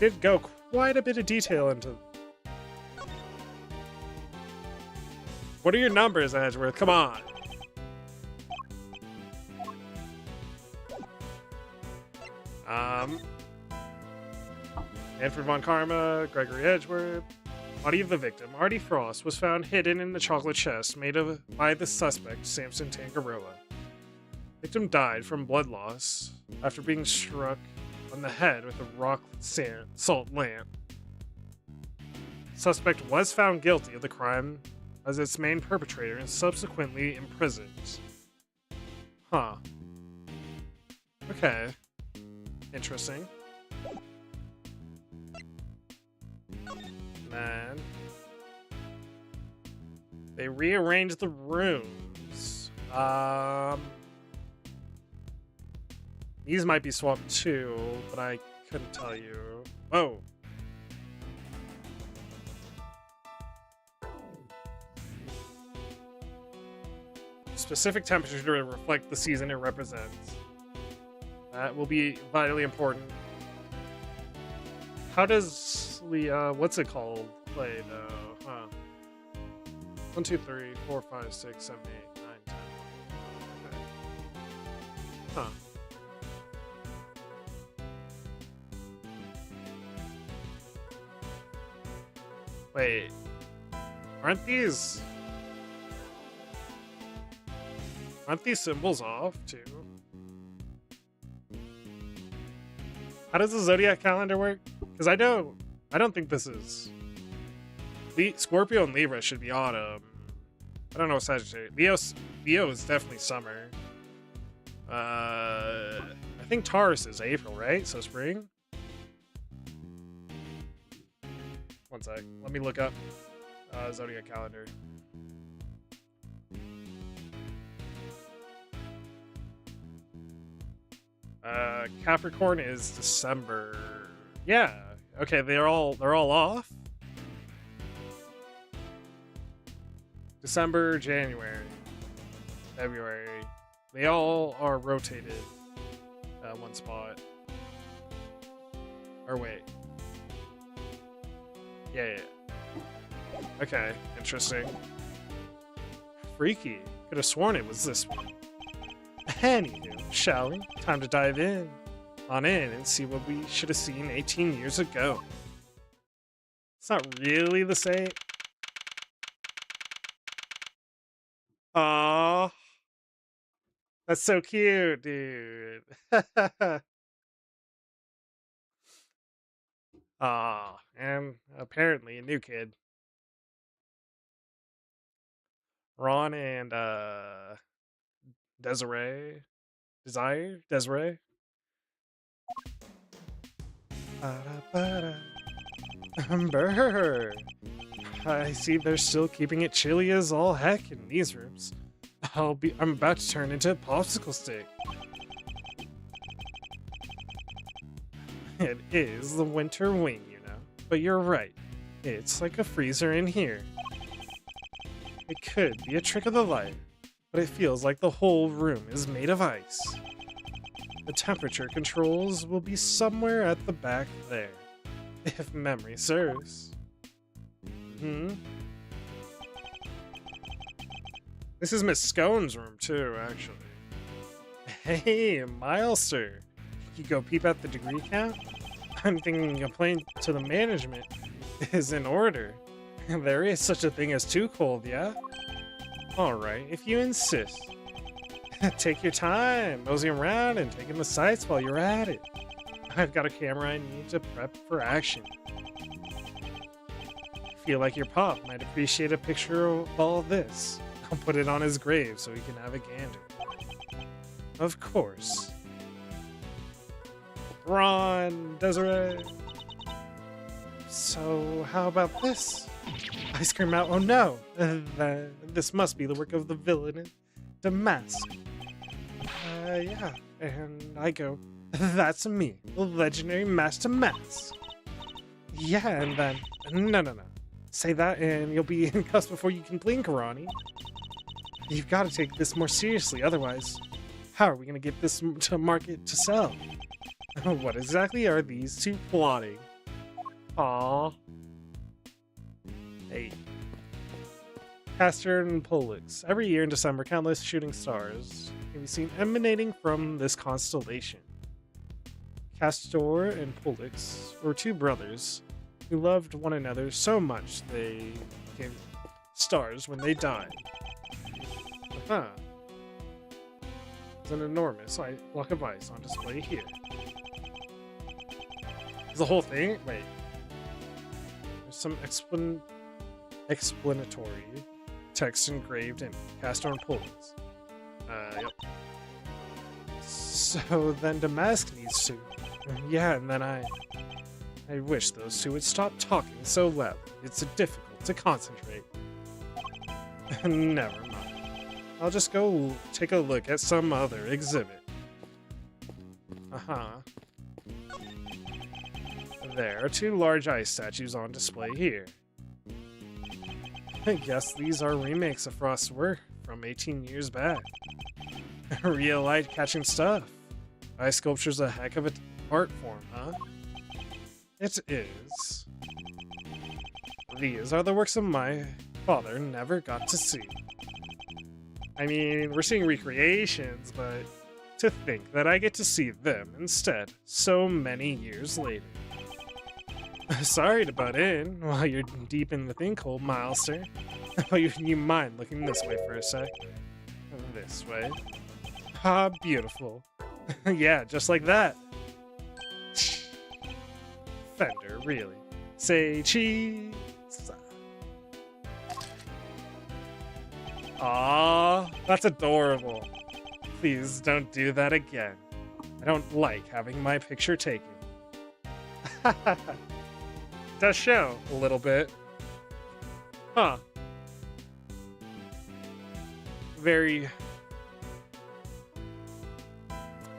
Did go quite a bit of detail into. What are your numbers, Edgeworth? Come on. Manfred von Karma, Gregory Edgeworth. Body of the victim, Artie Frost, was found hidden in the chocolate chest made by the suspect, Samson Tangaroa. Victim died from blood loss after being struck on the head with a rock salt lamp. Suspect was found guilty of the crime as its main perpetrator and subsequently imprisoned. Huh. Okay. Interesting. Man. They rearranged the rooms. These might be swapped too, but I couldn't tell you. Oh. Specific temperature to reflect the season it represents. That will be vitally important. How does the, what's it called? Play though, huh? 1, 2, 3, 4, 5, 6, 7, 8, 9, 10. Okay. Huh. Wait. Aren't these symbols off too? How does the zodiac calendar work? Because I don't think this is. Scorpio and Libra should be autumn. I don't know what Sagittarius. Leo is definitely summer. I think Taurus is April, right? So spring. One sec. Let me look up zodiac calendar. Capricorn is December. Yeah. Okay, they're all off. December, January, February. They all are rotated at one spot. Or wait. Yeah. Okay, interesting. Freaky. Could have sworn it was this one. Anywho, shall we? Time to dive in and see what we should have seen 18 years ago. It's not really the same. Aww. That's so cute, dude. Ah, and apparently a new kid. Ron and Desiree. Desiree. Ba-da-ba-da. Brr. I see they're still keeping it chilly as all heck in these rooms. I'm about to turn into a popsicle stick. It is the winter wing, you know. But you're right. It's like a freezer in here. It could be a trick of the light, but it feels like the whole room is made of ice. The temperature controls will be somewhere at the back there, if memory serves. This is Miss Scone's room too, actually. Hey, Milester. You go peep at the degree count? I'm thinking a complaint to the management is in order. There is such a thing as too cold, yeah? Alright, if you insist. Take your time, mosey around and take in the sights while you're at it. I've got a camera I need to prep for action. Feel like your pop might appreciate a picture of all this. I'll put it on his grave so he can have a gander. Of course. Ron, Desiree. So, how about this? Ice cream out. Oh no! This must be the work of the villain, Damask. Yeah, and I go, that's me, the legendary Master Mask. Yeah, and then, no. Say that and you'll be in cuffs before you can blink, Ronnie. You've got to take this more seriously, otherwise, how are we going to get this to market to sell? What exactly are these two plotting? Aww. Hey. Castor and Pollux. Every year in December, countless shooting stars can be seen emanating from this constellation. Castor and Pollux were two brothers who loved one another so much they became stars when they died. It's an enormous block of ice on display here. Is the whole thing? Wait. There's some explanatory text engraved in Castor and Pollux. Yep. So then Damask needs to. Yeah, and then I wish those two would stop talking so loud. It's difficult to concentrate. Never mind. I'll just go take a look at some other exhibit. There are two large ice statues on display here. I guess these are remakes of Frost's work from 18 years back. Real light-catching stuff. Ice sculpture's a heck of an art form, huh? It is. These are the works of my father never got to see. I mean, we're seeing recreations, but to think that I get to see them instead so many years later. Sorry to butt in while you're deep in the thinkhole, Milester. But you mind looking this way for a sec? This way. Ah, beautiful. Yeah, just like that. Fender, really. Say cheese. Aww, that's adorable. Please don't do that again. I don't like having my picture taken. Does show a little bit. Huh. Very...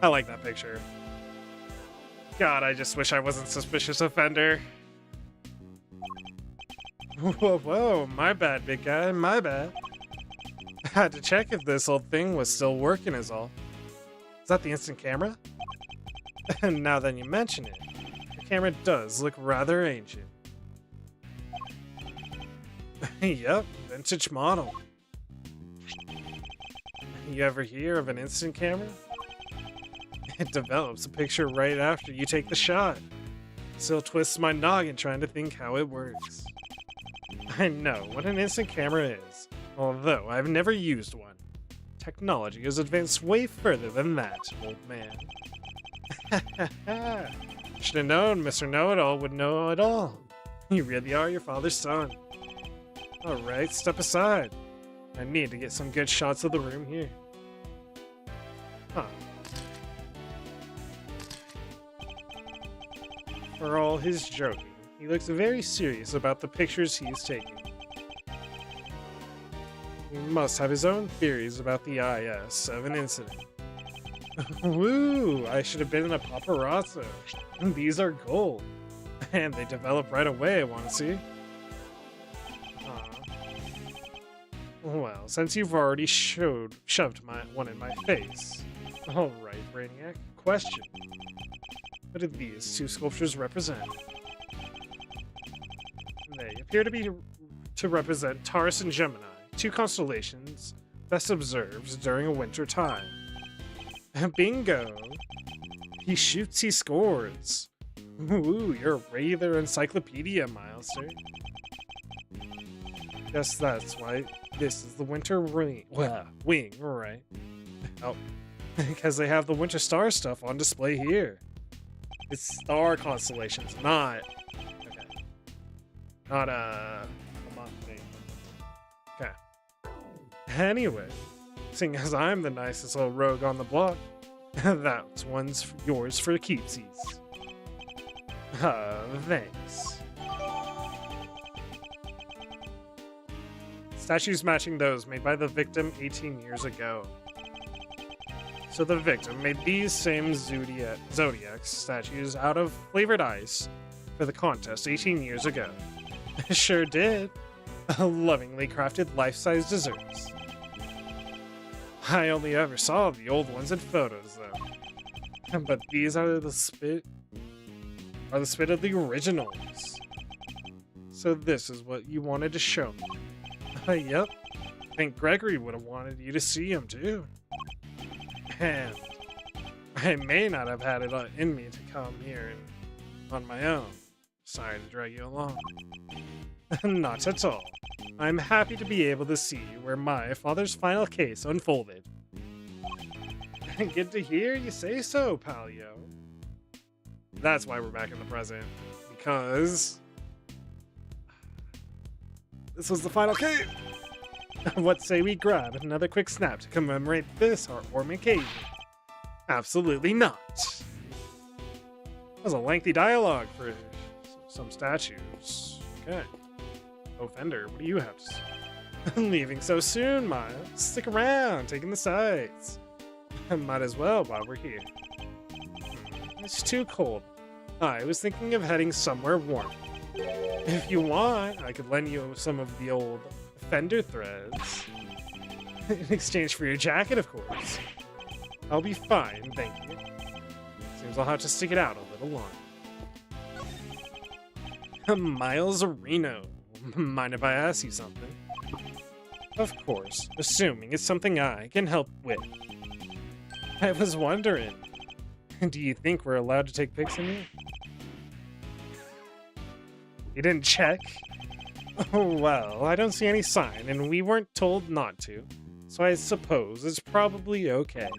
I like that picture. God, I just wish I wasn't suspicious of Fender. Whoa, my bad, big guy, my bad. I had to check if this old thing was still working is all. Is that the instant camera? And now that you mention it, the camera does look rather ancient. Yep, vintage model. You ever hear of an instant camera? It develops a picture right after you take the shot. Still twists my noggin trying to think how it works. I know what an instant camera is, although I've never used one. Technology has advanced way further than that, old man. Should have known Mr. Know-It-All would know it all. You really are your father's son. Alright, step aside. I need to get some good shots of the room here. Huh. For all his joking, he looks very serious about the pictures he is taking. He must have his own theories about the IS of an incident. Woo! I should have been in a paparazzo. These are gold. And they develop right away, want to see? Well, since you've already shoved one in my face. Alright, Brainiac. Question. What do these two sculptures represent? They appear to represent Taurus and Gemini, two constellations best observed during a winter time. Bingo! He shoots, he scores. Ooh, you're a regular encyclopedia, Milester. Guess that's why this is the winter wing, right? Oh, because they have the winter star stuff on display here. It's star constellations, not a month thing. Okay. Anyway, seeing as I'm the nicest little rogue on the block, that one's yours for keepsies. Thanks. Statues matching those made by the victim 18 years ago. So the victim made these same Zodiac statues out of flavored ice for the contest 18 years ago. Sure did. Lovingly crafted life-size desserts. I only ever saw the old ones in photos, though. But these are the spit of the originals. So this is what you wanted to show me. Yep. I think Gregory would have wanted you to see him, too. And I may not have had it in me to come here on my own. Sorry to drag you along. Not at all. I'm happy to be able to see where my father's final case unfolded. Good to hear you say so, Palio. That's why we're back in the present. Because this was the final case. What say we grab another quick snap to commemorate this heartwarming occasion? Absolutely not. That was a lengthy dialogue for some statues. Okay. Oh, Fender, what do you have to say? Leaving so soon, Miles. Stick around, taking the sights. Might as well while we're here. It's too cold. I was thinking of heading somewhere warm. If you want, I could lend you some of the old Fender threads. In exchange for your jacket, of course. I'll be fine, thank you. Seems I'll have to stick it out a little longer. Miles Reno. Mind if I ask you something? Of course, assuming it's something I can help with. I was wondering, do you think we're allowed to take pics in here? You didn't check? Oh, well, I don't see any sign, and we weren't told not to, so I suppose it's probably okay.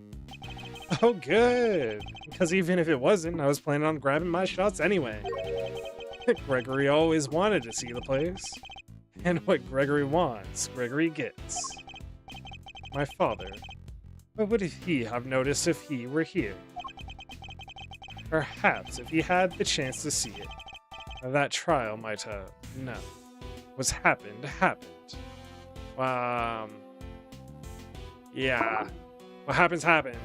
Oh, good, because even if it wasn't, I was planning on grabbing my shots anyway. Gregory always wanted to see the place. And what Gregory wants, Gregory gets. My father. What would he have noticed if he were here? Perhaps if he had the chance to see it. That trial might have... No. What's happened. Yeah. What happened.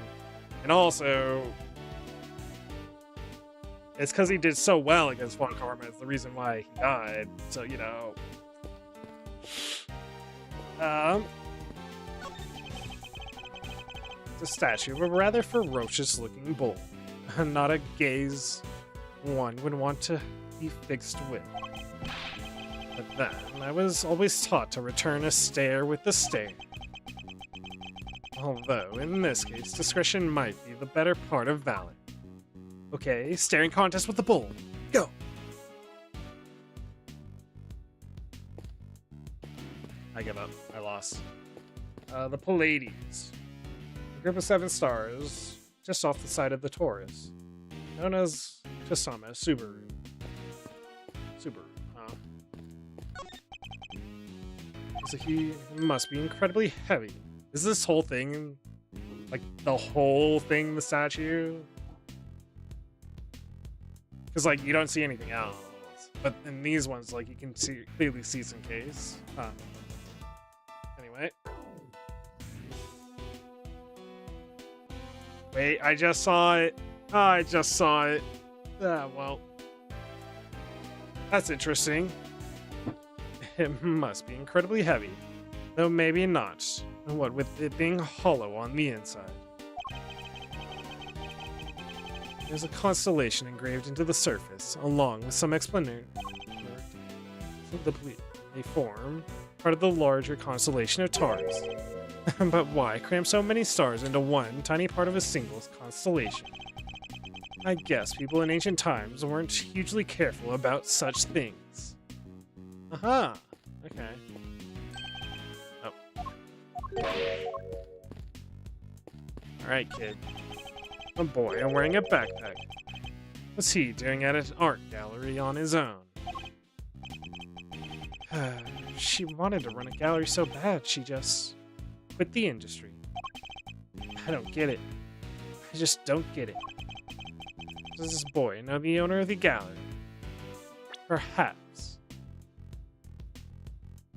And also... It's because he did so well against Von Karma. It's the reason why he died. So, you know. It's a statue of a rather ferocious-looking bull. Not a gaze one would want to be fixed with. But then, I was always taught to return a stare with a stare. Although, in this case, discretion might be the better part of valor. Okay, staring contest with the bull. Go! I give up. I lost. The Pleiades. A group of 7 stars, just off the side of the Taurus. Known as Kasama Subaru. Subaru, huh? So he must be incredibly heavy. Is this whole thing, like the whole thing, the statue? Because like you don't see anything else, but in these ones, like you can see clearly see some case. Anyway, wait, I just saw it. I just saw it. Well, that's interesting. It must be incredibly heavy, though maybe not. What with it being hollow on the inside. There's a constellation engraved into the surface, along with some explanation. They form part of the larger constellation of stars. But why cram so many stars into one tiny part of a single constellation? I guess people in ancient times weren't hugely careful about such things. Aha! Okay. Oh. Alright, kid. A boy and wearing a backpack. What's he doing at an art gallery on his own? She wanted to run a gallery so bad, she just quit the industry. I don't get it. I just don't get it. Does this boy know the owner of the gallery? Perhaps.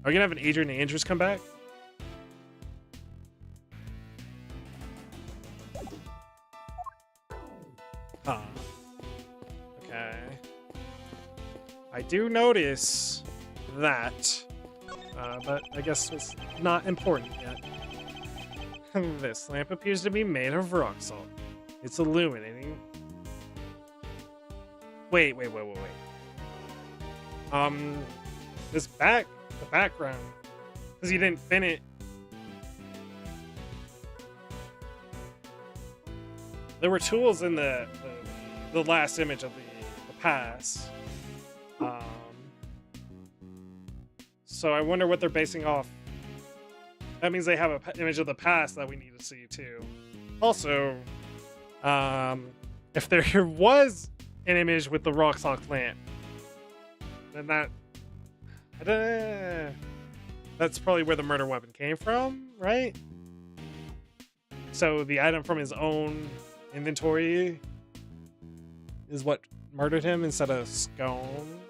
Are we gonna have an Adrian Andrews come back? Huh. Okay. I do notice that, but I guess it's not important yet. This lamp appears to be made of rock salt. It's illuminating. Wait. The background, because you didn't fin it. There were tools in the last image of the pass. So I wonder what they're basing off. That means they have an image of the past that we need to see too. Also, if there was an image with the rock salt lamp, then that's probably where the murder weapon came from, right? So the item from his own inventory is what murdered him instead of scone.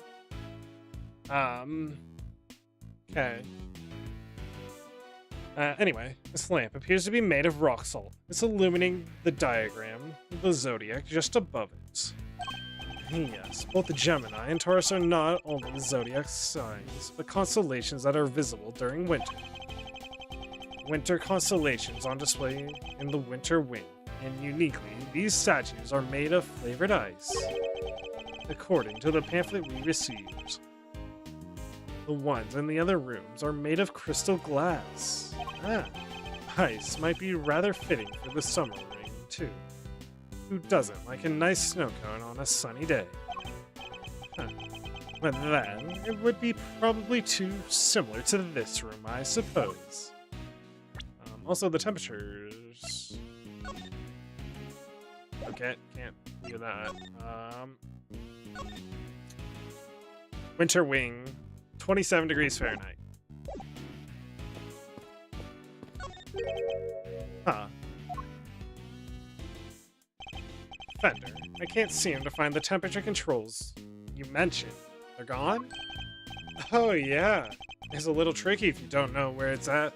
Okay. Anyway, this lamp appears to be made of rock salt. It's illuminating the diagram of the zodiac just above it. Yes, both the Gemini and Taurus are not only zodiac signs, but constellations that are visible during winter. Winter constellations on display in the winter wing, and uniquely, these statues are made of flavored ice. According to the pamphlet we received, the ones in the other rooms are made of crystal glass. Ice might be rather fitting for the summer ring, too. Who doesn't like a nice snow cone on a sunny day? But then, it would be probably too similar to this room, I suppose. Also, the temperatures... Okay, can't do that. Winter wing, 27 degrees Fahrenheit. Huh. Fender, I can't seem to find the temperature controls you mentioned. They're gone? Oh yeah, it's a little tricky if you don't know where it's at.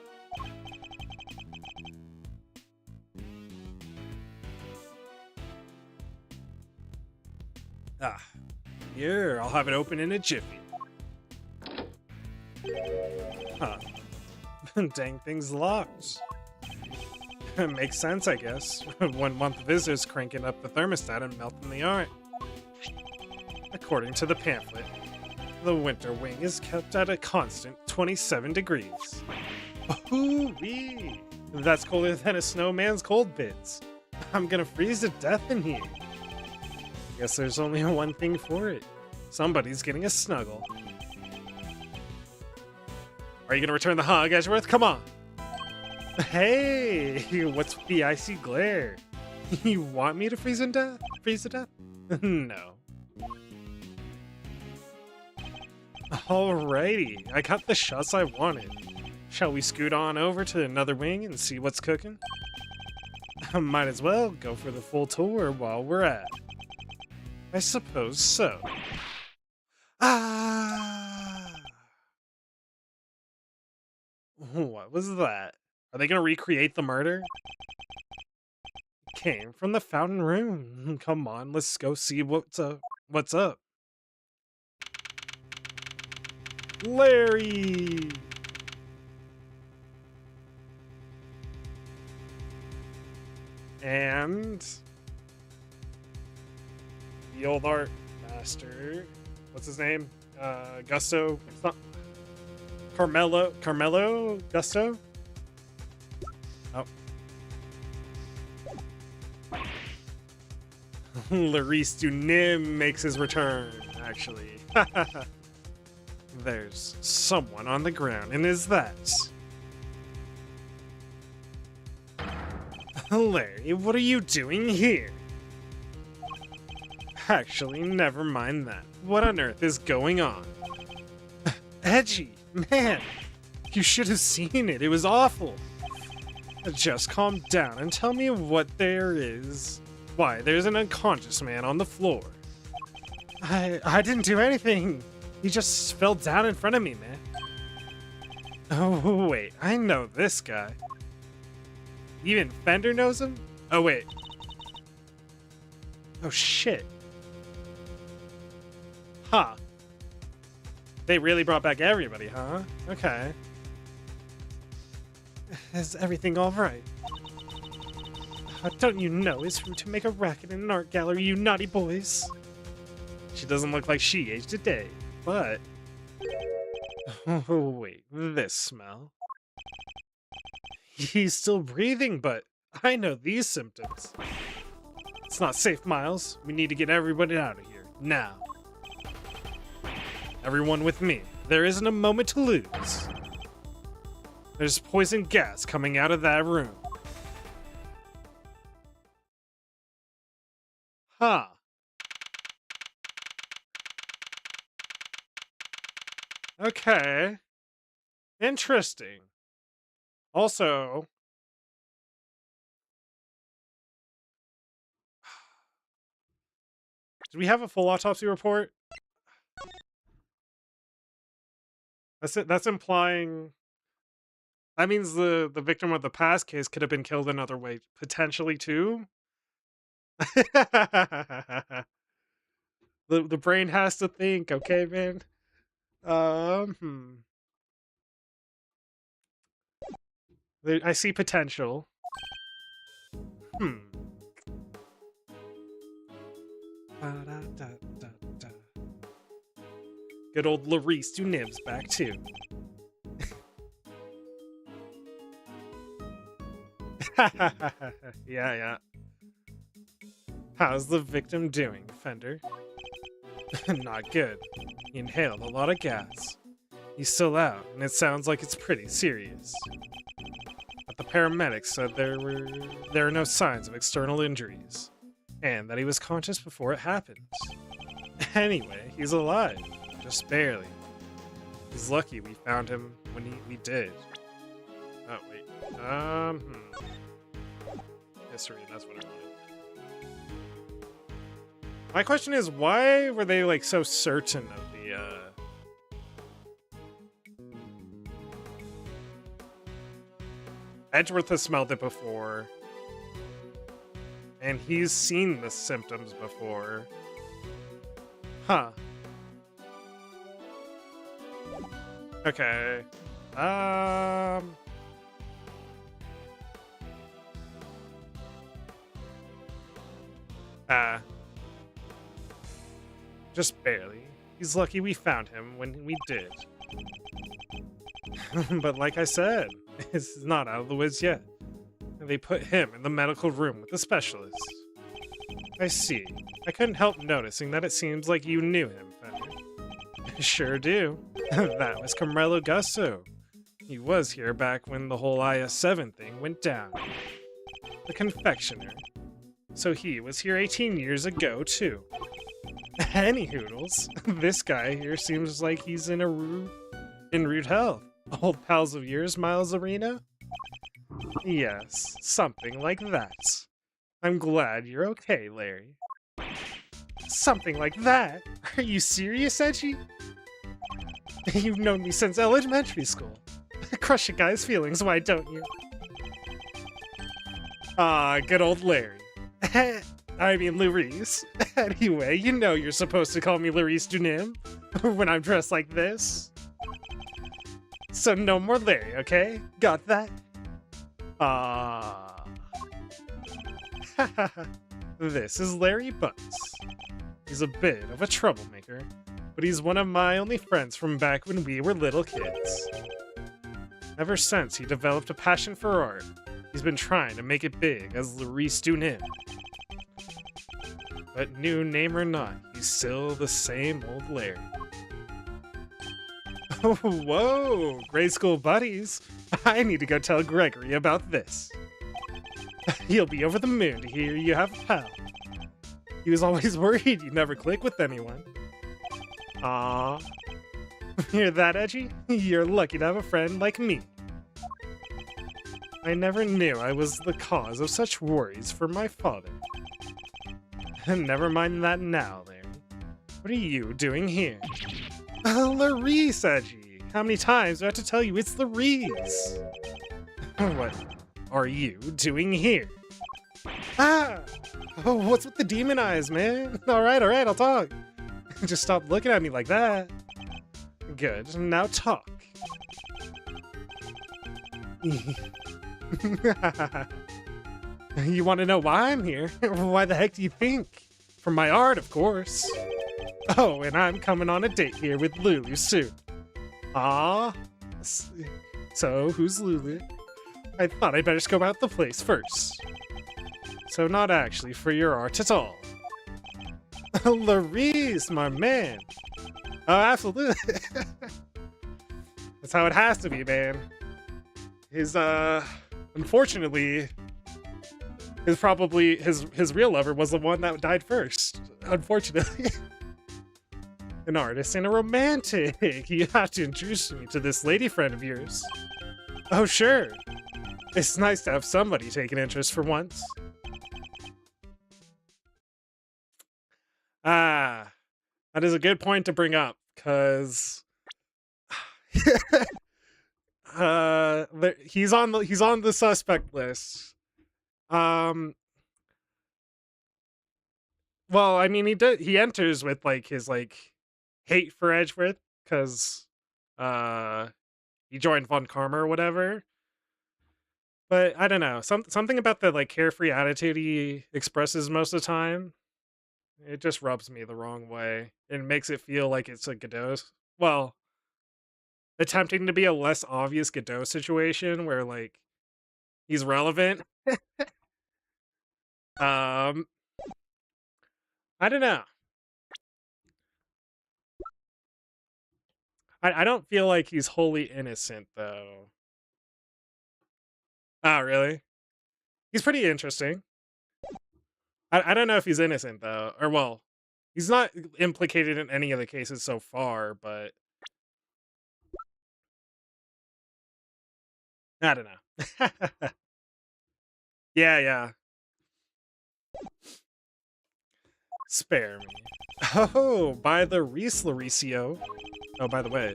Here, I'll have it open in a jiffy. Huh. Dang thing's locked. Makes sense, I guess. 1 month visitors cranking up the thermostat and melting the art. According to the pamphlet, the winter wing is kept at a constant 27 degrees. Ooh-wee! That's colder than a snowman's cold bits. I'm gonna freeze to death in here. Guess there's only one thing for it. Somebody's getting a snuggle. Are you gonna return the hug, Edgeworth? Come on! Hey! What's the icy glare? You want me to freeze to death? No. Alrighty, I got the shots I wanted. Shall we scoot on over to another wing and see what's cooking? Might as well go for the full tour while we're at it. I suppose so. Ah! What was that? Are they gonna recreate the murder? Came from the fountain room. Come on, let's go see what's up. What's up? Larry! And the old art master. What's his name? Gusto? It's not Carmelo Gusto? Oh. Larice Dunim makes his return, actually. There's someone on the ground, and is that? Larry, what are you doing here? Actually, never mind that. What on earth is going on? Edgy, man, you should have seen it. It was awful. Just calm down and tell me what there is. Why, there's an unconscious man on the floor. I didn't do anything. He just fell down in front of me, man. Oh, wait, I know this guy. Even Fender knows him? Oh, wait. Oh, shit. Huh. They really brought back everybody, huh? Okay. Is everything alright? Don't you know it's rude to make a racket in an art gallery, you naughty boys? She doesn't look like she aged a day, but... Oh, wait, this smell. He's still breathing, but I know these symptoms. It's not safe, Miles. We need to get everybody out of here, now. Everyone with me. There isn't a moment to lose. There's poison gas coming out of that room. Huh. Okay. Interesting. Also, do we have a full autopsy report? That's it. That's implying that means the victim of the past case could have been killed another way, potentially too. The brain has to think, okay, man. I see potential. Ba-da-da-da-da. Good old Larice do nibs back too. Yeah. How's the victim doing, Fender? Not good. He inhaled a lot of gas. He's still out, and it sounds like it's pretty serious. But the paramedics said there are no signs of external injuries, and that he was conscious before it happened. Anyway, he's alive, just barely. He's lucky we found him when we did. Oh wait, history. That's what I wanted. My question is, why were they like so certain of the Edgeworth has smelled it before, and he's seen the symptoms before. Huh. Okay. Just barely. He's lucky we found him when we did. But like I said, it's not out of the woods yet. They put him in the medical room with the specialist. I see. I couldn't help noticing that it seems like you knew him, Fender. Sure do. That was Carmelo Gusto. He was here back when the whole IS-7 thing went down. The confectioner. So he was here 18 years ago, too. Any hoodles, this guy here seems like he's in rude health. Old pals of yours, Miles Arena? Yes, something like that. I'm glad you're okay, Larry. Something like that? Are you serious, Edgy? You've known me since elementary school. Crush a guy's feelings, why don't you? Ah, good old Larry. I mean, Larice. Anyway, you know you're supposed to call me Larice Dunim when I'm dressed like this. So no more Larry, okay? Got that? Ah. This is Larry Butts. He's a bit of a troublemaker, but he's one of my only friends from back when we were little kids. Ever since he developed a passion for art, he's been trying to make it big as Larice Dunim. But new name or not, he's still the same old Larry. Oh, whoa, grade school buddies. I need to go tell Gregory about this. He'll be over the moon to hear you have a pal. He was always worried you'd never click with anyone. Aww. Hear that, Edgy? You're lucky to have a friend like me. I never knew I was the cause of such worries for my father. Never mind that now, Larry. What are you doing here? Larice, Edgy. How many times do I have to tell you it's Larice? What are you doing here? Ah! Oh, what's with the demon eyes, man? Alright, I'll talk. Just stop looking at me like that. Good, now talk. You want to know why I'm here? Why the heck do you think? For my art, of course. Oh, and I'm coming on a date here with Lulu soon. Ah. So, who's Lulu? I thought I'd better just go out the place first. So not actually for your art at all. Larice, my man. Oh, absolutely. That's how it has to be, man. Unfortunately, his real lover was the one that died first. Unfortunately. An artist and a romantic. You have to introduce me to this lady friend of yours. Oh, sure. It's nice to have somebody take an interest for once. Ah, that is a good point to bring up, because he's on the suspect list. Well, I mean, he enters with like his hate for Edgeworth because he joined Von Karma or whatever. But I don't know, something about the carefree attitude he expresses most of the time. It just rubs me the wrong way and makes it feel like it's a Godot. Well, attempting to be a less obvious Godot situation where he's relevant. I don't know. I don't feel like he's wholly innocent though. Oh, really? He's pretty interesting. I don't know if he's innocent though, or well, he's not implicated in any of the cases so far, but I don't know. Yeah. Spare me. Oh, by the Reese Laricio. Oh, by the way,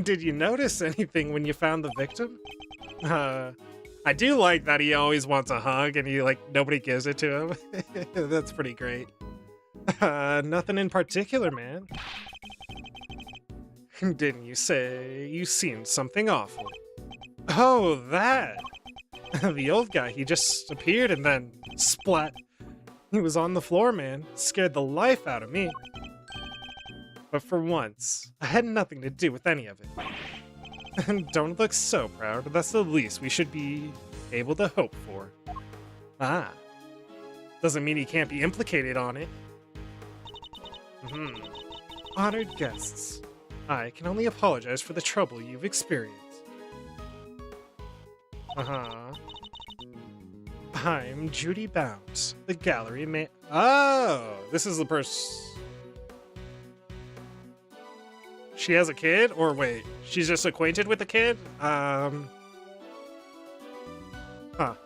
did you notice anything when you found the victim? I do like that he always wants a hug and nobody gives it to him. That's pretty great. Nothing in particular, man. Didn't you say you seen something awful? Oh, that! The old guy, he just appeared and then splat. He was on the floor, man. Scared the life out of me. But for once, I had nothing to do with any of it. Don't look so proud. That's the least we should be able to hope for. Ah. Doesn't mean he can't be implicated on it. Honored guests, I can only apologize for the trouble you've experienced. I'm Judy Bounce, the gallery man. Oh, this is the person. She has a kid? Or wait, she's just acquainted with the kid? Huh,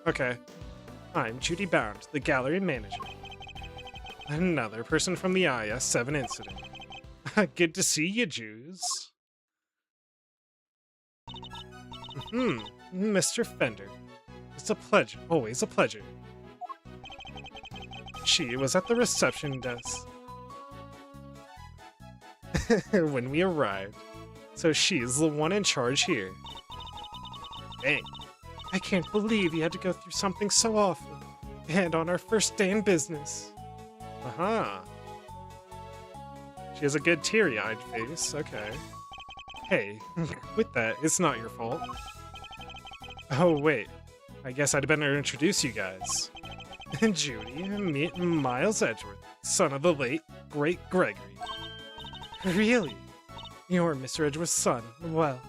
okay. I'm Judy Bound, the gallery manager. Another person from the IS-7 incident. Good to see you, Jews. Mr. Fender. It's a pleasure, always a pleasure. She was at the reception desk when we arrived, so she's the one in charge here. Dang, I can't believe you had to go through something so awful, and on our first day in business. Uh-huh. She has a good teary-eyed face, okay. Hey, with that, it's not your fault. Oh, wait. I guess I'd better introduce you guys. Judy, meet Miles Edgeworth, son of the late, great Gregory. Really? You're Mr. Edgeworth's son. Well.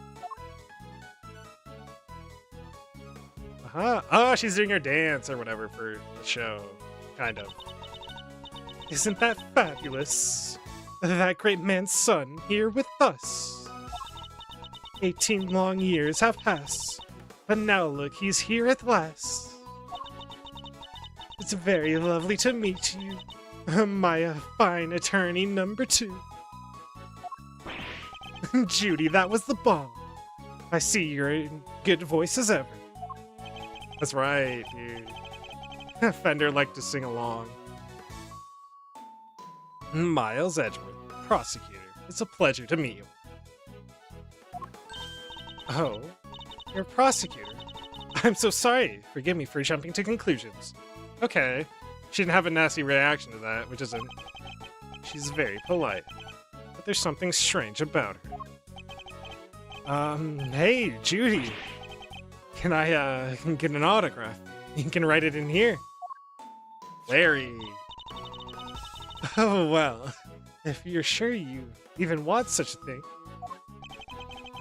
Uh-huh. Oh, she's doing her dance or whatever for the show. Kind of. Isn't that fabulous? That great man's son here with us. 18 long years have passed, but now look, he's here at last. It's very lovely to meet you, my fine attorney number 2. Judy, that was the bomb. I see you're in good voice as ever. That's right, dude. Fender liked to sing along. Miles Edgeworth, prosecutor. It's a pleasure to meet you. Oh, you're a prosecutor. I'm so sorry. Forgive me for jumping to conclusions. Okay. She didn't have a nasty reaction to that, which isn't... She's very polite. But there's something strange about her. Hey, Judy. Can I, get an autograph? You can write it in here. Larry. Oh, well. If you're sure you even want such a thing.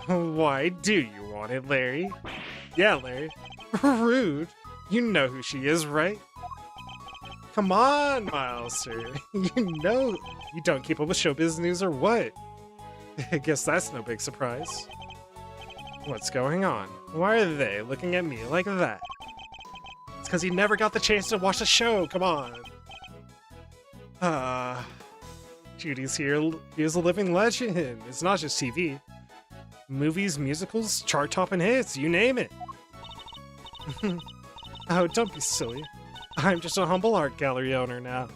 Why do you want it, Larry? Yeah, Larry. Rude. You know who she is, right? Come on, Miles, sir. You know you don't keep up with showbiz news or what? I guess that's no big surprise. What's going on? Why are they looking at me like that? It's because he never got the chance to watch the show, come on. Judy's here. Here's a living legend. It's not just TV. Movies, musicals, chart-topping hits, you name it. Oh, don't be silly. I'm just a humble art gallery owner now.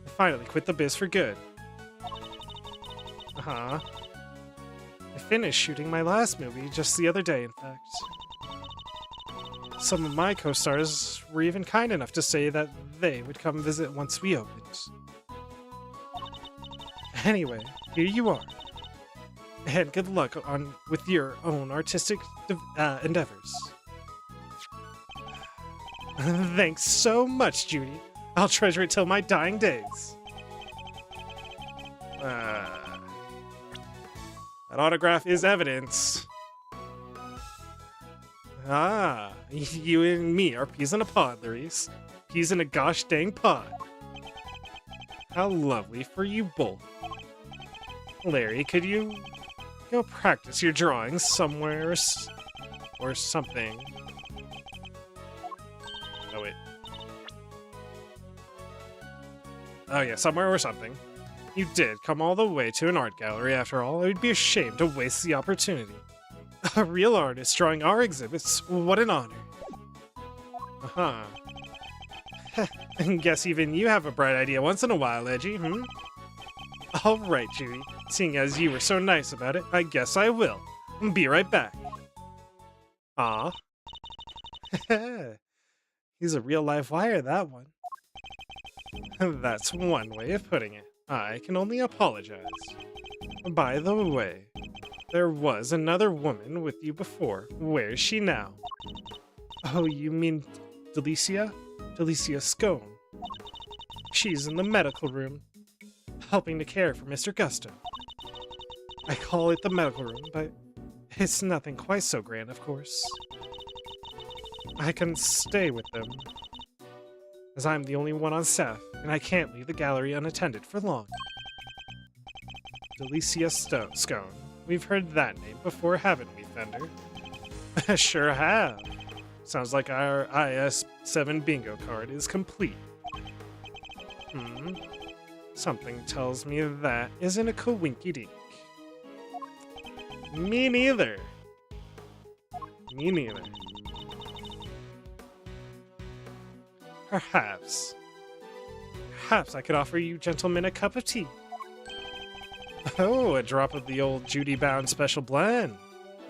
I finally quit the biz for good. Uh-huh. I finished shooting my last movie just the other day, in fact. Some of my co-stars were even kind enough to say that they would come visit once we opened. Anyway, here you are. And good luck with your own artistic endeavors. Thanks so much, Judy. I'll treasure it till my dying days. That autograph is evidence. Ah, you and me are peas in a pod, Larry's. Peas in a gosh dang pod. How lovely for you both. Larry, could you go practice your drawings somewhere or something? Oh, wait. Oh, yeah, somewhere or something. You did come all the way to an art gallery after all. It would be a shame to waste the opportunity. A real artist drawing our exhibits. What an honor. Uh-huh. Guess even you have a bright idea once in a while, Edgy, hmm? Alright, Judy. Seeing as you were so nice about it, I guess I will. Be right back. Aw. He's a real live wire, that one. That's one way of putting it. I can only apologize. By the way, there was another woman with you before. Where's she now? Oh, you mean Delicia? Delicia Scone. She's in the medical room, helping to care for Mr. Gusto. I call it the medical room, but it's nothing quite so grand, of course. I can stay with them, as I'm the only one on staff, and I can't leave the gallery unattended for long. Delicia Scone. We've heard that name before, haven't we, Fender? Sure have. Sounds like our IS-7 bingo card is complete. Something tells me that isn't a coinky-dink. Me neither. Me neither. Perhaps I could offer you gentlemen a cup of tea. Oh, a drop of the old Judy Bound special blend.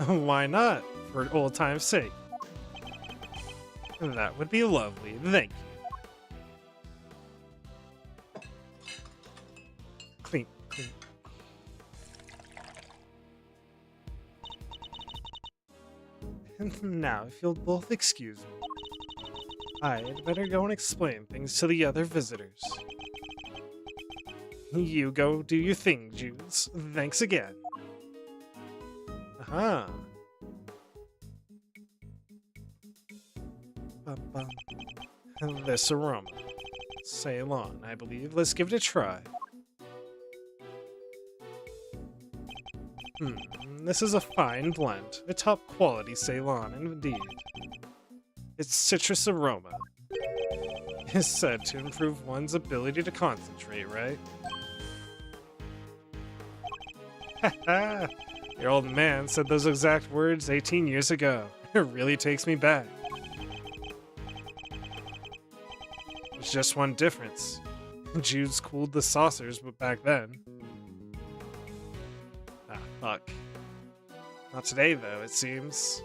Why not, for old time's sake? That would be lovely, thank you. Clink, clink. Now, if you'll both excuse me, I'd better go and explain things to the other visitors. You go do your thing, Judes. Thanks again. Aha. This aroma. Ceylon, I believe. Let's give it a try. This is a fine blend. A top quality Ceylon, indeed. Its citrus aroma is said to improve one's ability to concentrate, right? Haha! Your old man said those exact words 18 years ago. It really takes me back. There's just one difference. Jude's cooled the saucers back then. Ah, fuck. Not today, though, it seems.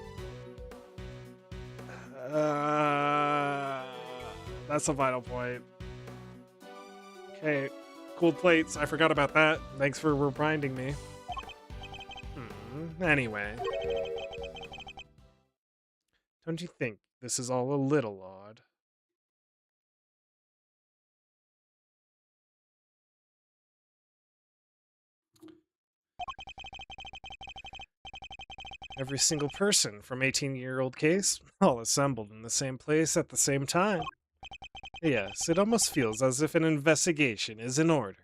That's a vital point. Okay, cooled plates. I forgot about that. Thanks for reminding me. Anyway. Don't you think this is all a little odd? Every single person from 18-year-old case, all assembled in the same place at the same time. Yes, it almost feels as if an investigation is in order.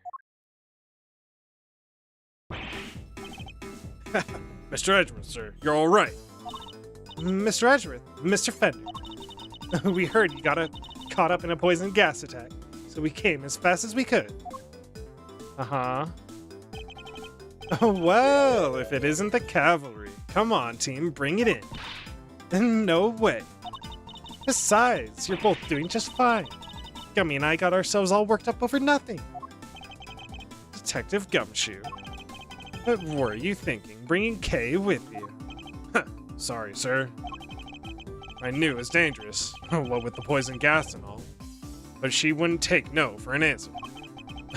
Mr. Edgeworth, sir, you're all right. Mr. Edgeworth, Mr. Fender. We heard you got caught up in a poison gas attack, so we came as fast as we could. Uh-huh. Oh, well, if it isn't the cavalry. Come on, team, bring it in. No way. Besides, you're both doing just fine. Gummy and I got ourselves all worked up over nothing. Detective Gumshoe. What were you thinking, bringing Kay with you? Sorry, sir. I knew it was dangerous, what with the poison gas and all. But she wouldn't take no for an answer.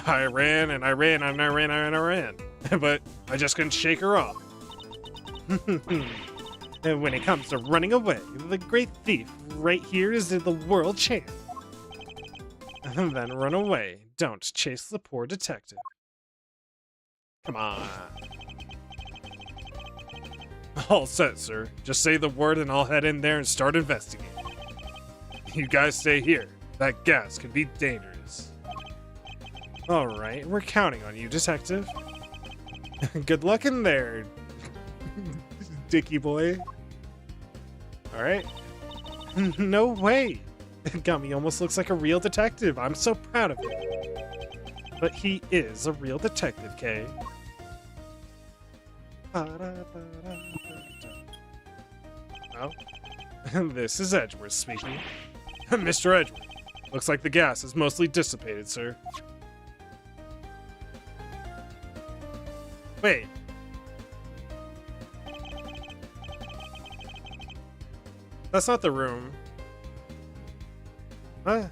I ran and I ran and I ran and I ran. But I just couldn't shake her off. And when it comes to running away, the great thief right here is the world champ. Then run away. Don't chase the poor detective. Come on. All set, sir. Just say the word and I'll head in there and start investigating. You guys stay here. That gas could be dangerous. Alright, we're counting on you, detective. Good luck in there, Dicky boy. Alright. No way! Gummy almost looks like a real detective. I'm so proud of him. But he is a real detective, Kay. Oh? This is Edgeworth speaking. Mr. Edgeworth, looks like the gas is mostly dissipated, sir. Wait. That's not the room. Huh?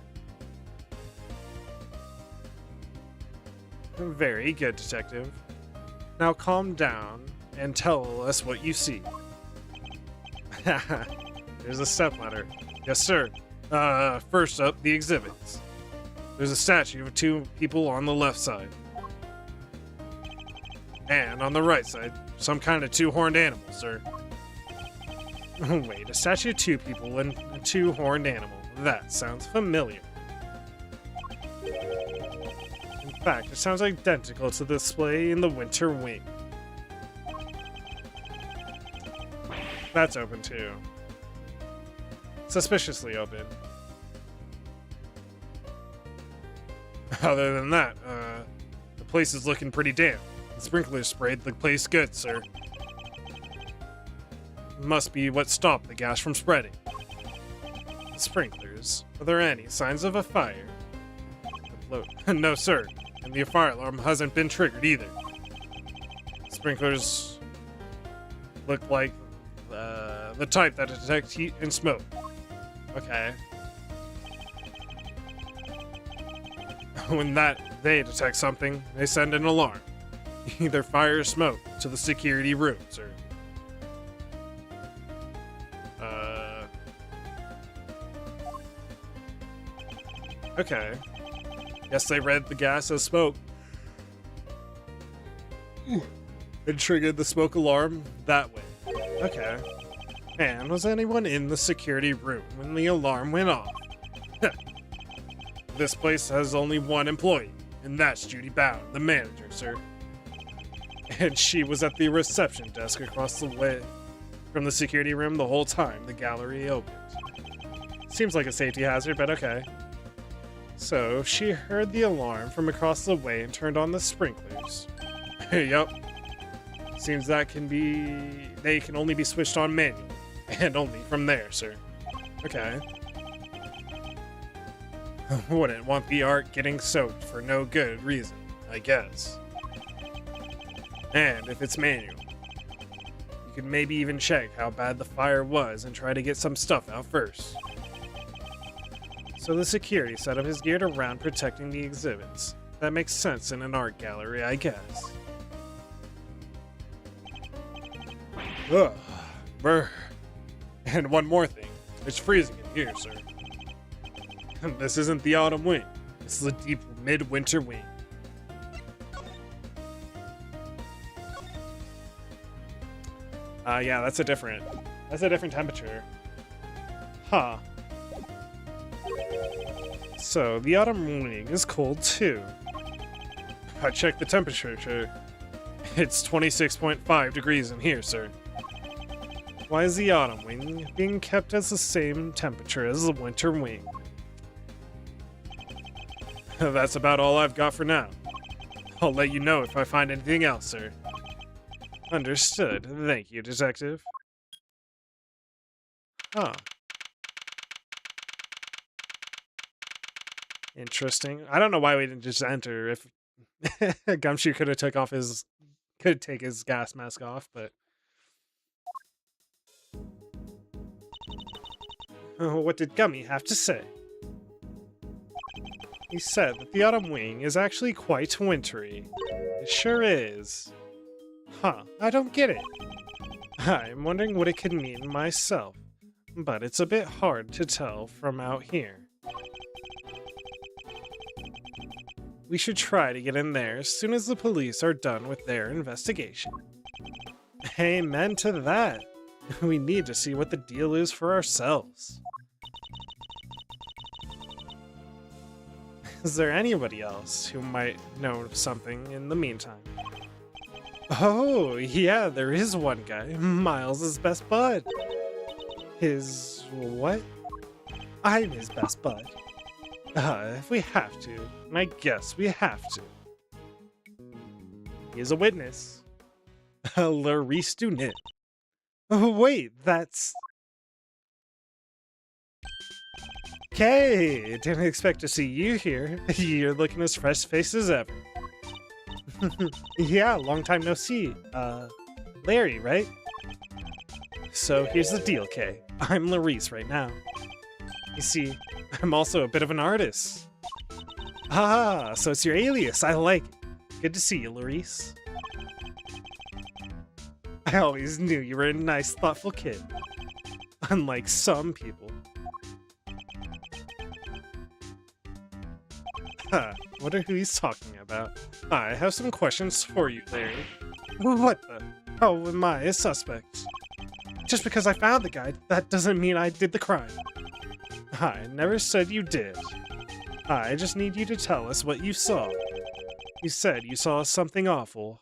Very good, detective. Now calm down and tell us what you see. There's a stepladder. Yes, sir. First up, the exhibits. There's a statue of two people on the left side. And on the right side, some kind of two-horned animal, sir. Wait, a statue of two people and a two-horned animal. That sounds familiar. In fact, it sounds identical to the display in the Winter Wing. That's open too. Suspiciously open. Other than that, the place is looking pretty damp. The sprinkler sprayed the place good, sir. Must be what stopped the gas from spreading. Sprinklers. Are there any signs of a fire? No, sir. And the fire alarm hasn't been triggered either. Sprinklers look like the type that detect heat and smoke. Okay. When they detect something, they send an alarm. Either fire or smoke to the security room, sir. Okay. Guess they read the gas as smoke. And triggered the smoke alarm that way. Okay. And was anyone in the security room when the alarm went off? This place has only one employee, and that's Judy Bound, the manager, sir. And she was at the reception desk across the way from the security room the whole time the gallery opened. Seems like a safety hazard, but okay. So she heard the alarm from across the way and turned on the sprinklers. Yup. Seems they can only be switched on manually, and only from there, sir. Okay. Wouldn't want the art getting soaked for no good reason, I guess. And if it's manual, you could maybe even check how bad the fire was and try to get some stuff out first. So the security setup is geared around protecting the exhibits. That makes sense in an art gallery, I guess. Ugh. Brr. And one more thing. It's freezing in here, sir. This isn't the autumn wing. It's the deep midwinter wing. Yeah, that's a different temperature. Huh. So, the autumn wing is cold too. I checked the temperature, sir. It's 26.5 degrees in here, sir. Why is the autumn wing being kept as the same temperature as the winter wing? That's about all I've got for now. I'll let you know if I find anything else, sir. Understood. Thank you, detective. Huh. Interesting. I don't know why we didn't just enter. If Gumshoe could take his gas mask off, but what did Gummy have to say? He said that the autumn wing is actually quite wintry. It sure is. Huh, I don't get it. I'm wondering what it could mean myself, but it's a bit hard to tell from out here. We should try to get in there as soon as the police are done with their investigation. Amen to that. We need to see what the deal is for ourselves. Is there anybody else who might know something in the meantime? Oh, yeah, there is one guy. Miles' best bud. His what? I'm his best bud. If we have to, and I guess we have to. He is a witness. Larice Dunit. Oh, wait, that's... Okay, didn't expect to see you here. You're looking as fresh-faced as ever. Yeah, long time no see. Larry, right? So here's the deal, Kay. I'm Larice right now. You see, I'm also a bit of an artist. Ah, so it's your alias. I like it. Good to see you, Larice. I always knew you were a nice, thoughtful kid. Unlike some people. Huh, wonder who he's talking about. I have some questions for you, Larry. What the? How am I a suspect? Just because I found the guy, that doesn't mean I did the crime. I never said you did. I just need you to tell us what you saw. You said you saw something awful.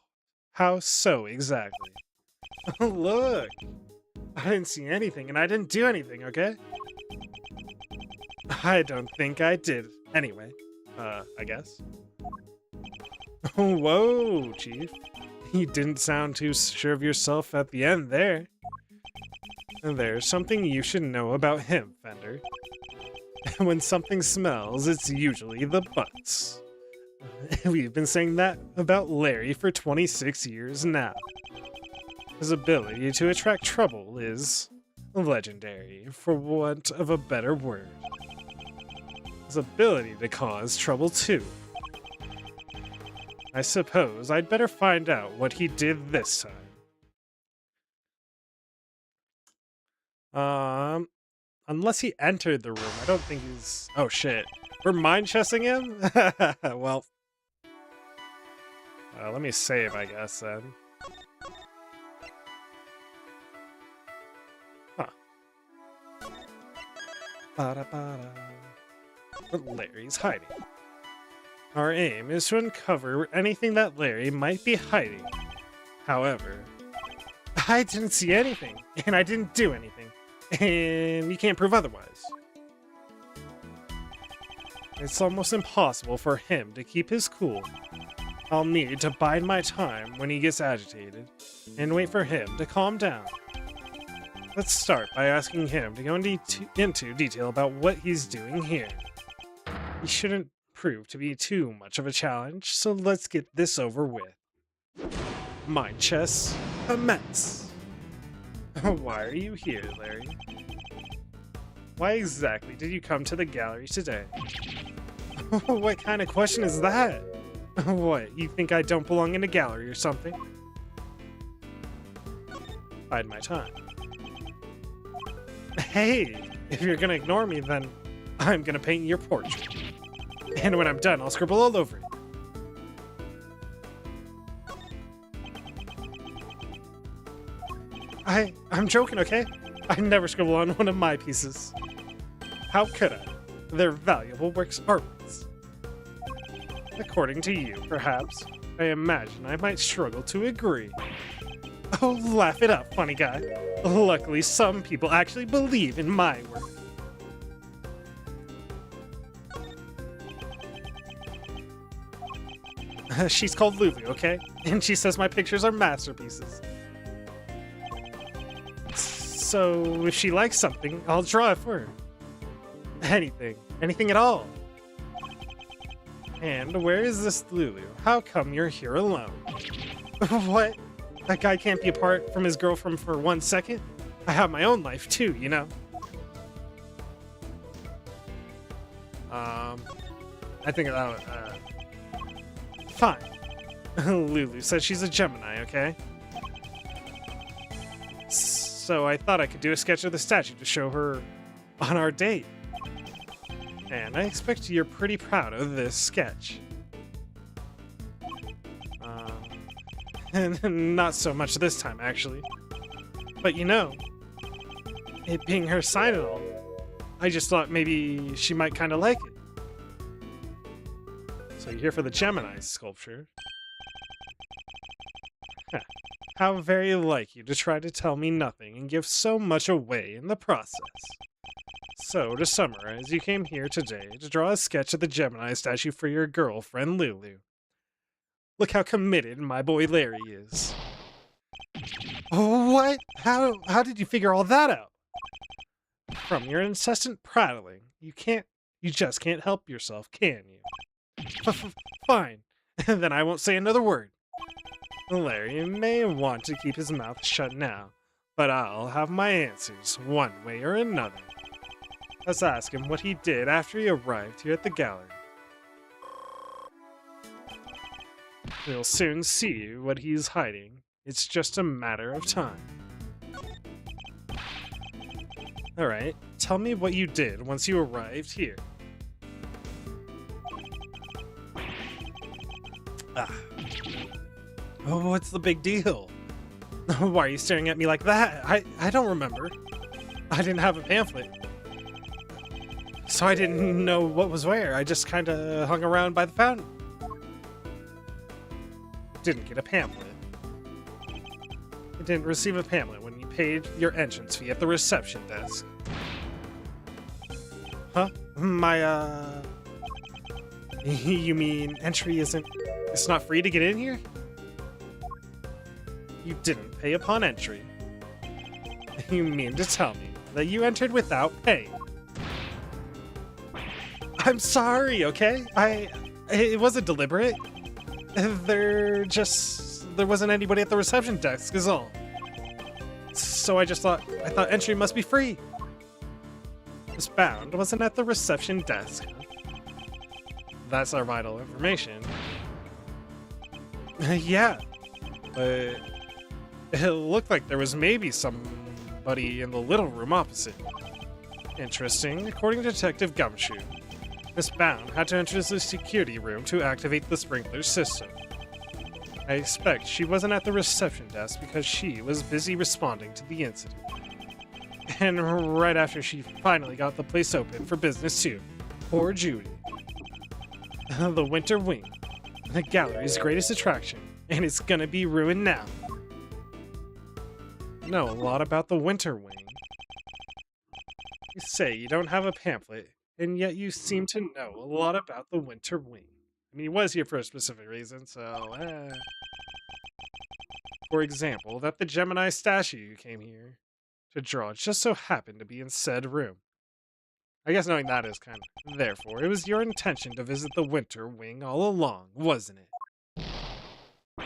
How so exactly? Look! I didn't see anything, and I didn't do anything, okay? I don't think I did. Anyway, I guess. Whoa, Chief. You didn't sound too sure of yourself at the end there. There's something you should know about him, Fender. When something smells, it's usually the butts. We've been saying that about Larry for 26 years now. His ability to attract trouble is legendary, for want of a better word. His ability to cause trouble, too. I suppose I'd better find out what he did this time. Unless he entered the room, I don't think he's... Oh, shit. We're mind-chessing him? Well... let me save, I guess, then. Huh. Ba-da-ba-da. Larry's hiding. Our aim is to uncover anything that Larry might be hiding. However, I didn't see anything, and I didn't do anything, and you can't prove otherwise. It's almost impossible for him to keep his cool. I'll need to bide my time when he gets agitated, and wait for him to calm down. Let's start by asking him to go into detail about what he's doing here. He shouldn't prove to be too much of a challenge, so let's get this over with. Mind chess, immense. Why are you here, Larry? Why exactly did you come to the gallery today? What kind of question is that? What, you think I don't belong in a gallery or something? Bide my time. Hey, if you're gonna ignore me, then I'm gonna paint your portrait. And when I'm done, I'll scribble all over it. I'm joking, okay? I never scribble on one of my pieces. How could I? They're valuable works of art. According to you, perhaps. I imagine I might struggle to agree. Oh, laugh it up, funny guy. Luckily, some people actually believe in my work. She's called Lulu, okay? And she says my pictures are masterpieces. So, if she likes something, I'll draw it for her. Anything. Anything at all. And where is this Lulu? How come you're here alone? What? That guy can't be apart from his girlfriend for 1 second? I have my own life too, you know? I think that fine. Lulu says she's a Gemini, okay? So I thought I could do a sketch of the statue to show her on our date. And I expect you're pretty proud of this sketch. And not so much this time, actually. But you know, it being her sign and all, I just thought maybe she might kind of like it. So you're here for the Gemini sculpture. How very like you to try to tell me nothing and give so much away in the process. So, to summarize, you came here today to draw a sketch of the Gemini statue for your girlfriend, Lulu. Look how committed my boy Larry is. What? How did you figure all that out? From your incessant prattling, you just can't help yourself, can you? Fine, then I won't say another word. Larry may want to keep his mouth shut now, but I'll have my answers one way or another. Let's ask him what he did after he arrived here at the gallery. We'll soon see what he's hiding. It's just a matter of time. Alright, tell me what you did once you arrived here. Oh, what's the big deal? Why are you staring at me like that? I don't remember. I didn't have a pamphlet. So I didn't know what was where. I just kinda hung around by the fountain. Didn't get a pamphlet. I didn't receive a pamphlet when you paid your entrance fee at the reception desk. Huh? You mean entry isn't... It's not free to get in here? You didn't pay upon entry. You mean to tell me that you entered without paying? I'm sorry, okay? It wasn't deliberate. There wasn't anybody at the reception desk is all. So I thought entry must be free. Miss Bound wasn't at the reception desk. That's our vital information. Yeah. It looked like there was maybe somebody in the little room opposite. Interesting. According to Detective Gumshoe, Miss Bound had to enter the security room to activate the sprinkler system. I expect she wasn't at the reception desk because she was busy responding to the incident. And right after she finally got the place open for business too. Poor Judy. The Winter Wing, the gallery's greatest attraction, and it's gonna be ruined now. Know a lot about the Winter Wing. You say you don't have a pamphlet, and yet you seem to know a lot about the Winter Wing. I mean, he was here for a specific reason, so... For example, that the Gemini statue you came here to draw just so happened to be in said room. I guess knowing that is kind of... Therefore, it was your intention to visit the Winter Wing all along, wasn't it?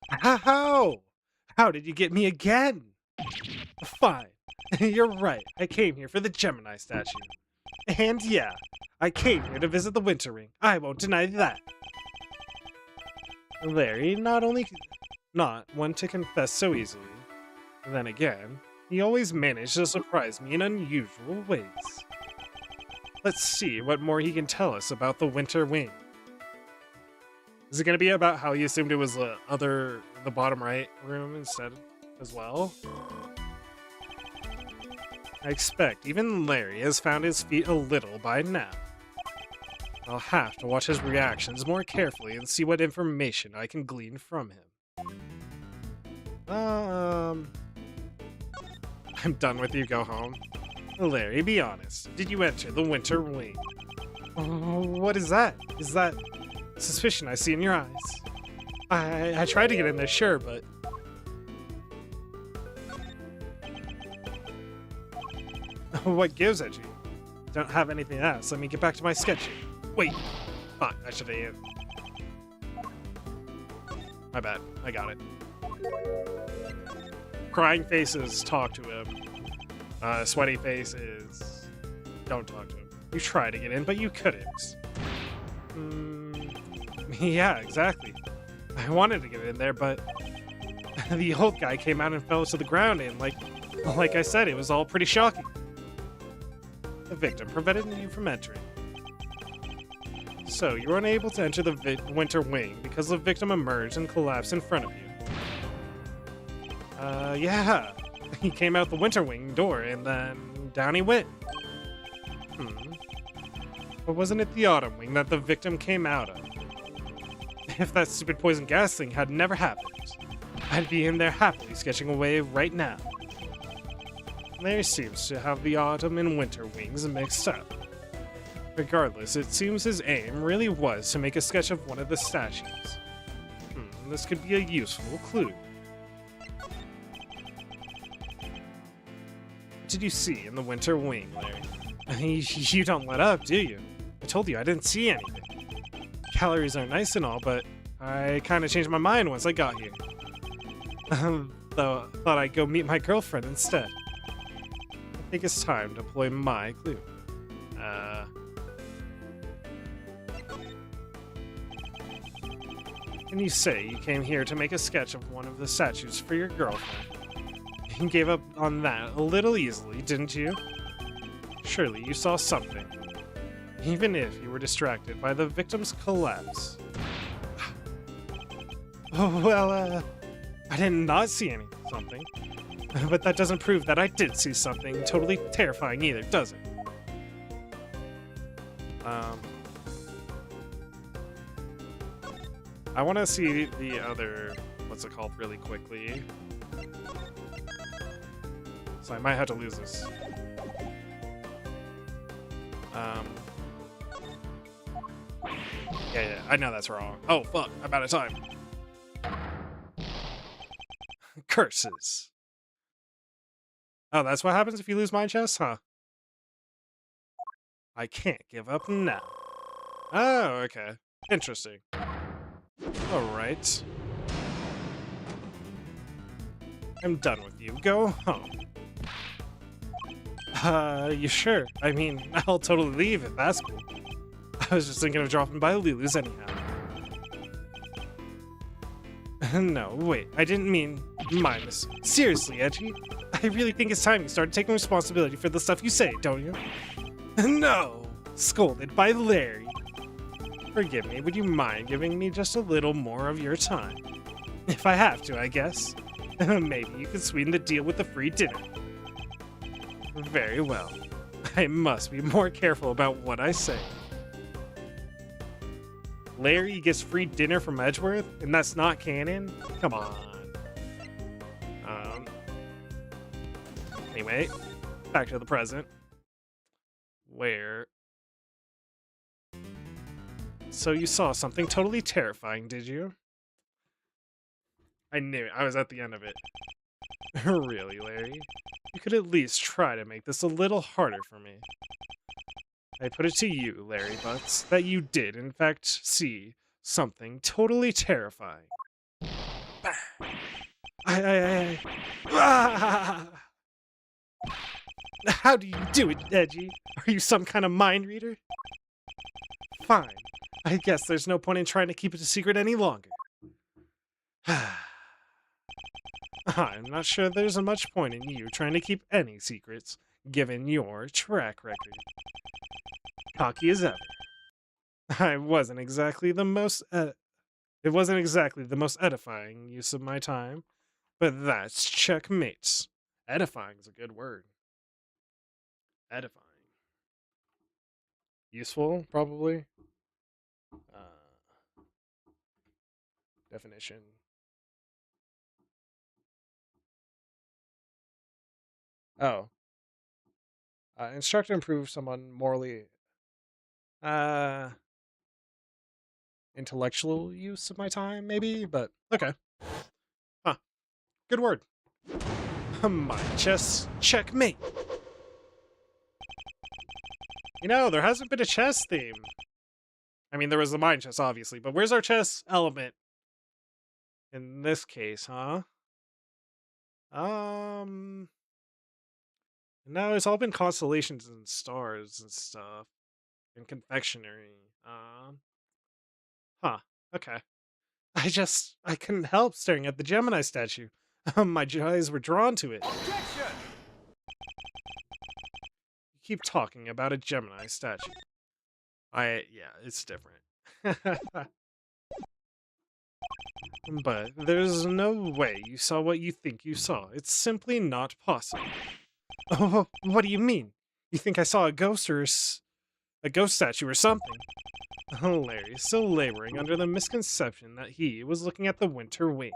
How? How did you get me again? Fine. You're right. I came here for the Gemini statue. And yeah, I came here to visit the Winter Wing. I won't deny that. Larry, not one to confess so easily. Then again, he always managed to surprise me in unusual ways. Let's see what more he can tell us about the Winter Wing. Is it going to be about how he assumed it was the bottom right room instead as well? I expect even Larry has found his feet a little by now. I'll have to watch his reactions more carefully and see what information I can glean from him. I'm done with you, go home. Larry, be honest. Did you enter the Winter Wing? What is that? Is that suspicion I see in your eyes? I tried to get in there, sure, but... What gives at you? Don't have anything else. Let me get back to my sketching. Wait. Fuck, I should have... My bad. I got it. Crying faces, talk to him. Sweaty faces, don't talk to him. You tried to get in, but you couldn't. Yeah, exactly. I wanted to get in there, but the old guy came out and fell to the ground, and like I said, it was all pretty shocking. The victim prevented you from entering. So, you were unable to enter the Winter Wing because the victim emerged and collapsed in front of you. Yeah. He came out the Winter Wing door, and then down he went. But wasn't it the Autumn Wing that the victim came out of? If that stupid poison gas thing had never happened, I'd be in there happily sketching away right now. Larry seems to have the Autumn and Winter Wings mixed up. Regardless, it seems his aim really was to make a sketch of one of the statues. This could be a useful clue. What did you see in the Winter Wing, Larry? You don't let up, do you? I told you I didn't see anything. Calories are nice and all, but I kind of changed my mind once I got here. Though I thought I'd go meet my girlfriend instead. I think it's time to deploy my clue. And you say you came here to make a sketch of one of the statues for your girlfriend. You gave up on that a little easily, didn't you? Surely you saw something. Even if you were distracted by the victim's collapse. Oh, well, I did not see something. But that doesn't prove that I did see something totally terrifying either, does it? I want to see the other, what's it called, really quickly. so I might have to lose this. Yeah, I know that's wrong. Oh, fuck, I'm out of time. Curses. Oh, that's what happens if you lose my chest, huh? I can't give up now. Oh, okay. Interesting. Alright. I'm done with you. Go home. You sure? I mean, I'll totally leave if that's cool. I was just thinking of dropping by Lulu's anyhow. No, wait, I didn't mean my mistake. Seriously, Edgy, I really think it's time you started taking responsibility for the stuff you say, don't you? No! Scolded by Larry. Forgive me, would you mind giving me just a little more of your time? If I have to, I guess. Maybe you could sweeten the deal with the free dinner. Very well. I must be more careful about what I say. Larry gets free dinner from Edgeworth, and that's not canon? Come on. Anyway, back to the present. Where... So you saw something totally terrifying, did you? I knew it. I was at the end of it. Really, Larry? You could at least try to make this a little harder for me. I put it to you, Larry Butts, that you did, in fact, see something totally terrifying. Ah! How do you do it, Edgy? Are you some kind of mind reader? Fine. I guess there's no point in trying to keep it a secret any longer. I'm not sure there's much point in you trying to keep any secrets, given your track record. Cocky as ever. It wasn't exactly the most edifying use of my time, but that's checkmate. Edifying is a good word. Edifying. Useful, probably. Definition. Oh. Instruct to improve someone morally... intellectual use of my time, maybe? But, okay. Huh. Good word. My chess checkmate. You know, there hasn't been a chess theme. I mean, there was the mind chess, obviously, but where's our chess element? In this case, huh? No, it's all been constellations and stars and stuff. And confectionery. Huh. Okay. I couldn't help staring at the Gemini statue. My eyes were drawn to it. Objection! You keep talking about a Gemini statue. Yeah, it's different. But there's no way you saw what you think you saw. It's simply not possible. Oh, what do you mean? You think I saw a ghost or a ghost statue or something? Oh, Larry, still laboring under the misconception that he was looking at the winter wing.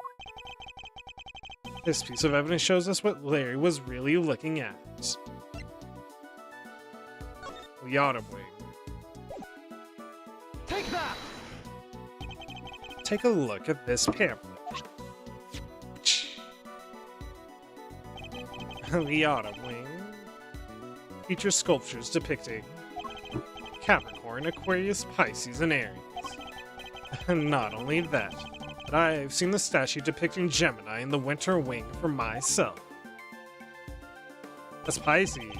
This piece of evidence shows us what Larry was really looking at. The autumn wing. Take that! Take a look at this pamphlet. The autumn wing features sculptures depicting Capricorn, Aquarius, Pisces, and Aries. Not only that, but I've seen the statue depicting Gemini in the winter wing for myself. That's Pisces,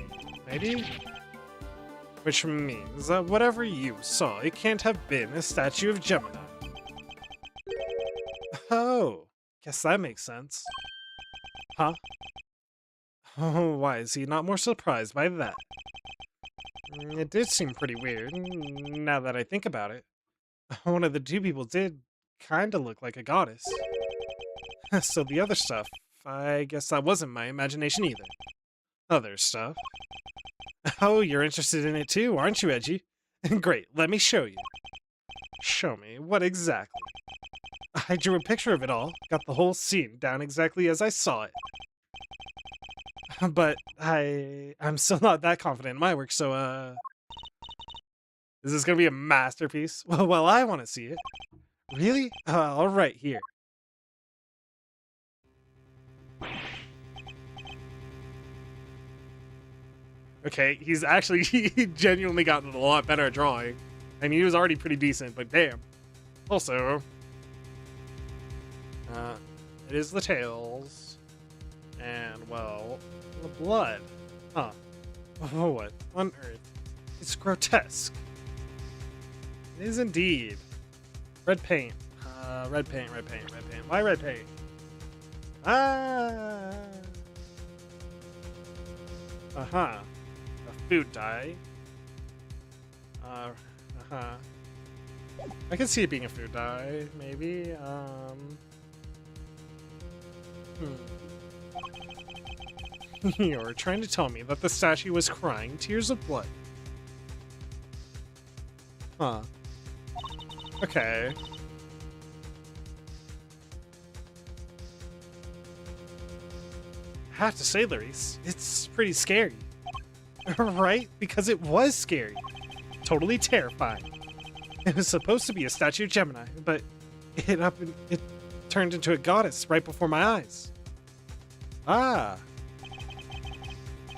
maybe? Which means that whatever you saw, it can't have been a statue of Gemini. Oh, guess that makes sense. Huh? Oh, why is he not more surprised by that? It did seem pretty weird, now that I think about it. One of the two people did kinda look like a goddess. So the other stuff, I guess that wasn't my imagination either. Other stuff? Oh, you're interested in it too, aren't you, Edgy? Great, let me show you. Show me, what exactly? I drew a picture of it all, got the whole scene down exactly as I saw it. But I'm still not that confident in my work, so is this gonna be a masterpiece? Well, I want to see it. Really? All right, here. Okay, he's actually he genuinely gotten a lot better at drawing. I mean, he was already pretty decent, but damn. Also, it is the tails, and well, the blood. Huh? Oh, what on earth? It's grotesque. It is indeed. Red paint. Red paint. Red paint. Red paint. Why red paint? Ah. Uh-huh. A food dye. Uh-huh. I can see it being a food dye, maybe. You're trying to tell me that the statue was crying tears of blood. Huh. Okay. I have to say, Larisse, it's pretty scary. Right? Because it was scary. Totally terrifying. It was supposed to be a statue of Gemini, but it turned into a goddess right before my eyes. Ah.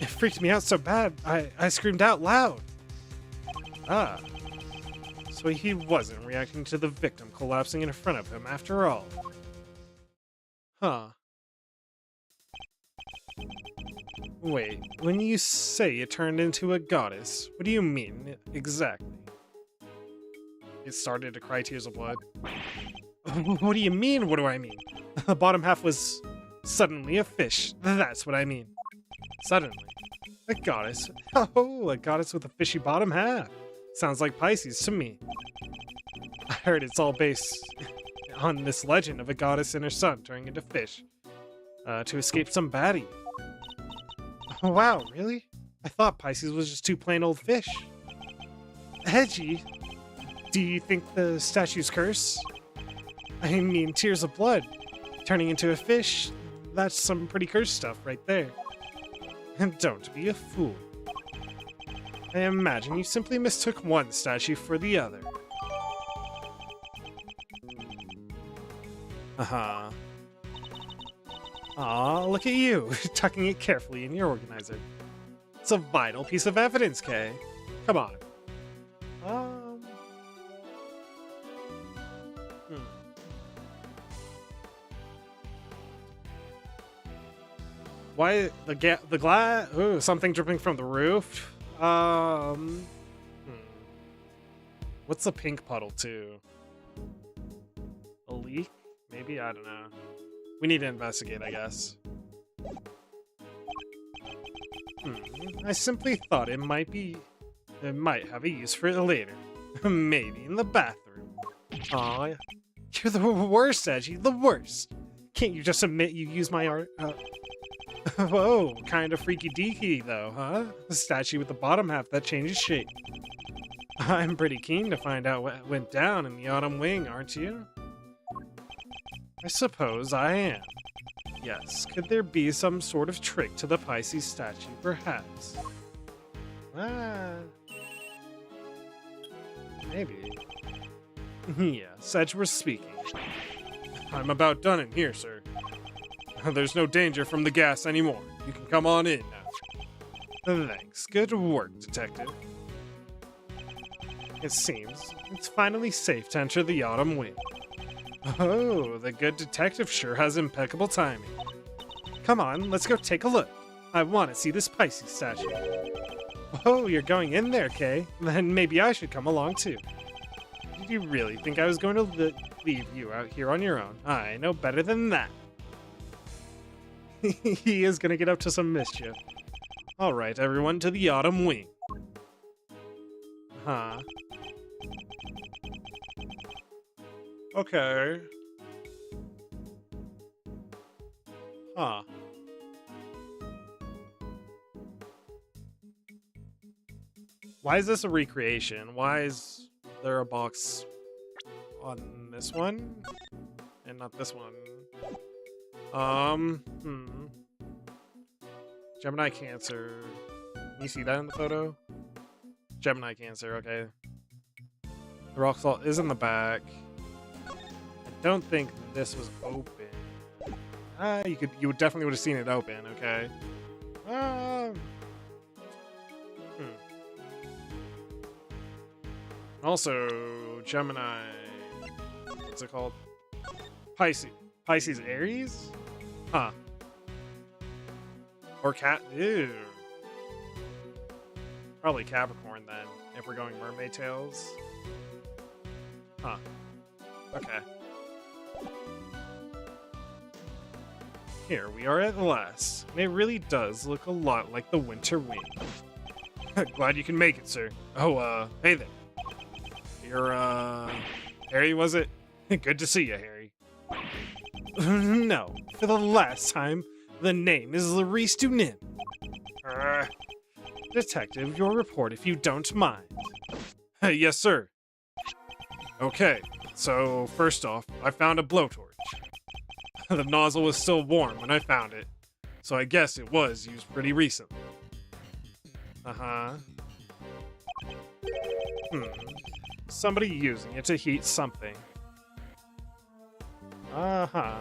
It freaked me out so bad, I screamed out loud. Ah. So he wasn't reacting to the victim collapsing in front of him after all. Huh. Wait, when you say it turned into a goddess, what do you mean exactly? It started to cry tears of blood. What do you mean, what do I mean? The bottom half was suddenly a fish. That's what I mean. Suddenly. A goddess. Oh, a goddess with a fishy bottom half. Sounds like Pisces to me. I heard it's all based on this legend of a goddess and her son turning into fish to escape some baddie. Oh, wow, really? I thought Pisces was just two plain old fish. Edgy. Do you think the statue's curse? I mean, tears of blood. Turning into a fish, that's some pretty cursed stuff right there. And don't be a fool. I imagine you simply mistook one statue for the other. Uh-huh. Aw, look at you, tucking it carefully in your organizer. It's a vital piece of evidence, Kay. Come on. Why the glass? Ooh, something dripping from the roof. What's a pink puddle to? A leak? Maybe? I don't know. We need to investigate, I guess. I simply thought it might have a use for it later. Maybe in the bathroom. Aw, you're the worst, Edgy, the worst. Can't you just admit you use my art? Whoa, kind of freaky deaky though, huh? The statue with the bottom half that changes shape. I'm pretty keen to find out what went down in the autumn wing, aren't you? I suppose I am. Yes, could there be some sort of trick to the Pisces statue, perhaps? Maybe. Yeah, Sedge was speaking. I'm about done in here, sir. There's no danger from the gas anymore. You can come on in now. Thanks. Good work, Detective. It seems it's finally safe to enter the autumn wing. Oh, the good detective sure has impeccable timing. Come on, let's go take a look. I want to see this Pisces statue. Oh, you're going in there, Kay. Then maybe I should come along too. Did you really think I was going to leave you out here on your own? I know better than that. He is going to get up to some mischief. All right, everyone, to the autumn wing. Huh. Okay. Huh. Why is this a recreation? Why is there a box on this one and not this one? Gemini Cancer. Can you see that in the photo? Gemini Cancer, okay. The rock salt is in the back. I don't think this was open. You definitely would have seen it open, okay. Also, Gemini, what's it called? Pisces Aries? Huh. Or Cat, ew. Probably Capricorn then, if we're going Mermaid Tails. Huh. Okay. Here we are at last. And it really does look a lot like the Winter Wind. Glad you can make it, sir. Oh, hey there. You're, Harry, was it? Good to see you, Harry. No, for the last time, the name is Larice Dunin. Detective, your report if you don't mind. Yes, sir. Okay, so first off, I found a blowtorch. The nozzle was still warm when I found it, so I guess it was used pretty recently. Uh-huh. Somebody using it to heat something. Uh-huh.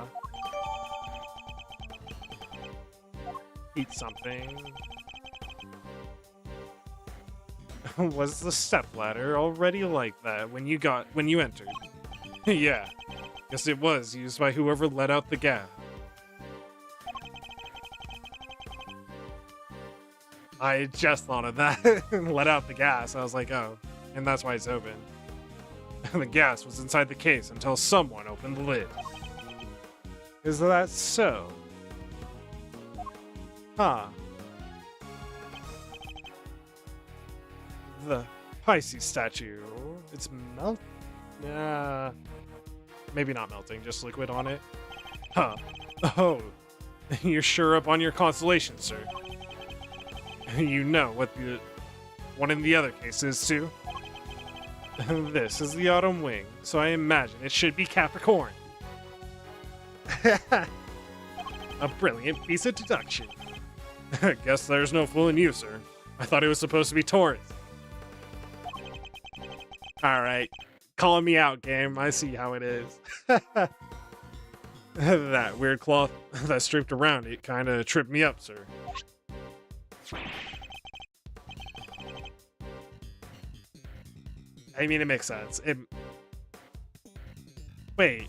Heat something. Was the stepladder already like that when you entered? Yeah. Guess it was used by whoever let out the gas. I just thought of that. Let out the gas. I was like, oh. And that's why it's open. The gas was inside the case until someone opened the lid. Is that so? Huh. The Pisces statue. It's maybe not melting, just liquid on it. Huh. Oh. You're sure up on your constellation, sir. You know what the one in the other case is, too? This is the Autumn Wing, so I imagine it should be Capricorn. A brilliant piece of deduction. Guess there's no fooling you, sir. I thought it was supposed to be Taurus. Alright. Calling me out, game. I see how it is. That weird cloth that stripped around it kind of tripped me up, sir. I mean, it makes sense. Wait.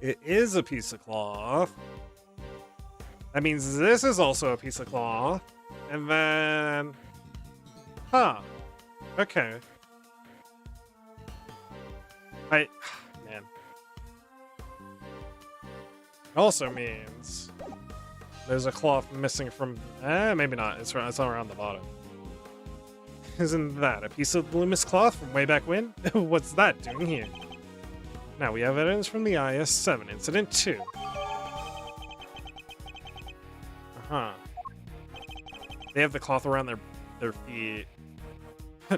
It is a piece of cloth. That means this is also a piece of cloth. And then... Huh. Okay. Man. Also means... There's a cloth missing from... maybe not. It's around the bottom. Isn't that a piece of Loomis cloth from way back when? What's that doing here? Now we have evidence from the IS-7 incident too. Uh-huh. They have the cloth around their feet.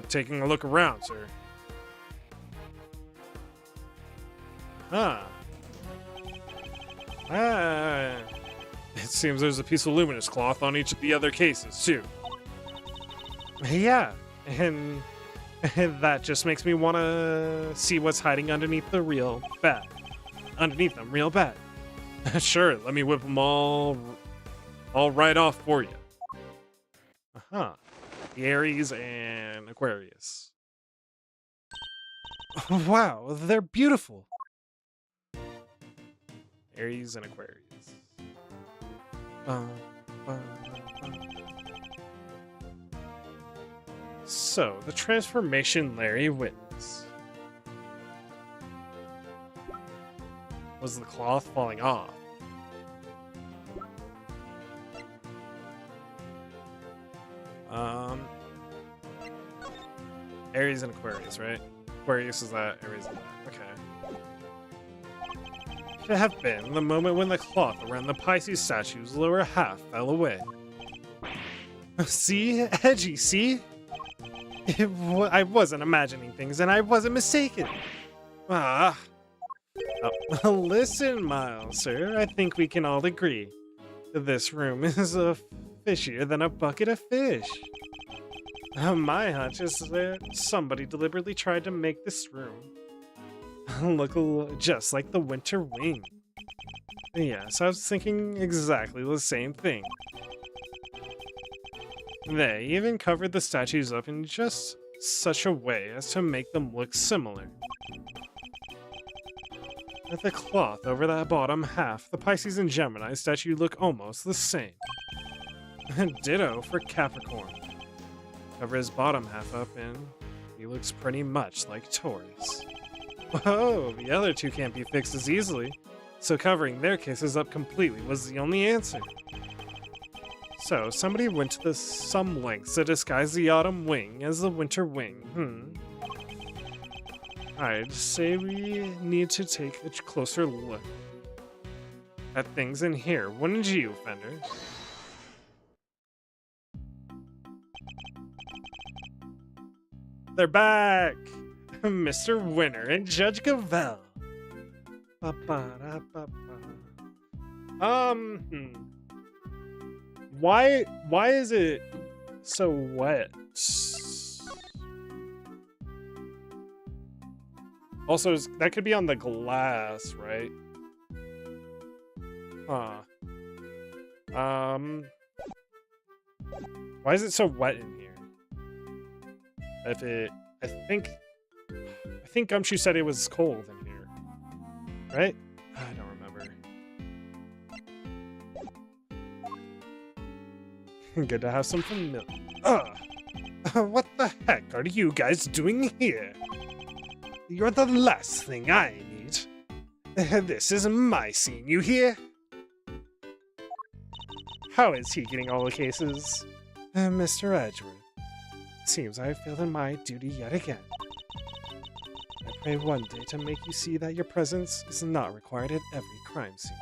Taking a look around, sir. Huh. It seems there's a piece of luminous cloth on each of the other cases, too. Yeah, and that just makes me want to see what's hiding underneath the real bad. Underneath them, real bad. Sure, let me whip them all right off for you. Uh-huh. The Aries and Aquarius. Wow, they're beautiful. Aries and Aquarius. So, the transformation Larry witnessed. Was the cloth falling off? Aries and Aquarius, right? Aquarius is that, Aries is that. Okay. Could have been the moment when the cloth around the Pisces statue's lower half fell away. See? Edgy, see? I wasn't imagining things, and I wasn't mistaken. Ah. Oh, listen, Miles, sir. I think we can all agree that this room is fishier than a bucket of fish. My hunch is that somebody deliberately tried to make this room look just like the winter wing. Yes, I was thinking exactly the same thing. They even covered the statues up in just such a way as to make them look similar. With the cloth over that bottom half, the Pisces and Gemini statue look almost the same. Ditto for Capricorn. Cover his bottom half up and he looks pretty much like Taurus. Whoa, the other two can't be fixed as easily, so covering their cases up completely was the only answer. So, somebody went to some lengths to disguise the autumn wing as the winter wing, I'd say we need to take a closer look at things in here, wouldn't you, Fender? They're back! Mr. Winner and Judge Gavel. Why is it so wet? Also, that could be on the glass, right? Huh. Why is it so wet in here? I think Gumshoe said it was cold in here, right? I don't remember. Good to have some familiar. What the heck are you guys doing here? You're the last thing I need. This is my scene, you hear? How is he getting all the cases? Mr. Edgeworth. Seems I have failed in my duty yet again. I pray one day to make you see that your presence is not required at every crime scene.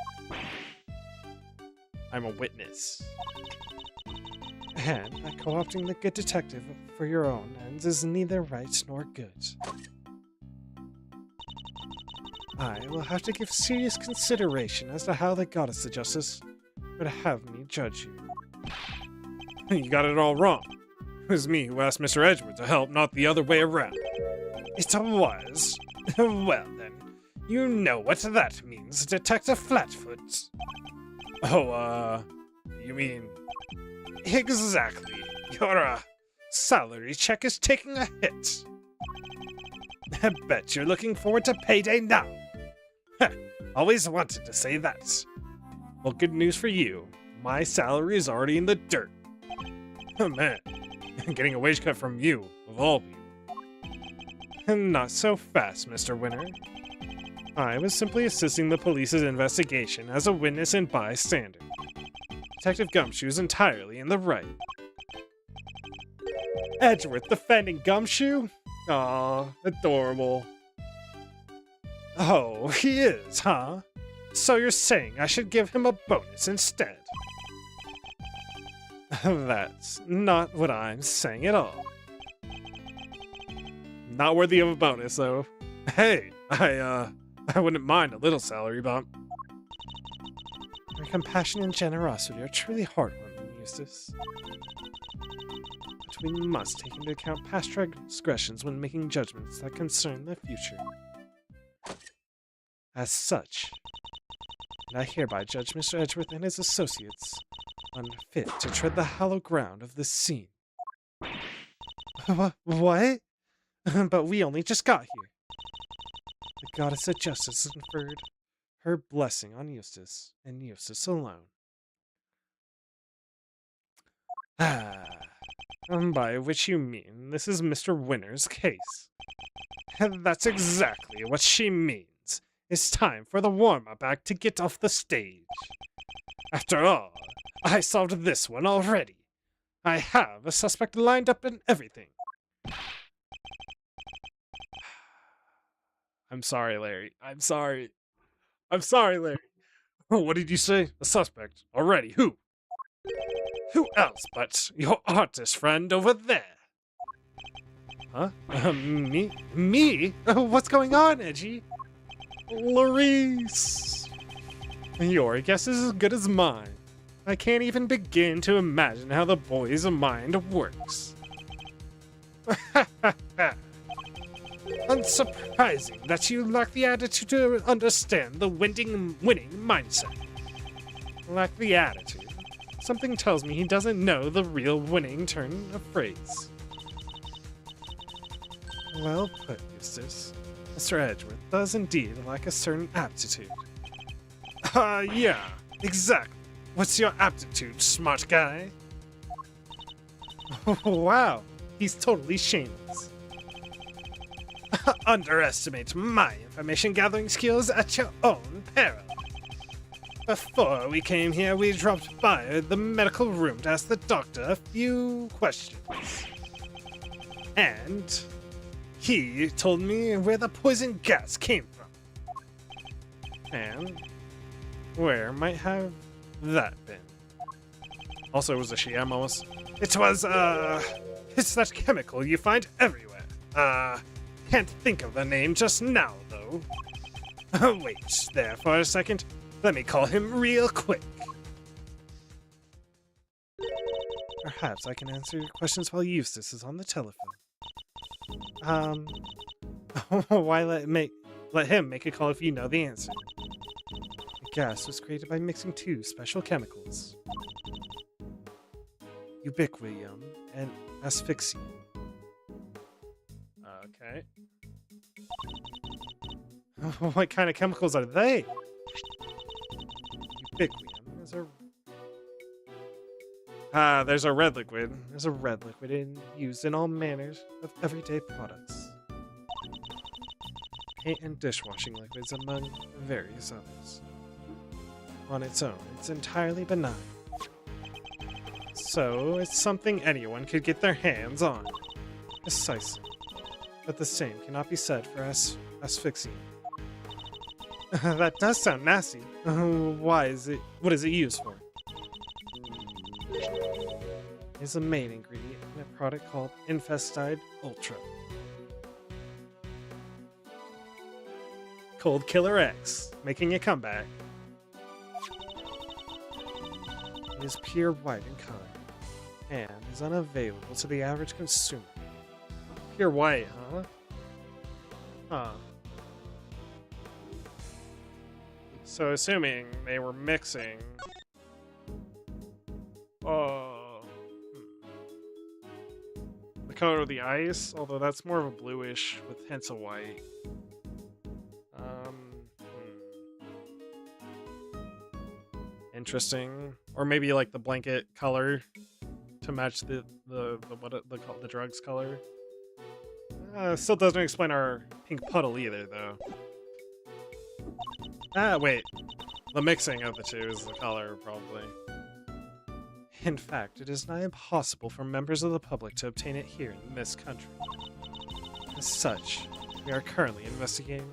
I'm a witness. And that co-opting the good detective for your own ends is neither right nor good. I will have to give serious consideration as to how the goddess of justice would have me judge you. You got it all wrong. It was me who asked Mr. Edgeworth to help, not the other way around. It was? Well then, you know what that means, Detective Flatfoot. Oh, you mean... Exactly. Your, salary check is taking a hit. I bet you're looking forward to payday now. Always wanted to say that. Well, good news for you. My salary is already in the dirt. Oh man, getting a wage cut from you, of all people. Not so fast, Mr. Winner. I was simply assisting the police's investigation as a witness and bystander. Detective Gumshoe's entirely in the right. Edgeworth defending Gumshoe? Aw, adorable. Oh, he is, huh? So you're saying I should give him a bonus instead? That's not what I'm saying at all. Not worthy of a bonus, though. Hey, I wouldn't mind a little salary bump. Your compassion and generosity are truly heartwarming, Eustace. But we must take into account past transgressions when making judgments that concern the future. As such, I hereby judge Mr. Edgeworth and his associates unfit to tread the hallowed ground of this scene. What? But we only just got here. The goddess of justice conferred her blessing on Eustace, and Eustace alone. By which you mean this is Mr. Winner's case. That's exactly what she means. It's time for the warm-up act to get off the stage. After all, I solved this one already. I have a suspect lined up and everything. I'm sorry, Larry. I'm sorry. I'm sorry, Larry. What did you say? A suspect. Already. Who? Who else but your artist friend over there? Huh? Me? Me? What's going on, Edgy? Larice! Your guess is as good as mine. I can't even begin to imagine how the boy's mind works. Unsurprising that you lack the attitude to understand the winning mindset. Lack the attitude. Something tells me he doesn't know the real winning turn of phrase. Well put, Eustace. Mr. Edgeworth does indeed lack a certain aptitude. Yeah, exactly. What's your aptitude, smart guy? Wow, he's totally shameless. Underestimate my information gathering skills at your own peril. Before we came here, we dropped by the medical room to ask the doctor a few questions. And he told me where the poison gas came from. And where might have that been? Also, it was a she, I'm almost. It's that chemical you find everywhere. Can't think of the name just now, though. Wait there for a second. Let me call him real quick. Perhaps I can answer your questions while Eustace is on the telephone. Why let him make a call if you know the answer? The gas was created by mixing two special chemicals. Ubiquitium and asphyxium. Okay. What kind of chemicals are they? Ubiquitium is there's a red liquid. There's a red liquid used in all manners of everyday products. Paint and dishwashing liquids, among various others. On its own, it's entirely benign. So, it's something anyone could get their hands on. Precisely. But the same cannot be said for asphyxium. That does sound nasty. What is it used for? It's a main ingredient in a product called Infestide Ultra. Cold Killer X, making a comeback. It is pure white in color, and is unavailable to the average consumer. Pure white, huh? Huh. So assuming they were mixing... the color of the ice, although that's more of a bluish with hints of white. Interesting. Or maybe like the blanket color to match the drug's color. Still doesn't explain our pink puddle either, though. Wait. The mixing of the two is the color, probably. In fact, it is nigh impossible for members of the public to obtain it here in this country. As such, we are currently investigating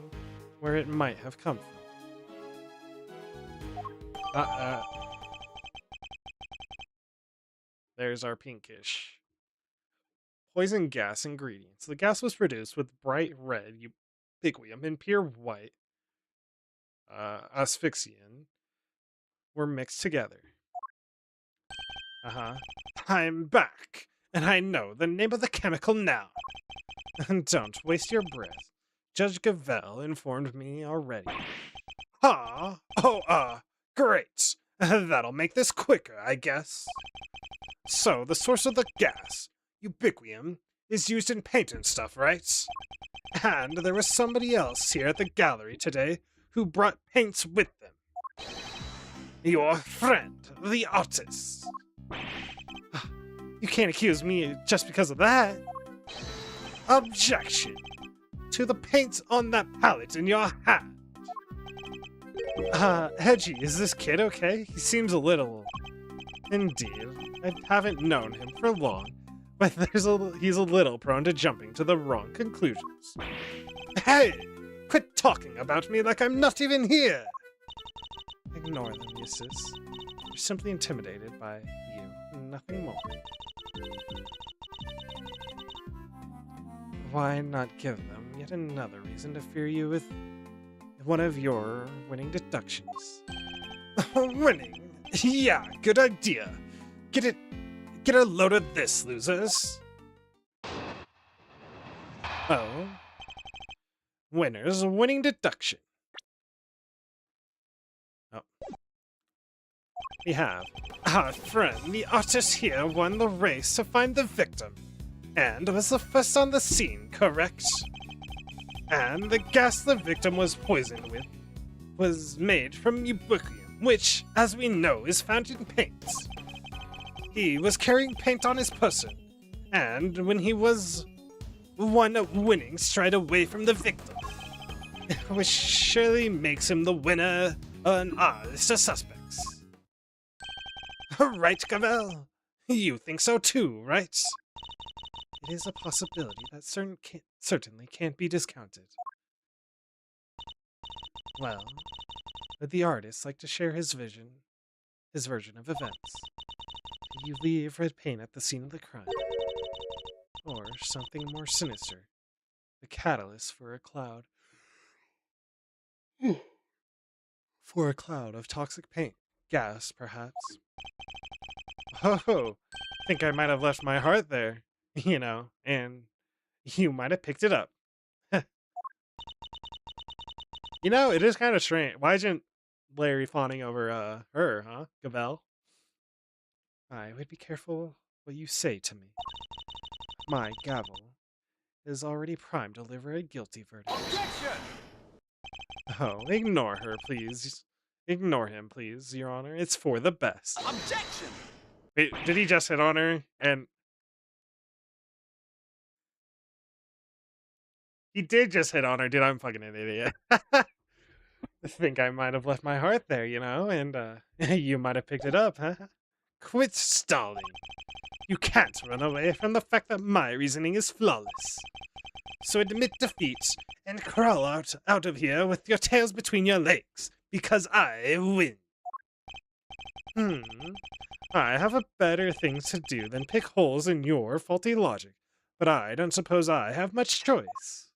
where it might have come from. There's our pinkish. Poison gas ingredients. The gas was produced with bright red ubiquitium and pure white asphyxian were mixed together. I'm back, and I know the name of the chemical now. Don't waste your breath. Judge Gavelle informed me already. Great. That'll make this quicker, I guess. So, the source of the gas, ubiquitium, is used in paint and stuff, right? And there was somebody else here at the gallery today who brought paints with them. Your friend, the artist. You can't accuse me just because of that. Objection to the paints on that palette in your hand. Hedgie, is this kid okay? He seems a little... Indeed, I haven't known him for long, but he's a little prone to jumping to the wrong conclusions. Hey! Quit talking about me like I'm not even here! Ignore them, Eustace. You're simply intimidated by you, nothing more. why not give them yet another reason to fear you with one of your winning deductions? Winning? Yeah, good idea. Get a load of this, losers. Oh? Winner's winning deduction. Oh. We have. Our friend, the artist here, won the race to find the victim, and was the first on the scene, correct? And the gas the victim was poisoned with was made from ubiquium, which, as we know, is found in paints. He was carrying paint on his person, and when he was one winning straight away from the victim, which surely makes him the winner on our list of suspects. Right, Gavel? You think so too, right? It is a possibility that certainly can't be discounted. Well, would the artist like to share his version of events? Did you leave red paint at the scene of the crime? Or something more sinister? The catalyst for a cloud. For a cloud of toxic paint. Gas, perhaps. Oh, think I might have left my heart there, and you might have picked it up. It is kind of strange. Why isn't Larry fawning over her, huh, Gavel? I would be careful what you say to me. My gavel is already primed to deliver a guilty verdict. Objection! Oh, ignore her, please. Ignore him, please, Your Honor. It's for the best. Objection! Wait, did he just hit on her? And he did just hit on her, dude. I'm fucking an idiot. I think I might have left my heart there, and you might have picked it up, huh? Quit stalling. You can't run away from the fact that my reasoning is flawless. So admit defeat and crawl out of here with your tails between your legs, because I win. I have a better things to do than pick holes in your faulty logic, but I don't suppose I have much choice.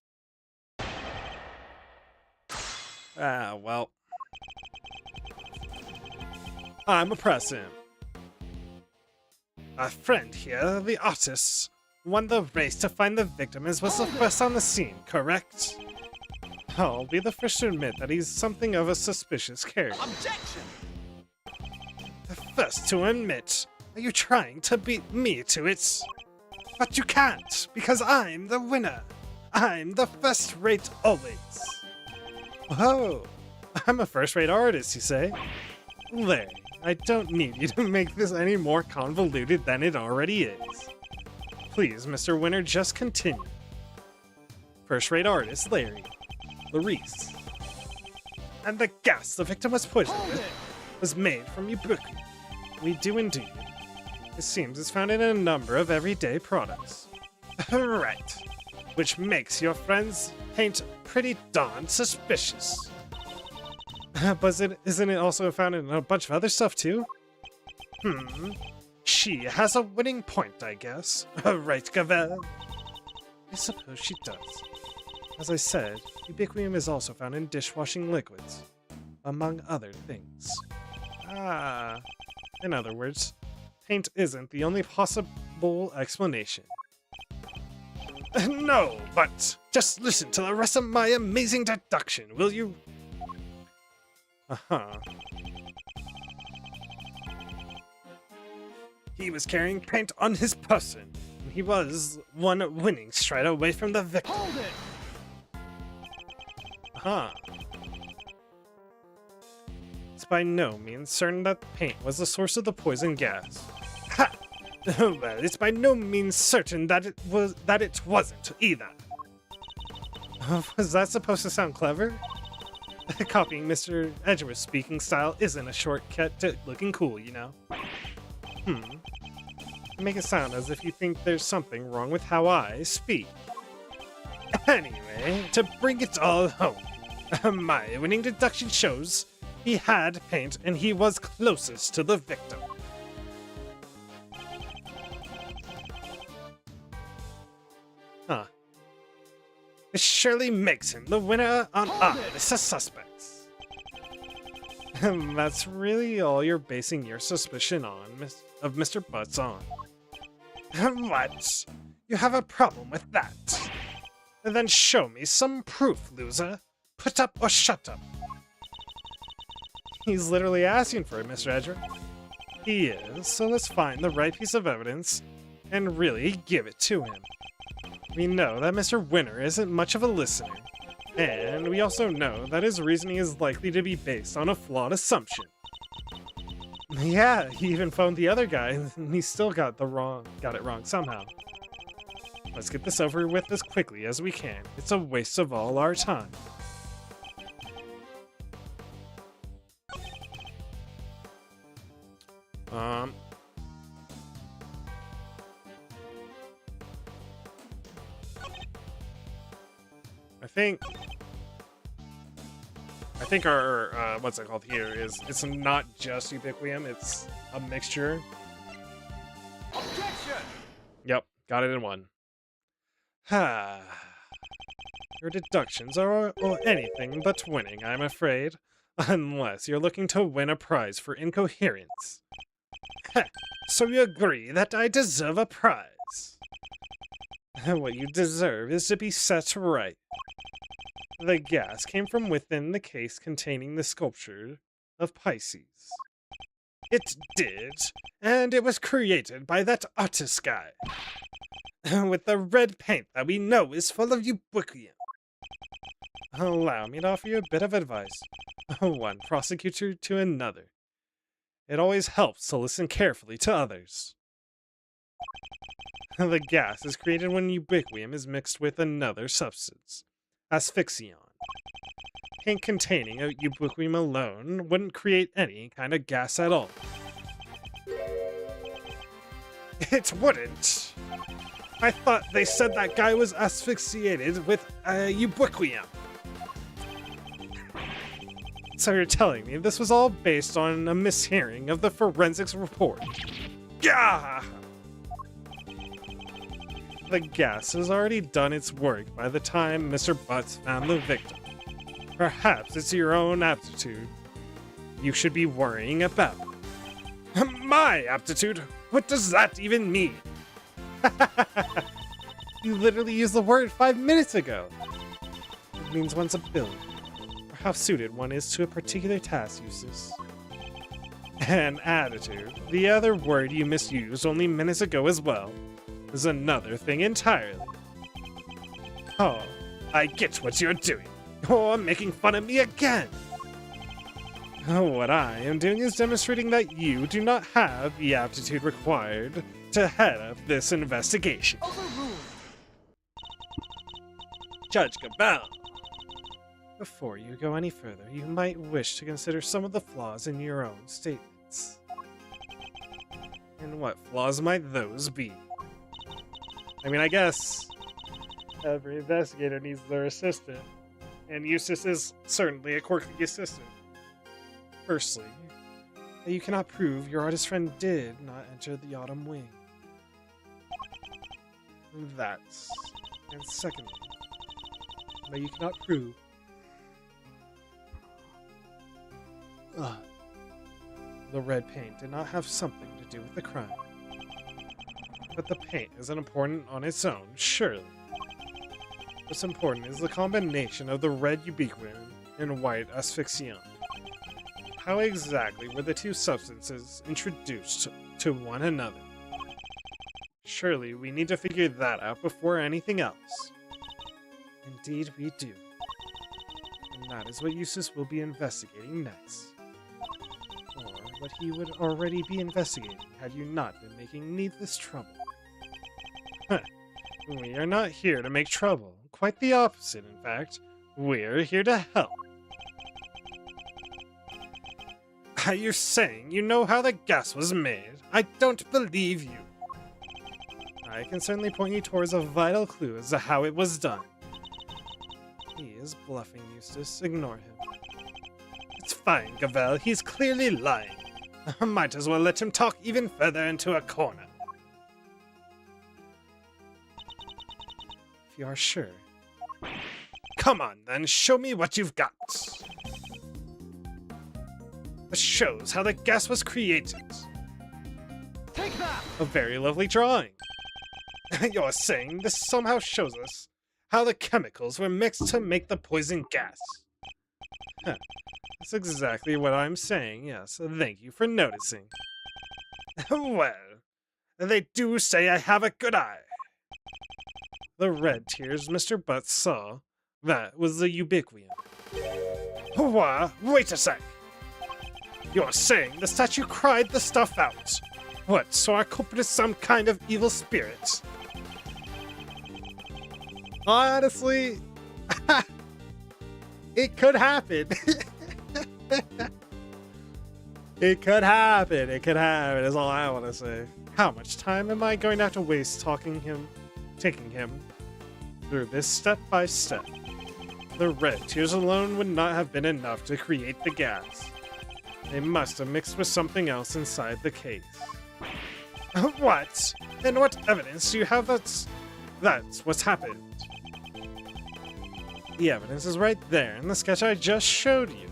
Well. I'm a pressing. Our friend here, the artist, won the race to find the victim and was the first on the scene, correct? I'll be the first to admit that he's something of a suspicious character. Objection! The first to admit? Are you trying to beat me to it? But you can't, because I'm the winner. I'm the first rate always. Oh, I'm a first-rate artist, you say? Larry, I don't need you to make this any more convoluted than it already is. Please, Mr. Winner, just continue. First-rate artist, Larry. Larice. And the gas the victim was poisoned with was made from ubiquium. We do indeed. It seems it's found in a number of everyday products. Right. Which makes your friend's paint pretty darn suspicious. But isn't it also found in a bunch of other stuff too? She has a winning point, I guess. Right, Gavel? I suppose she does. As I said, ubiquium is also found in dishwashing liquids, among other things. In other words, paint isn't the only possible explanation. No, but just listen to the rest of my amazing deduction, will you? He was carrying paint on his person. He was one winning straight away from the victim. Hold it! It's by no means certain that paint was the source of the poison gas. Ha! Well, it's by no means certain that it wasn't either. Was that supposed to sound clever? Copying Mr. Edgeworth's speaking style isn't a shortcut to looking cool, Make it sound as if you think there's something wrong with how I speak. Anyway, to bring it all home, my winning deduction shows he had paint and he was closest to the victim. It surely makes him the winner on our list of suspects. That's really all you're basing your suspicion on, of Mr. Butts on. What? You have a problem with that? Then show me some proof, loser. Put up or shut up. He's literally asking for it, Mr. Azrren. He is, so let's find the right piece of evidence and really give it to him. We know that Mr. Winner isn't much of a listener, and we also know that his reasoning is likely to be based on a flawed assumption. Yeah, he even phoned the other guy, and he still got it wrong somehow. Let's get this over with as quickly as we can. It's a waste of all our time. I think our what's it called here is it's not just ubiquium, it's a mixture. Objection! Yep, got it in one. Ha. Your deductions are anything but winning, I'm afraid. Unless you're looking to win a prize for incoherence. So you agree that I deserve a prize? What you deserve is to be set right. The gas came from within the case containing the sculpture of Pisces. It did, and it was created by that artist guy. With the red paint that we know is full of ubiquium. Allow me to offer you a bit of advice. One prosecutor to another. It always helps to listen carefully to others. The gas is created when ubiquium is mixed with another substance, asphyxion. Paint containing a ubiquium alone wouldn't create any kind of gas at all. It wouldn't. I thought they said that guy was asphyxiated with ubiquium. So you're telling me this was all based on a mishearing of the forensics report? Gah! The gas has already done its work by the time Mr. Butts found the victim. Perhaps it's your own aptitude you should be worrying about. My aptitude? What does that even mean? You literally used the word 5 minutes ago. It means one's ability, or how suited one is to a particular task, Eustace. And attitude, the other word you misused only minutes ago as well, is another thing entirely. Oh, I get what you're doing. You're making fun of me again. What I am doing is demonstrating that you do not have the aptitude required to head up this investigation. Overruled. Judge Gabel. Before you go any further, you might wish to consider some of the flaws in your own statements. And what flaws might those be? I mean, I guess every investigator needs their assistant, and Eustace is certainly a quirky assistant. Firstly, that you cannot prove your artist friend did not enter the Autumn Wing. And secondly, that you cannot prove the red paint did not have something to do with the crime. But the paint isn't important on its own, surely. What's important is the combination of the red ubiquium and white asphyxion. How exactly were the two substances introduced to one another? Surely we need to figure that out before anything else. Indeed we do. And that is what Eustace will be investigating next. Or what he would already be investigating had you not been making needless trouble. We are not here to make trouble. Quite the opposite, in fact. We're here to help. Are you saying you know how the gas was made? I don't believe you. I can certainly point you towards a vital clue as to how it was done. He is bluffing, Eustace. Ignore him. It's fine, Gavel. He's clearly lying. Might as well let him talk even further into a corner. If you are sure. Come on, then, show me what you've got. This shows how the gas was created. Take that! A very lovely drawing. You're saying this somehow shows us how the chemicals were mixed to make the poison gas. Huh. That's exactly what I'm saying, yes. Thank you for noticing. Well, they do say I have a good eye. The red tears Mr. Butts saw, that was the ubiquium. What? Wait a sec. You're saying the statue cried the stuff out. What, so our culprit is some kind of evil spirit? Honestly, it could happen. It could happen. It could happen, is all I want to say. How much time am I going to have to waste taking him through this step by step? The red tears alone would not have been enough to create the gas. They must have mixed with something else inside the case. What? And what evidence do you have that's what's happened? The evidence is right there in the sketch I just showed you.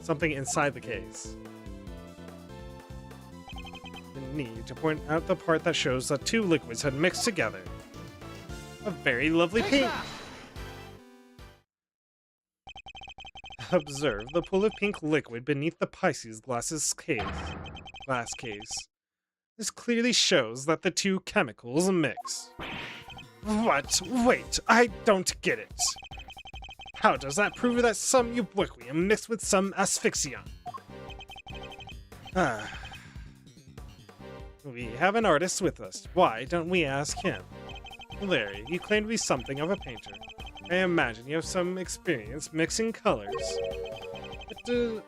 Something inside the case. The need to point out the part that shows that two liquids had mixed together. A very lovely Take pink. that! Observe the pool of pink liquid beneath the Pisces glass case. This clearly shows that the two chemicals mix. What? Wait, I don't get it. How does that prove that some ubiquium mixed with some asphyxion? We have an artist with us. Why don't we ask him? Larry, you claim to be something of a painter. I imagine you have some experience mixing colors.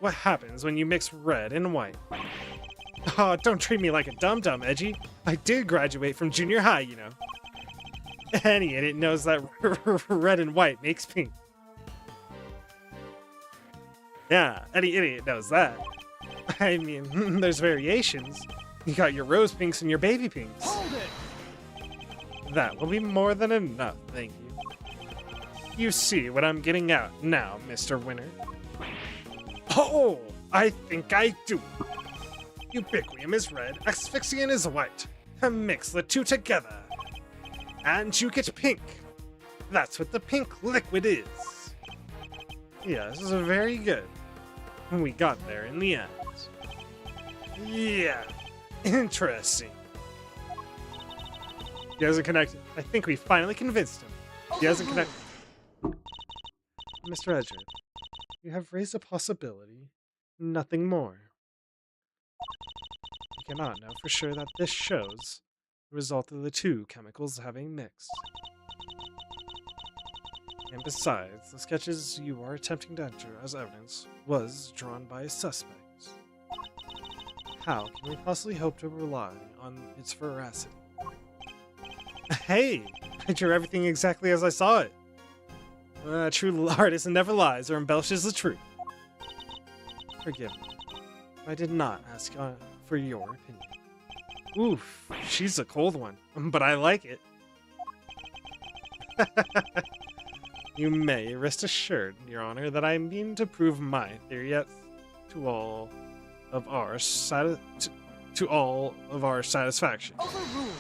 What happens when you mix red and white? Oh, don't treat me like a dum-dum, Edgy. I did graduate from junior high, you know. Any idiot knows that red and white makes pink. Yeah, any idiot knows that. I mean, there's variations. You got your rose pinks and your baby pinks. Hold it! That will be more than enough, thank you. You see what I'm getting at now, Mr. Winner. Oh, I think I do. Ubiquium is red, asphyxion is white. Mix the two together, and you get pink. That's what the pink liquid is. Yes, this is very good. We got there in the end. Yeah, interesting. He hasn't connected. I think we finally convinced him. He hasn't connected. Mr. Azrren, you have raised a possibility, nothing more. We cannot know for sure that this shows the result of the two chemicals having mixed. And besides, the sketches you are attempting to enter as evidence was drawn by a suspect. How can we possibly hope to rely on its veracity? Hey, I drew everything exactly as I saw it. A true artist never lies or embellishes the truth. Forgive me. I did not ask for your opinion. Oof, she's a cold one, but I like it. You may rest assured, Your Honor, that I mean to prove my theory yet to all of our satisfaction. Overruled!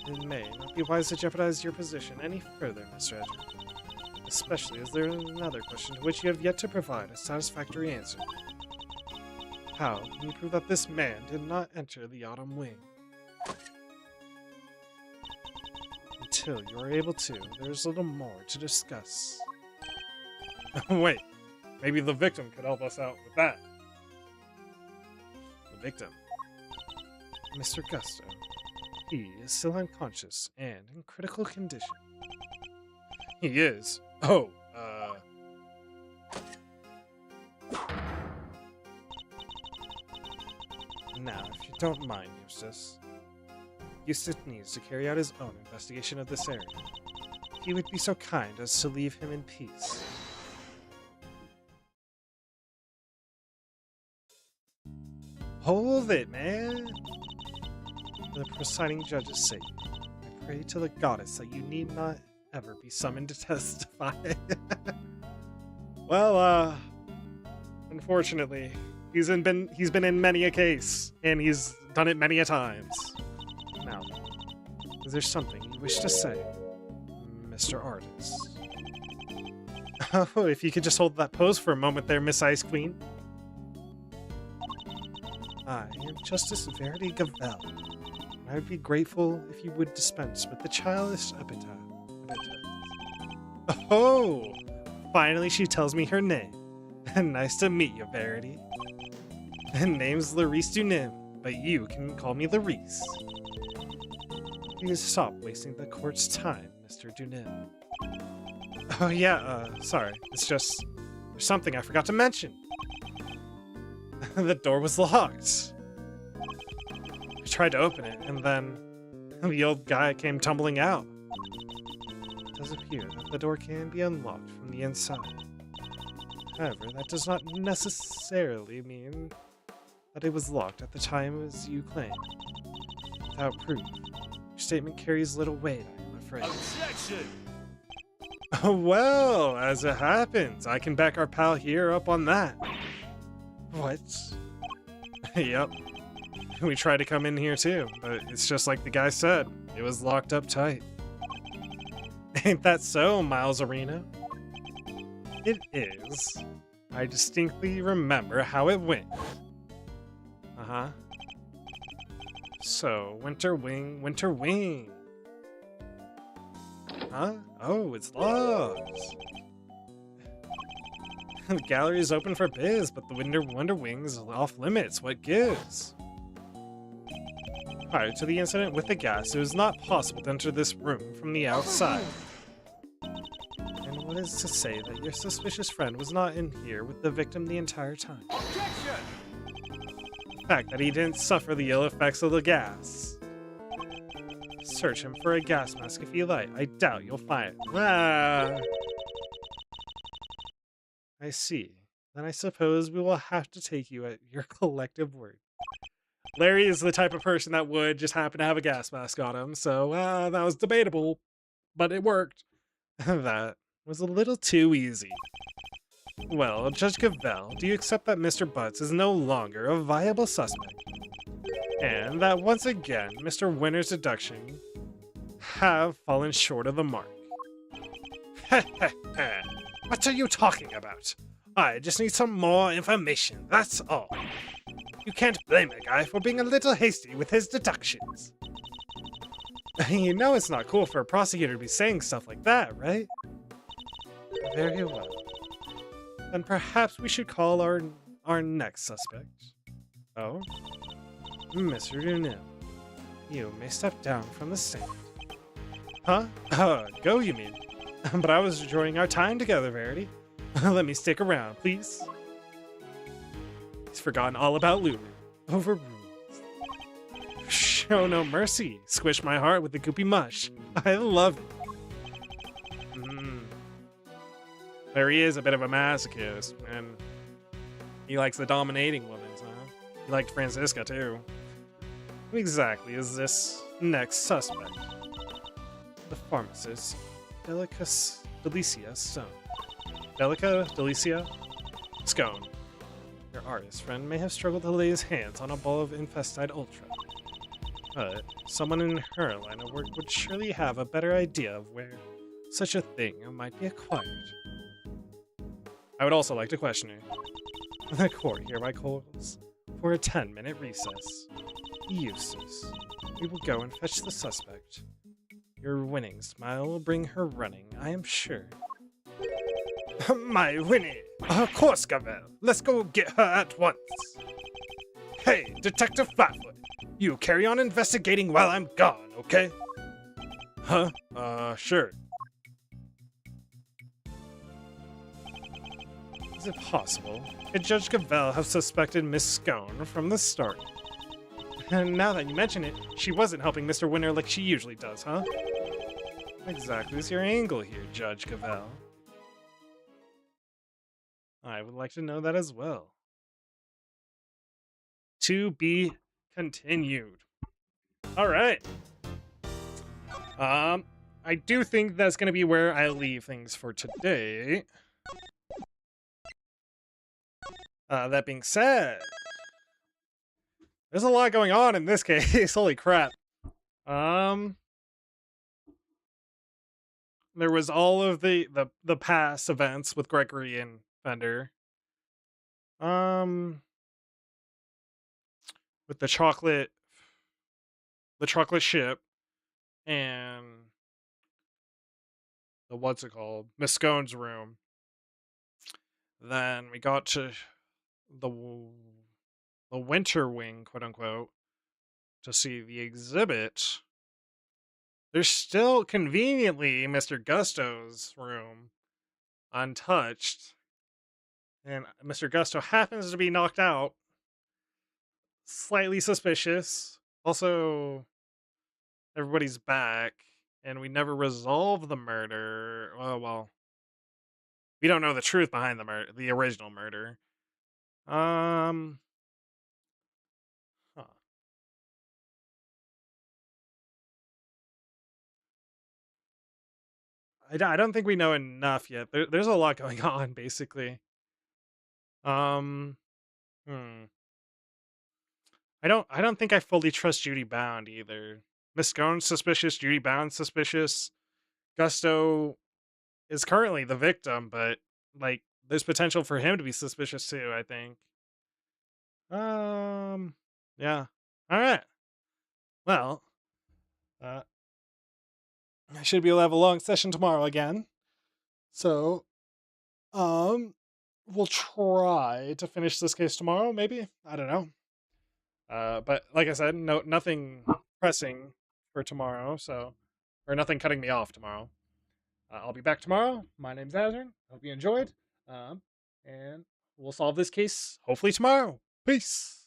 It may not be wise to jeopardize your position any further, Mr. Azrren, especially as there is another question to which you have yet to provide a satisfactory answer. How can you prove that this man did not enter the Autumn Wing? Until you are able to, there's little more to discuss. Wait, maybe the victim could help us out with that. The victim? Mr. Gusto. He is still unconscious and in critical condition. He is. Oh, Now, if you don't mind, Eustace. Eustace needs to carry out his own investigation of this area. If you would be so kind as to leave him in peace. hold it, man. For the presiding judge's sake, I pray to the goddess that you need not ever be summoned to testify. Well, unfortunately, he's been in many a case, and he's done it many a times. Now, is there something you wish to say, Mr. Artist? Oh, if you could just hold that pose for a moment there, Miss Ice Queen. I am Justice Verity Gavel. I would be grateful if you would dispense with the childish epithet. Oh, finally she tells me her name. Nice to meet you, Verity. Name's Larice Dunim, but you can call me Larice. Please stop wasting the court's time, Mr. Dunim. Oh yeah, sorry. It's just, there's something I forgot to mention. The door was locked. I tried to open it, and then the old guy came tumbling out. It does appear that the door can be unlocked from the inside. However, that does not necessarily mean that it was locked at the time as you claim. Without proof, your statement carries little weight, I'm afraid. Objection! Well, as it happens, I can back our pal here up on that. What? Yep. We tried to come in here too, but it's just like the guy said. It was locked up tight. Ain't that so, Miles Arena? It is. I distinctly remember how it went. Uh-huh. So, Winter Wing. Huh? Oh, it's locked. The gallery is open for biz, but the Wonder Wing's off limits. What gives? Prior to the incident with the gas, it was not possible to enter this room from the outside. And what is to say that your suspicious friend was not in here with the victim the entire time? Objection! The fact that he didn't suffer the ill effects of the gas. Search him for a gas mask if you like. I doubt you'll find it. Ah. I see. Then I suppose we will have to take you at your collective word. Larry is the type of person that would just happen to have a gas mask on him, so that was debatable, but it worked. That was a little too easy. Well, Judge Gavel, do you accept that Mr. Butts is no longer a viable suspect? And that once again, Mr. Winter's deduction have fallen short of the mark? What are you talking about? I just need some more information, that's all. You can't blame a guy for being a little hasty with his deductions. You know it's not cool for a prosecutor to be saying stuff like that, right? Very well. Then perhaps we should call our next suspect. Oh? Mr. Dunim, you may step down from the stand. Huh? Go you mean? But I was enjoying our time together, Verity. Let me stick around, please. He's forgotten all about Lumen. Overruled. Show no mercy. Squish my heart with the goopy mush. I love it. There he is, a bit of a masochist, and he likes the dominating women, huh? He liked Francisca, too. Who exactly is this next suspect? The pharmacist, Delicia Stone. Delicia Scone. Your artist friend may have struggled to lay his hands on a ball of infested ultra. But someone in her line of work would surely have a better idea of where such a thing might be acquired. I would also like to question her. The court hereby calls for a 10-minute recess. Eustace, we will go and fetch the suspect. Your winning smile will bring her running, I am sure. My Winnie! Of course, Gavel. Let's go get her at once. Hey, Detective Flatfoot. You carry on investigating while I'm gone, okay? Huh? Sure. Is it possible? Could Judge Gavel have suspected Miss Scone from the start? And now that you mention it, she wasn't helping Mr. Winter like she usually does, huh? What exactly is your angle here, Judge Gavel? I would like to know that as well. To be continued. All right. I do think that's going to be where I leave things for today. That being said, there's a lot going on in this case. Holy crap. There was all of the past events with Gregory and Fender. With the chocolate ship and the what's it called? Miss Scone's room. Then we got to the winter wing, quote unquote, to see the exhibit. There's still conveniently Mr. Gusto's room untouched. And Mr. Gusto happens to be knocked out. Slightly suspicious. Also, everybody's back. And we never resolve the murder. Oh, well. We don't know the truth behind the original murder. Huh. I don't think we know enough yet. There's a lot going on, basically. Hmm. I don't think I fully trust Judy Bound either. Miss Scone's suspicious, Judy Bound's suspicious. Gusto is currently the victim, but like there's potential for him to be suspicious too, I think. Yeah. All right. Well, I should be able to have a long session tomorrow again. So, we'll try to finish this case tomorrow, maybe. I don't know. But like I said, nothing pressing for tomorrow, so or nothing cutting me off tomorrow. I'll be back tomorrow. My name's Azrren. Hope you enjoyed. And we'll solve this case hopefully tomorrow. Peace.